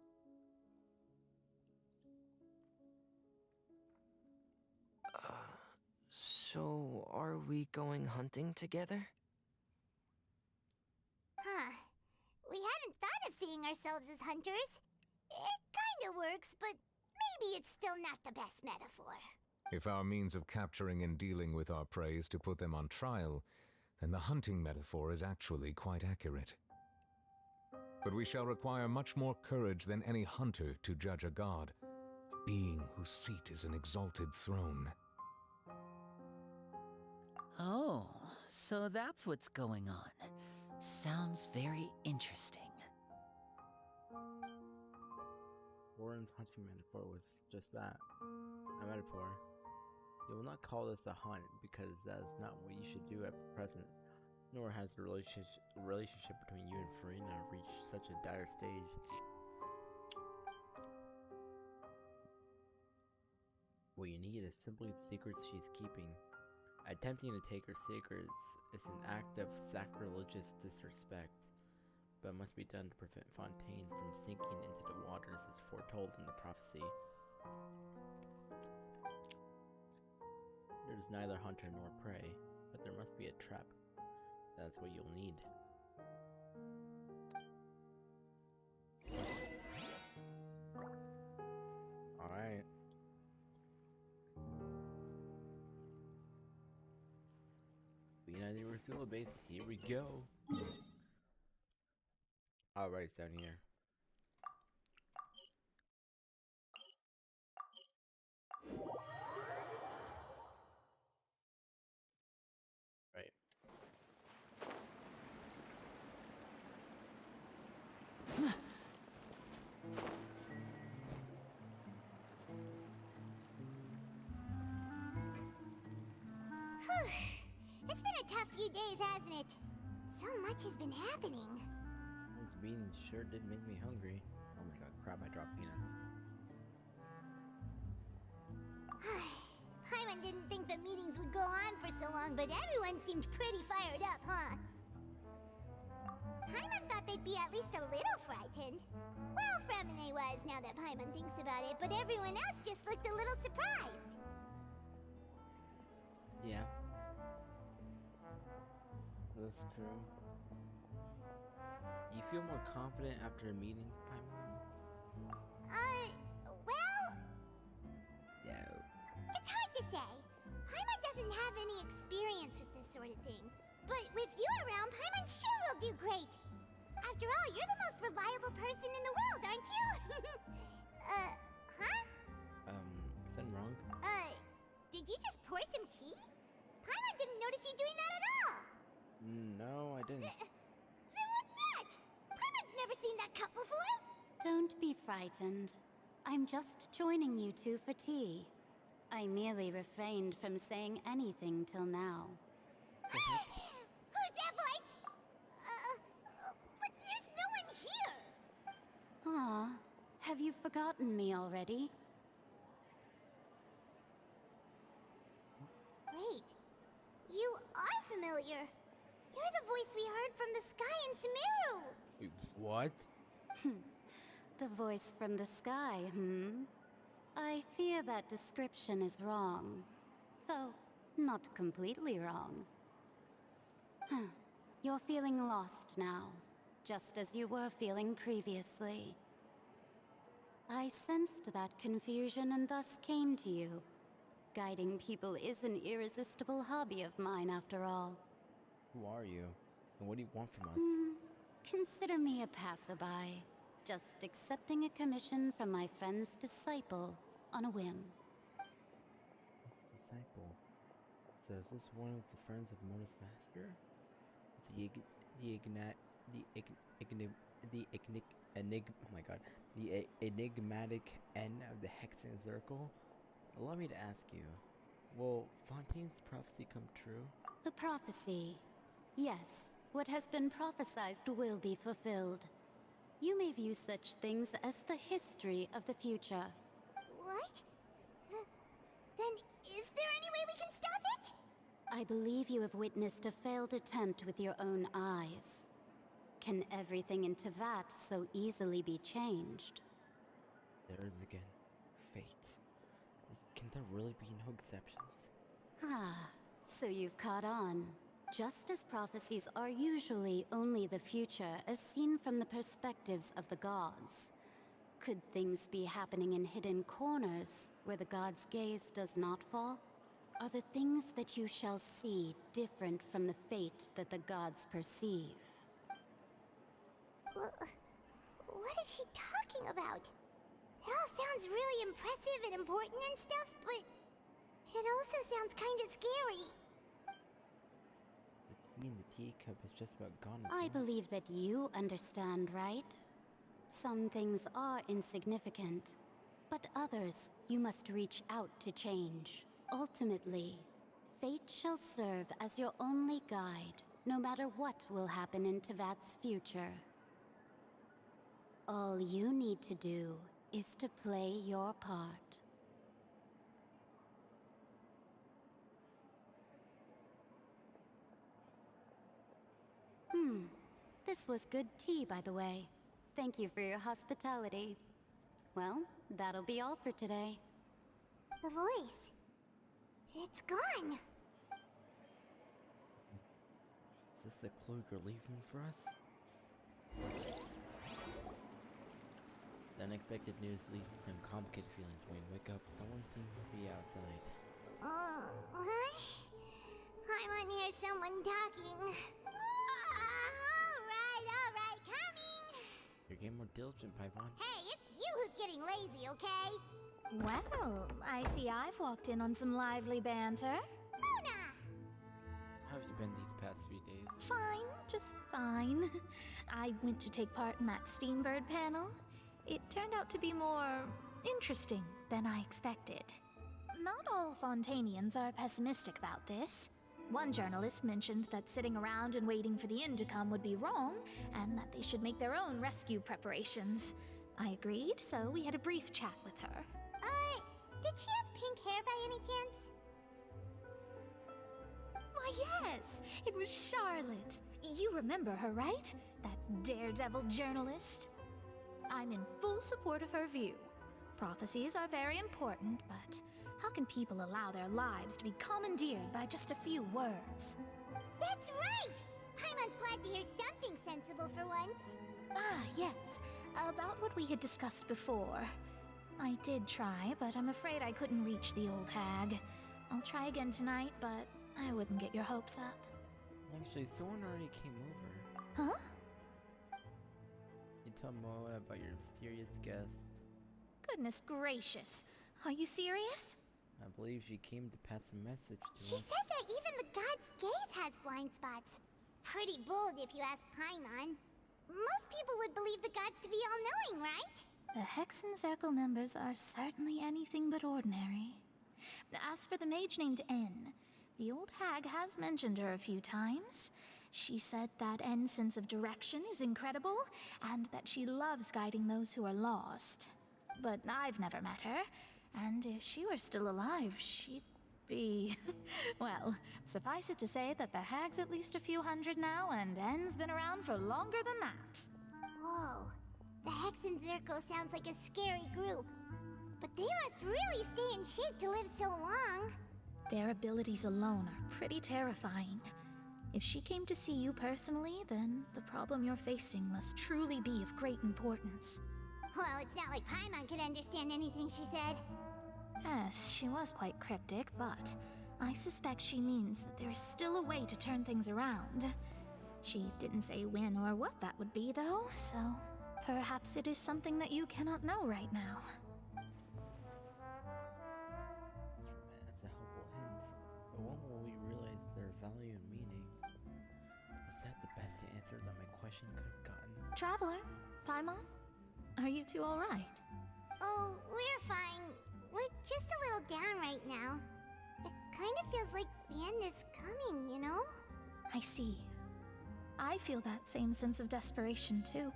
So are we going hunting together? Huh. We hadn't thought of seeing ourselves as hunters. It kinda works, but maybe it's still not the best metaphor. If our means of capturing and dealing with our prey is to put them on trial, then the hunting metaphor is actually quite accurate. But we shall require much more courage than any hunter to judge a god, a being whose seat is an exalted throne. Oh, so that's what's going on. Sounds very interesting. Warren's hunting metaphor was just that, a metaphor. You will not call this a hunt because that is not what you should do at present, nor has the relationship between you and Farina reached such a dire stage. What you need is simply the secrets she's keeping. Attempting to take her secrets is an act of sacrilegious disrespect, but must be done to prevent Fontaine from sinking into the waters as foretold in the prophecy. There is neither hunter nor prey, but there must be a trap. That's what you'll need. Alright. United Ursula base, here we go. Alright, it's down here. Right. It's been a tough few days, hasn't it? So much has been happening. Those beans sure did make me hungry. Oh my god, crap, I dropped peanuts. Paimon didn't think the meetings would go on for so long, but everyone seemed pretty fired up, huh? Paimon thought they'd be at least a little frightened. Well, Fremine was, now that Paimon thinks about it, but everyone else just looked a little surprised. Yeah. That's true. You feel more confident after the meetings, Paimon? Well... Yeah. It's hard to say. Paimon doesn't have any experience with this sort of thing. But with you around, Paimon sure will do great. After all, you're the most reliable person in the world, aren't you? Huh? Is that wrong? Did you just pour some tea? Paimon didn't notice you doing that at all. No, I didn't. Then what's that? Paimon's never seen that cup before. Don't be frightened. I'm just joining you two for tea. I merely refrained from saying anything till now. Who's that voice? But there's no one here. Aw, have you forgotten me already? Wait, you are familiar. You're the voice we heard from the sky in Sumeru. Wait, what? The voice from the sky, I fear that description is wrong. Though, not completely wrong. You're feeling lost now, just as you were feeling previously. I sensed that confusion and thus came to you. Guiding people is an irresistible hobby of mine, after all. Who are you? And what do you want from us? Consider me a passerby, just accepting a commission from my friend's disciple on a whim. Disciple. So is this one of the friends of Mona's master? The enigmatic N of the Hexen Circle? Allow me to ask you, will Fontaine's prophecy come true? The prophecy. Yes, what has been prophesied will be fulfilled. You may view such things as the history of the future. What? Then is there any way we can stop it? I believe you have witnessed a failed attempt with your own eyes. Can everything in Tevat so easily be changed? There it is again. Fate. Can there really be no exceptions? Ah, so you've caught on. Just as prophecies are usually only the future as seen from the perspectives of the gods, could things be happening in hidden corners where the gods' gaze does not fall? Are the things that you shall see different from the fate that the gods perceive? What is she talking about? It all sounds really impressive and important and stuff, but it also sounds kind of scary. The tea in the teacup is just about gone as I well. believe that you understand, right? Some things are insignificant, but others you must reach out to change. Ultimately, fate shall serve as your only guide, no matter what will happen in Tevat's future. All you need to do is to play your part. This was good tea, by the way. Thank you for your hospitality. Well, that'll be all for today. The voice. It's gone. Is this the clue you're leaving for us? The unexpected news leads to some complicated feelings. When you wake up, someone seems to be outside. What? I hear someone talking. Alright, coming! You're getting more diligent, Paimon. Hey, it's you who's getting lazy, okay? Well, I see I've walked in on some lively banter. Luna! How have you been these past few days? Fine, just fine. I went to take part in that Steambird panel. It turned out to be more interesting than I expected. Not all Fontainians are pessimistic about this. One journalist mentioned that sitting around and waiting for the end to come would be wrong, and that they should make their own rescue preparations. I agreed, so we had a brief chat with her. Did she have pink hair by any chance? Why, yes! It was Charlotte. You remember her, right? That daredevil journalist? I'm in full support of her view. Prophecies are very important, but how can people allow their lives to be commandeered by just a few words? That's right! Paimon's glad to hear something sensible for once. Ah, yes. About what we had discussed before. I did try, but I'm afraid I couldn't reach the old hag. I'll try again tonight, but I wouldn't get your hopes up. Actually, someone already came over. Huh? You told Moa about your mysterious guests. Goodness gracious. Are you serious? I believe she came to pass a message to She us. said that even the god's gaze has blind spots. Pretty bold if you ask Paimon. Most people would believe the gods to be all-knowing, right? The Hexen Circle members are certainly anything but ordinary. As for the mage named N, the old hag has mentioned her a few times. She said that N's sense of direction is incredible, and that she loves guiding those who are lost. But I've never met her, and if she were still alive, she'd be... well, suffice it to say that the hag's at least a few hundred now, and N's been around for longer than that. Whoa. The Hexen Circle sounds like a scary group. But they must really stay in shape to live so long. Their abilities alone are pretty terrifying. If she came to see you personally, then the problem you're facing must truly be of great importance. Well, it's not like Paimon could understand anything she said. Yes, she was quite cryptic, but I suspect she means that there is still a way to turn things around. She didn't say when or what that would be, though, so perhaps it is something that you cannot know right now. That's a helpful hint. But when will we realize their value and meaning? Was that the best answer that my question could have gotten? Traveler, Paimon, are you two all right? Oh, we're fine. We're just a little down right now. It kind of feels like the end is coming, you know? I see. I feel that same sense of desperation, too.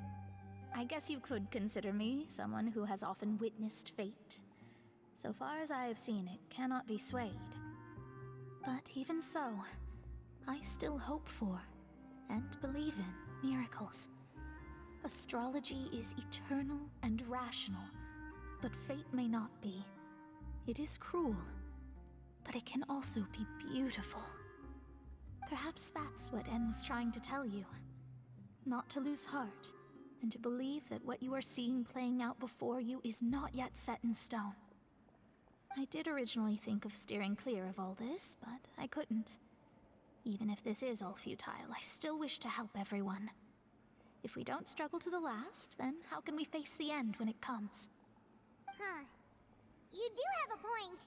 I guess you could consider me someone who has often witnessed fate. So far as I have seen, it cannot be swayed. But even so, I still hope for, and believe in, miracles. Astrology is eternal and rational, but fate may not be. It is cruel, but it can also be beautiful. Perhaps that's what En was trying to tell you. Not to lose heart, and to believe that what you are seeing playing out before you is not yet set in stone. I did originally think of steering clear of all this, but I couldn't. Even if this is all futile, I still wish to help everyone. If we don't struggle to the last, then how can we face the end when it comes? Huh. You do have a point.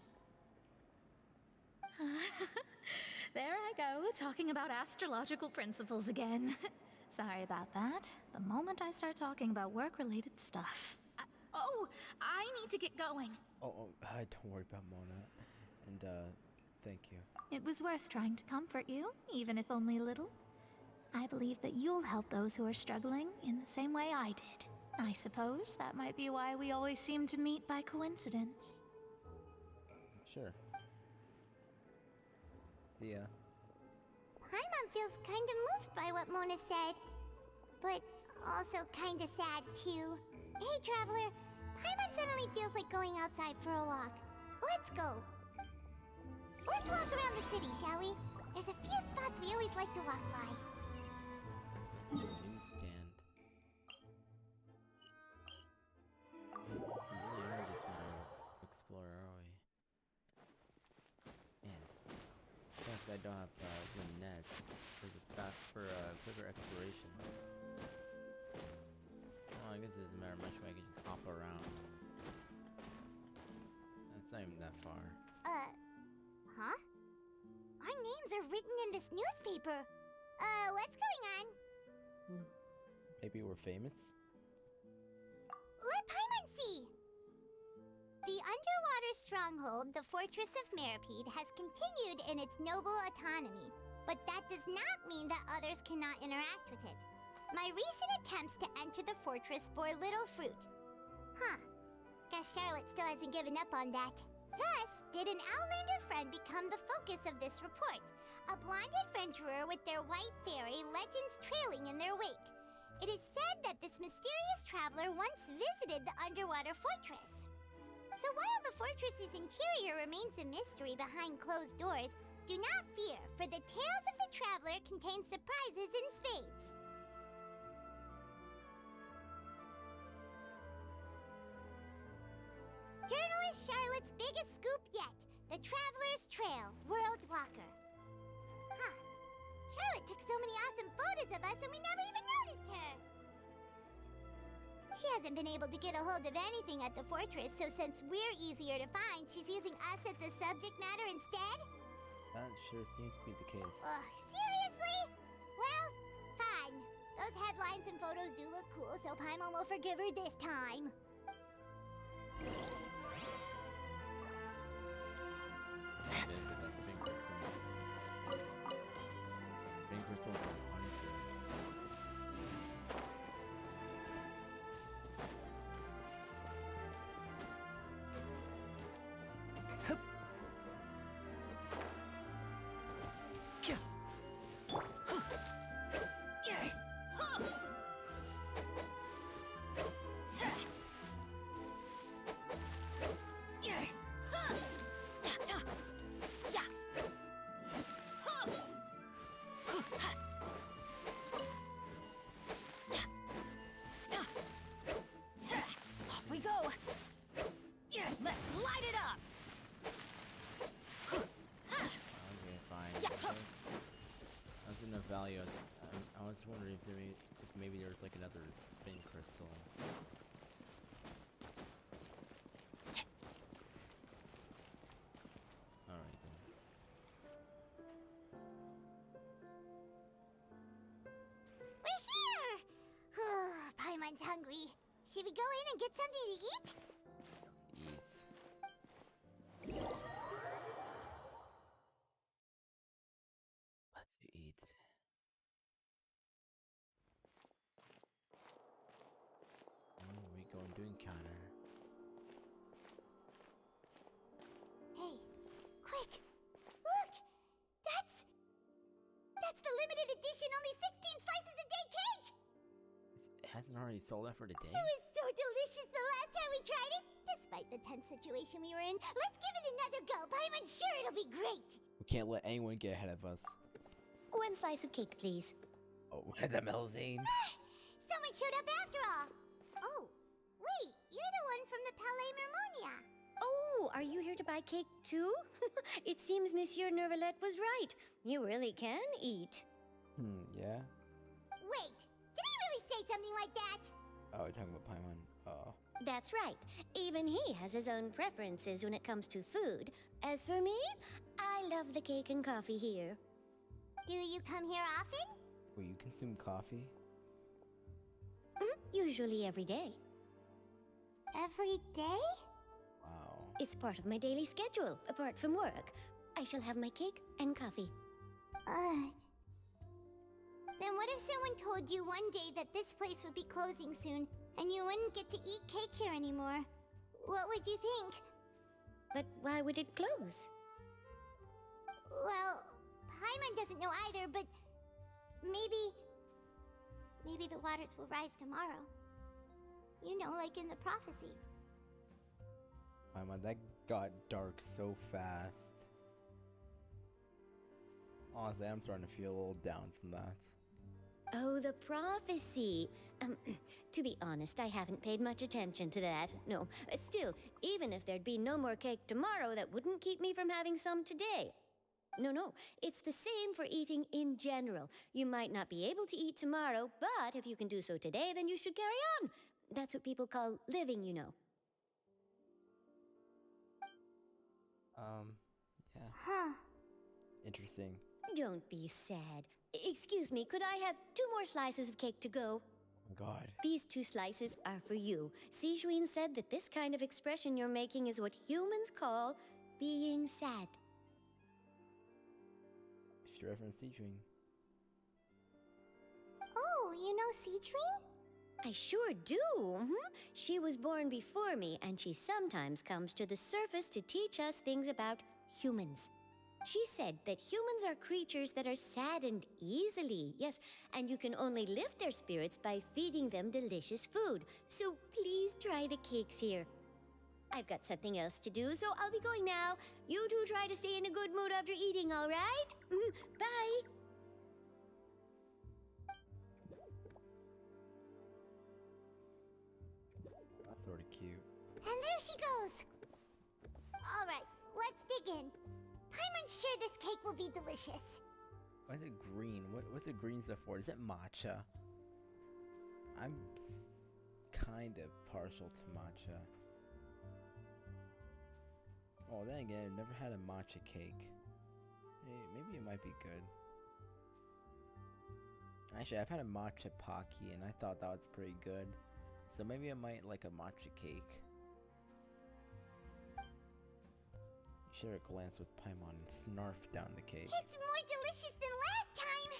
There I go, talking about astrological principles again. Sorry about that. The moment I start talking about work-related stuff. I need to get going. Don't worry about Mona. And, thank you. It was worth trying to comfort you, even if only a little. I believe that you'll help those who are struggling in the same way I did. I suppose that might be why we always seem to meet by coincidence. Sure. Paimon feels kinda moved by what Mona said. But also kinda sad, too. Hey, Traveler. Paimon suddenly feels like going outside for a walk. Let's go. Let's walk around the city, shall we? There's a few spots we always like to walk by. Newsstand. We really are just gonna explore, are we? Man, it sucks I don't have the nets for quicker exploration. Well, I guess it doesn't matter much when I can just hop around. That's not even that far. Huh? Our names are written in this newspaper. What's going on? Maybe we're famous? Let Paimon see! The underwater stronghold, the Fortress of Meripede, has continued in its noble autonomy, but that does not mean that others cannot interact with it. My recent attempts to enter the fortress bore little fruit. Huh. Guess Charlotte still hasn't given up on that. Thus, did an Outlander friend become the focus of this report, a blonde adventurer with their white fairy legends trailing in their wake. It is said that this mysterious traveler once visited the underwater fortress. So while the fortress's interior remains a mystery behind closed doors, do not fear, for the tales of the traveler contain surprises in spades. Journalist Charlotte's biggest scoop yet, the Traveler's Trail, World Walker. Huh. Charlotte took so many awesome photos of us and we never even noticed her. She hasn't been able to get a hold of anything at the fortress, so since we're easier to find, she's using us as the subject matter instead? That sure seems to be the case. Seriously? Well, fine. Those headlines and photos do look cool, so Paimon will forgive her this time. That's Spin Crystal. Spin Crystal for 100. Off we go! Let's light it up! Okay, fine. That's enough value. I was wondering if maybe there was like another spin crystal. Alright then. We're here! Paimon's hungry. Should we go in and get something to eat? Let's eat. hasn't already sold out for the day? It was so delicious the last time we tried it. Despite the tense situation we were in, let's give it another go. I'm sure it'll be great. We can't let anyone get ahead of us. One slice of cake, please. Oh, the Melzane. Someone showed up after all. Oh, wait, you're the one from the Palais Mermonia. Oh, are you here to buy cake too? It seems Monsieur Nervalet was right. You really can eat. Yeah? Wait, did he really say something like that? Oh, we're talking about Paimon. Oh. That's right. Even he has his own preferences when it comes to food. As for me, I love the cake and coffee here. Do you come here often? Will you consume coffee? Usually every day. Every day? Wow. It's part of my daily schedule, apart from work. I shall have my cake and coffee. Then what if someone told you one day that this place would be closing soon, and you wouldn't get to eat cake here anymore? What would you think? But why would it close? Well, Paimon doesn't know either, but maybe the waters will rise tomorrow. You know, like in the prophecy. Paimon, that got dark so fast. Honestly, I'm starting to feel a little down from that. Oh, the prophecy. To be honest, I haven't paid much attention to that. No, still, even if there'd be no more cake tomorrow, that wouldn't keep me from having some today. No, it's the same for eating in general. You might not be able to eat tomorrow, but if you can do so today, then you should carry on. That's what people call living, you know. Yeah. Huh. Interesting. Don't be sad. Excuse me, could I have 2 more slices of cake to go? Oh my god. These 2 slices are for you. Sijuin said that this kind of expression you're making is what humans call being sad. I should reference Sijuin. Oh, you know Sijuin? I sure do. She was born before me, and she sometimes comes to the surface to teach us things about humans. She said that humans are creatures that are saddened easily, yes, and you can only lift their spirits by feeding them delicious food. So please try the cakes here. I've got something else to do, so I'll be going now. You two try to stay in a good mood after eating, all right? Bye. That's sort of cute. And there she goes. All right, let's dig in. I'm sure this cake will be delicious. Why is it green? What's the green stuff for? Is it matcha? I'm kind of partial to matcha. Oh, then again, I've never had a matcha cake. Hey, maybe it might be good. Actually, I've had a matcha Pocky, and I thought that was pretty good. So maybe I might like a matcha cake. Share a glance with Paimon and snarf down the cake. It's more delicious than last time!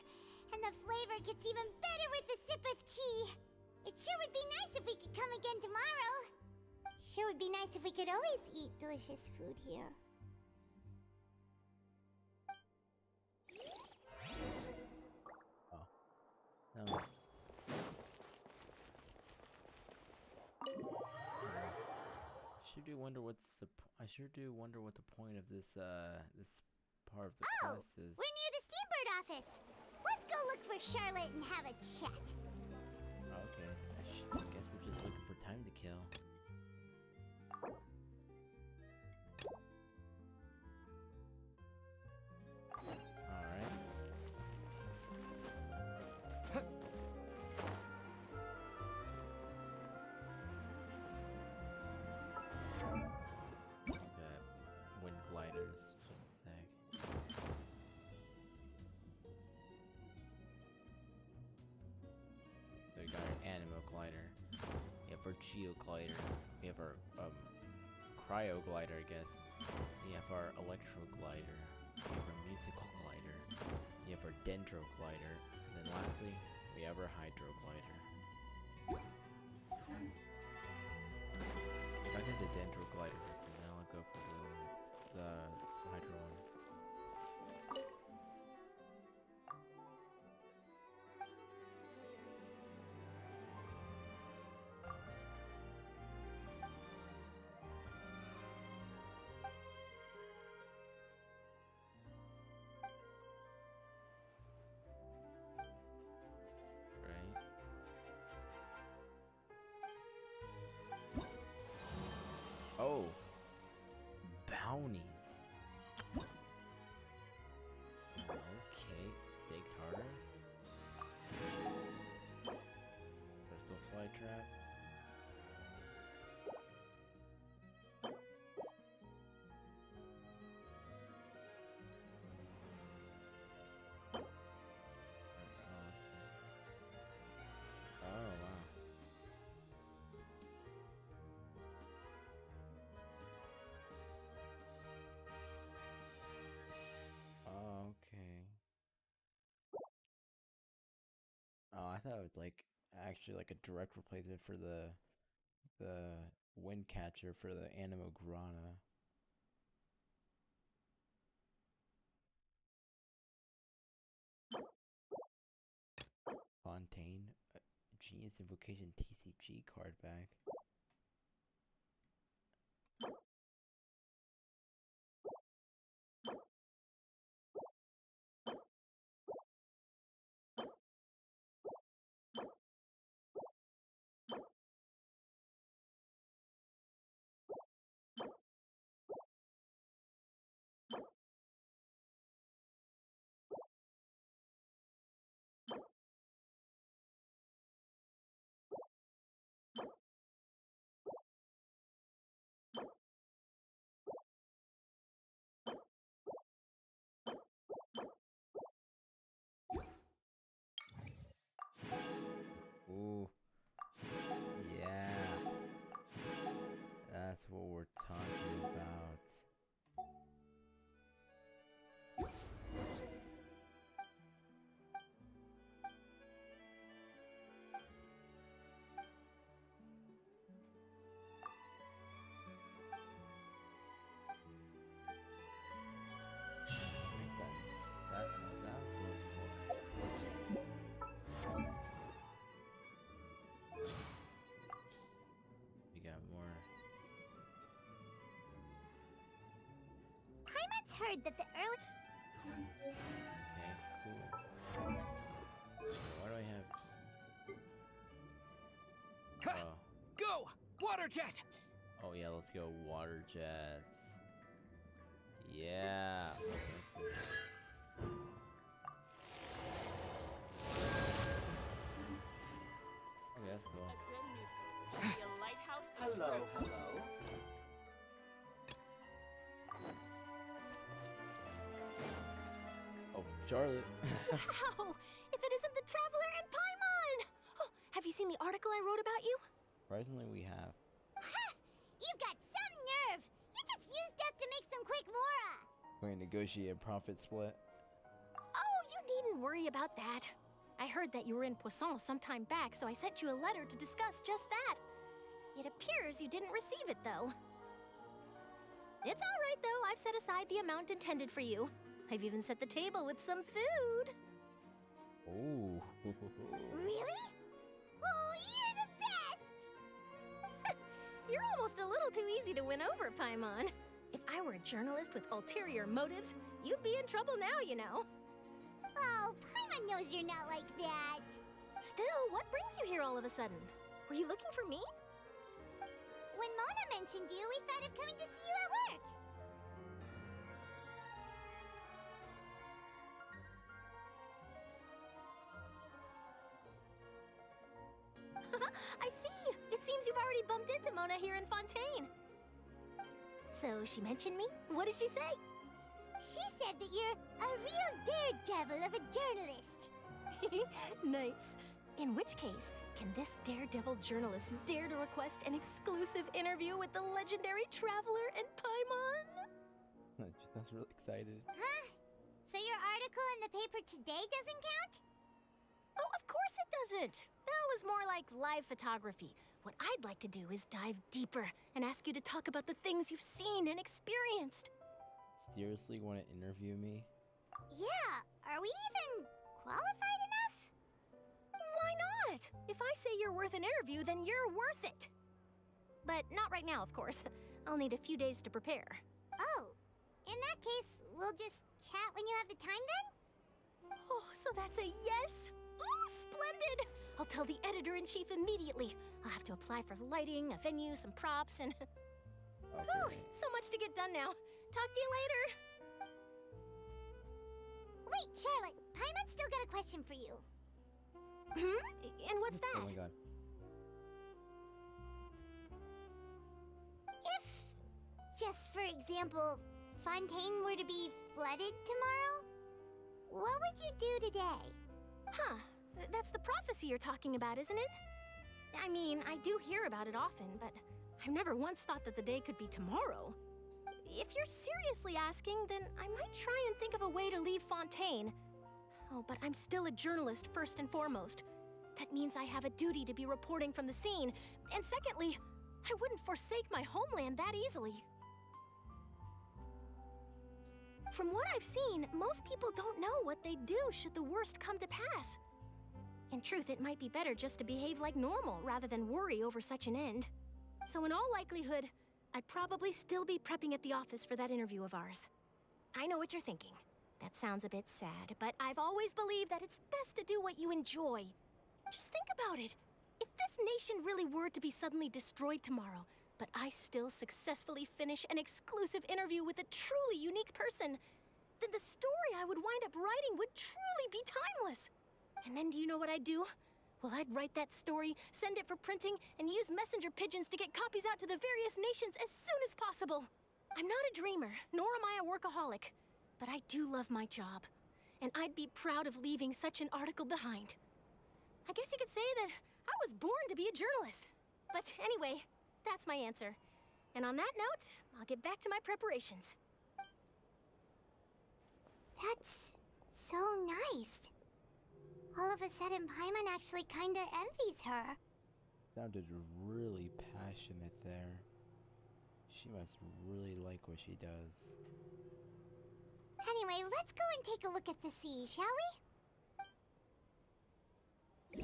And the flavor gets even better with a sip of tea. It sure would be nice if we could come again tomorrow. Sure would be nice if we could always eat delicious food here. Oh. That was... I sure do wonder what the point of this this part of the quest is. We're near the Steambird office. Let's go look for Charlotte and have a chat. Okay, I guess we're just looking for time to kill. Alright. Wind gliders, just a sec. So we got our Animo glider. We have our Geo glider. We have our Cryo glider, I guess. We have our Electro glider. We have our Musical glider. We have our Dendro glider. And then lastly, we have our Hydro glider. I got the Dendro glider first, and now I'll go for the Hydro one. brownies. Okay, staked harder. Crystal fly trap. Oh wow. Okay. Oh, I thought it was like actually like a direct replacement for the wind catcher for the Animograna. Fontaine, Genius Invocation TCG card back. Ooh, yeah, that's what we're talking about. That was for. We got more. Climax heard that the early. Okay, cool. Why do I have? Oh. Go! Water jet! Oh yeah, let's go water jets. Yeah. Okay, that's cool. Hello, hello. Oh, Charlotte. Wow! If it isn't the Traveler and Paimon! Oh, have you seen the article I wrote about you? Surprisingly, we have. Ha! You've got some nerve! You just used us to make some quick mora! We're gonna negotiate a profit split. Oh, you needn't worry about that. I heard that you were in Poisson some time back, so I sent you a letter to discuss just that. It appears you didn't receive it, though. It's all right, though. I've set aside the amount intended for you. I've even set the table with some food. Ooh. Really? Oh, you're the best! You're almost a little too easy to win over, Paimon. If I were a journalist with ulterior motives, you'd be in trouble now, you know. Oh, Paimon knows you're not like that. Still, what brings you here all of a sudden? Were you looking for me? When Mona mentioned you, we thought of coming to see you at work. I see! It seems you've already bumped into Mona here in Fontaine. So, she mentioned me? What did she say? She said that you're a real daredevil of a journalist. Nice. In which case, can this daredevil journalist dare to request an exclusive interview with the legendary Traveler and Paimon? That's really excited. Huh? So your article in the paper today doesn't count? Oh, of course it doesn't. That was more like live photography. What I'd like to do is dive deeper and ask you to talk about the things you've seen and experienced. Seriously want to interview me? Yeah, are we even qualified enough? Why not? If I say you're worth an interview, then you're worth it. But not right now, of course. I'll need a few days to prepare. Oh, in that case, we'll just chat when you have the time then? Oh, so that's a yes? Ooh, splendid! I'll tell the editor-in-chief immediately. I'll have to apply for lighting, a venue, some props, and... Okay. Whew, so much to get done now. Talk to you later. Wait, Charlotte, Paimon's still got a question for you. And what's that? Oh my god. If, just for example, Fontaine were to be flooded tomorrow, what would you do today? Huh. That's the prophecy you're talking about, isn't it? I mean, I do hear about it often, but I've never once thought that the day could be tomorrow. If you're seriously asking, then I might try and think of a way to leave Fontaine. Oh, but I'm still a journalist first and foremost. That means I have a duty to be reporting from the scene. And secondly, I wouldn't forsake my homeland that easily. From what I've seen, most people don't know what they'd do should the worst come to pass. In truth, it might be better just to behave like normal rather than worry over such an end. So in all likelihood, I'd probably still be prepping at the office for that interview of ours. I know what you're thinking. That sounds a bit sad, but I've always believed that it's best to do what you enjoy. Just think about it. If this nation really were to be suddenly destroyed tomorrow, but I still successfully finish an exclusive interview with a truly unique person, then the story I would wind up writing would truly be timeless. And then do you know what I'd do? Well, I'd write that story, send it for printing, and use messenger pigeons to get copies out to the various nations as soon as possible. I'm not a dreamer, nor am I a workaholic, but I do love my job, and I'd be proud of leaving such an article behind. I guess you could say that I was born to be a journalist. But anyway, that's my answer. And on that note, I'll get back to my preparations. That's so nice. All of a sudden, Paimon actually kinda envies her. Sounded really passionate there. She must really like what she does. Anyway, let's go and take a look at the sea, shall we?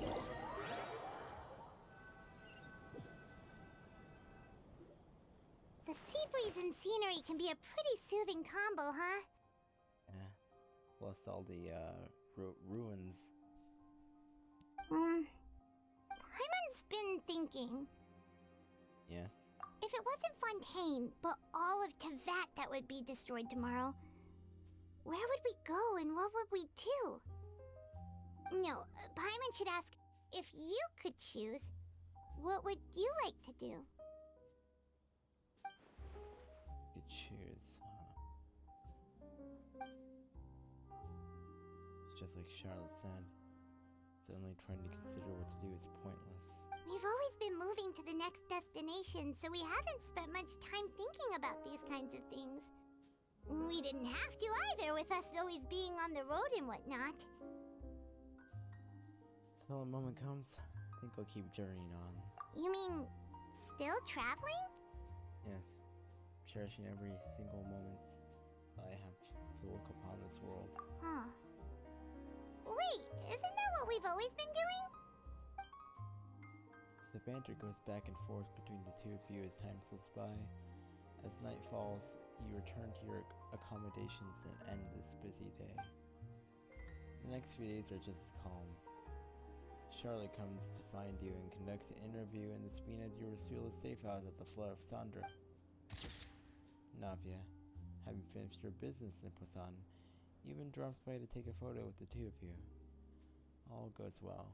The sea breeze and scenery can be a pretty soothing combo, huh? Yeah. Plus all the ruins. Paimon's been thinking. Yes. If it wasn't Fontaine, but all of Tevat that would be destroyed tomorrow, where would we go and what would we do? No, Paimon should ask, if you could choose, what would you like to do? You choose, huh? It's just like Charlotte said. Suddenly trying to consider what to do is pointless. We've always been moving to the next destination, so we haven't spent much time thinking about these kinds of things. We didn't have to either, with us always being on the road and whatnot. Till a moment comes, I think I'll keep journeying on. You mean, still traveling? Yes, cherishing every single moment I have to look upon this world. Huh. Wait, isn't that what we've always been doing? The banter goes back and forth between the two of you as time slips by. As night falls, you return to your accommodations and end this busy day. The next few days are just as calm. Charlotte comes to find you and conducts an interview in the Spina Durasula safe house at the Flood of Sandra. Navia, having finished your business in Poisson, even drops by to take a photo with the two of you. All goes well.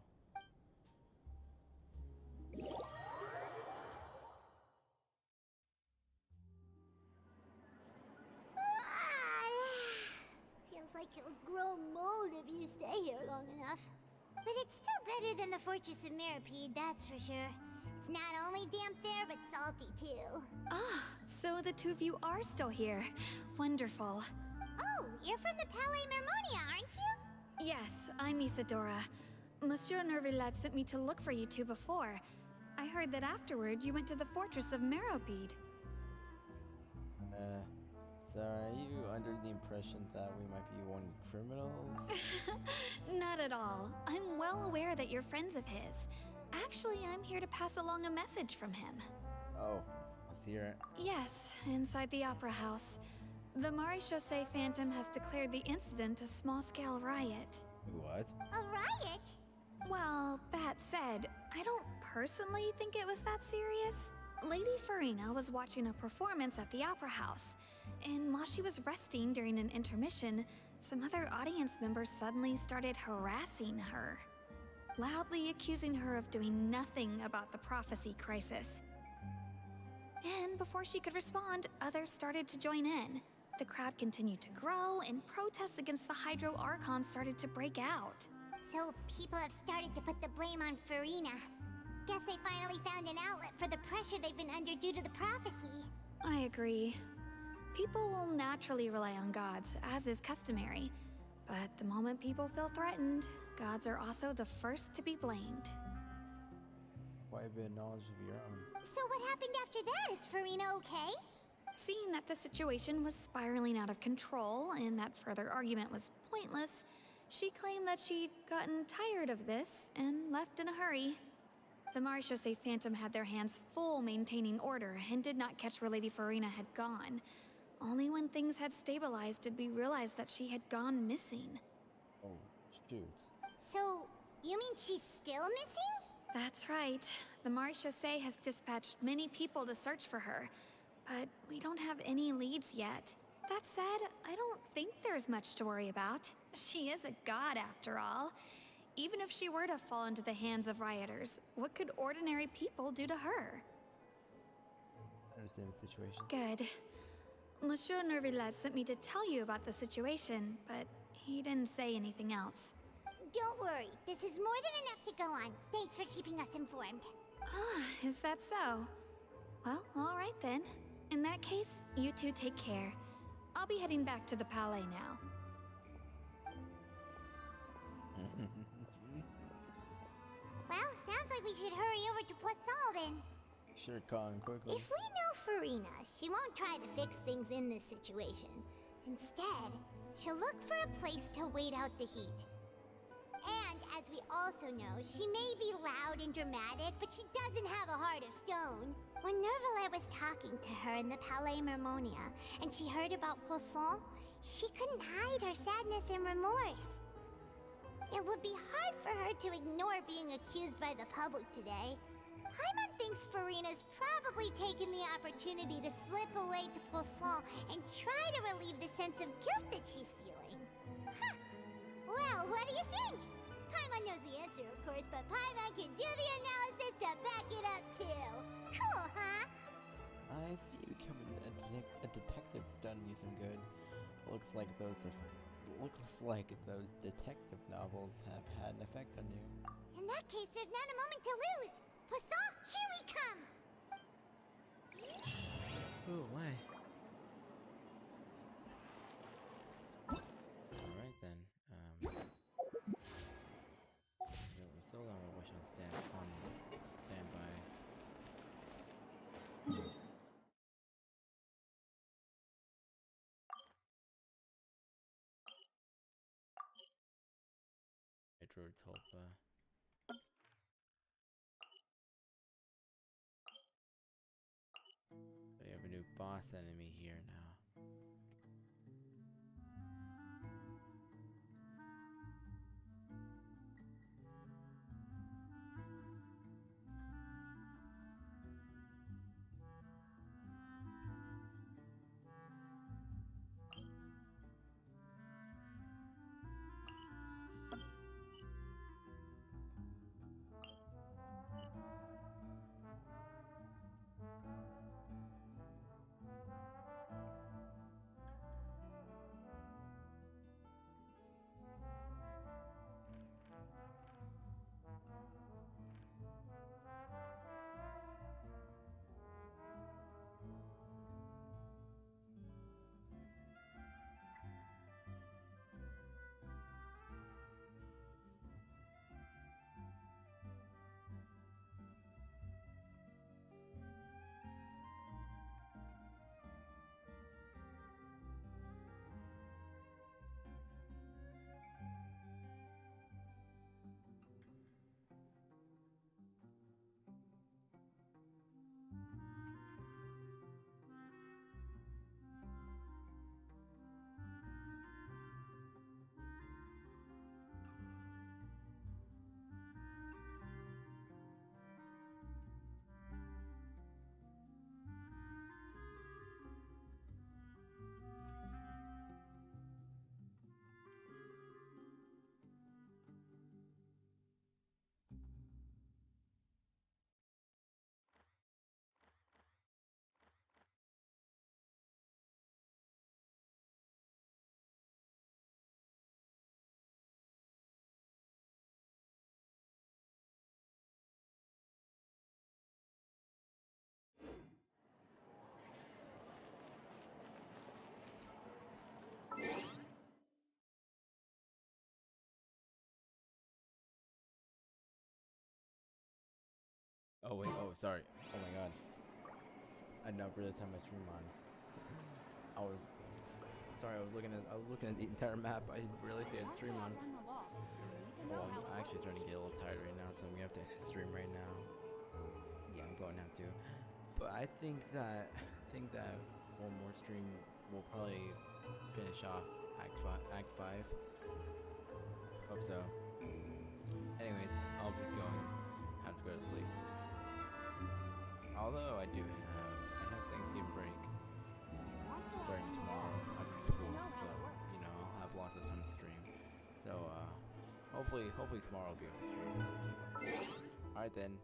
Feels like it'll grow mold if you stay here long enough. But it's still better than the Fortress of Meripede, that's for sure. It's not only damp there, but salty too. Ah, so the two of you are still here. Wonderful. Oh, you're from the Palais Mermonia, aren't you? Yes, I'm Isadora. Monsieur Nervillat sent me to look for you two before. I heard that afterward you went to the Fortress of Meropide. So are you under the impression that we might be wanted criminals? Not at all. I'm well aware that you're friends of his. Actually, I'm here to pass along a message from him. Oh, let's hear it. Yes, inside the Opera House. The Maréchaussée Phantom has declared the incident a small-scale riot. What? A riot? Well, that said, I don't personally think it was that serious. Lady Farina was watching a performance at the Opera House, and while she was resting during an intermission, some other audience members suddenly started harassing her, loudly accusing her of doing nothing about the prophecy crisis. And before she could respond, others started to join in. The crowd continued to grow, and protests against the Hydro Archon started to break out. So people have started to put the blame on Farina. Guess they finally found an outlet for the pressure they've been under due to the prophecy. I agree. People will naturally rely on gods, as is customary. But the moment people feel threatened, gods are also the first to be blamed. Quite a bit of knowledge of your own. So what happened after that? Is Farina okay? Seeing that the situation was spiraling out of control and that further argument was pointless, she claimed that she'd gotten tired of this and left in a hurry. The Marechaussee Phantom had their hands full maintaining order and did not catch where Lady Farina had gone. Only when things had stabilized did we realize that she had gone missing. Oh, shoot. So, you mean she's still missing? That's right. The Marechaussee has dispatched many people to search for her, but we don't have any leads yet. That said, I don't think there's much to worry about. She is a god after all. Even if she were to fall into the hands of rioters, what could ordinary people do to her? I understand the situation. Good. Monsieur Nervillet sent me to tell you about the situation, but he didn't say anything else. Don't worry, this is more than enough to go on. Thanks for keeping us informed. Ah, is that so? Well, all right then. In that case, you two take care. I'll be heading back to the Palais now. Well, sounds like we should hurry over to Poisson then. Sure, Colin, quickly. If we know Farina, she won't try to fix things in this situation. Instead, she'll look for a place to wait out the heat. And, as we also know, she may be loud and dramatic, but she doesn't have a heart of stone. When Nervillet was talking to her in the Palais Mermonia, and she heard about Poisson, she couldn't hide her sadness and remorse. It would be hard for her to ignore being accused by the public today. Paimon thinks Farina's probably taken the opportunity to slip away to Poisson and try to relieve the sense of guilt that she's feeling. Huh. Well, what do you think? Paimon knows the answer, of course, but Paimon can do the analysis to back it up, too. Cool, huh? I see you becoming a detective's done you some good. Looks like those detective novels have had an effect on you. In that case, there's not a moment to lose. Poisson, here we come! Ooh, why? Alright then. We're still on a wish on standby. Metro Tulpa. We have a new boss enemy here now. Oh wait, oh sorry. Oh my god. I never realized how much stream on. I was sorry, I was looking at the entire map. I didn't realize I had stream on. Oh, I'm actually starting to get a little tired right now, so I'm gonna have to stream right now. Yeah, I'm going to have to. But I think that one more stream will probably finish off Act 5. Hope so. Anyways, I'll be going. Have to go to sleep. Although I have Thanksgiving break starting tomorrow after school, so you know I'll have lots of time to stream. So hopefully tomorrow will be on the stream. All right then.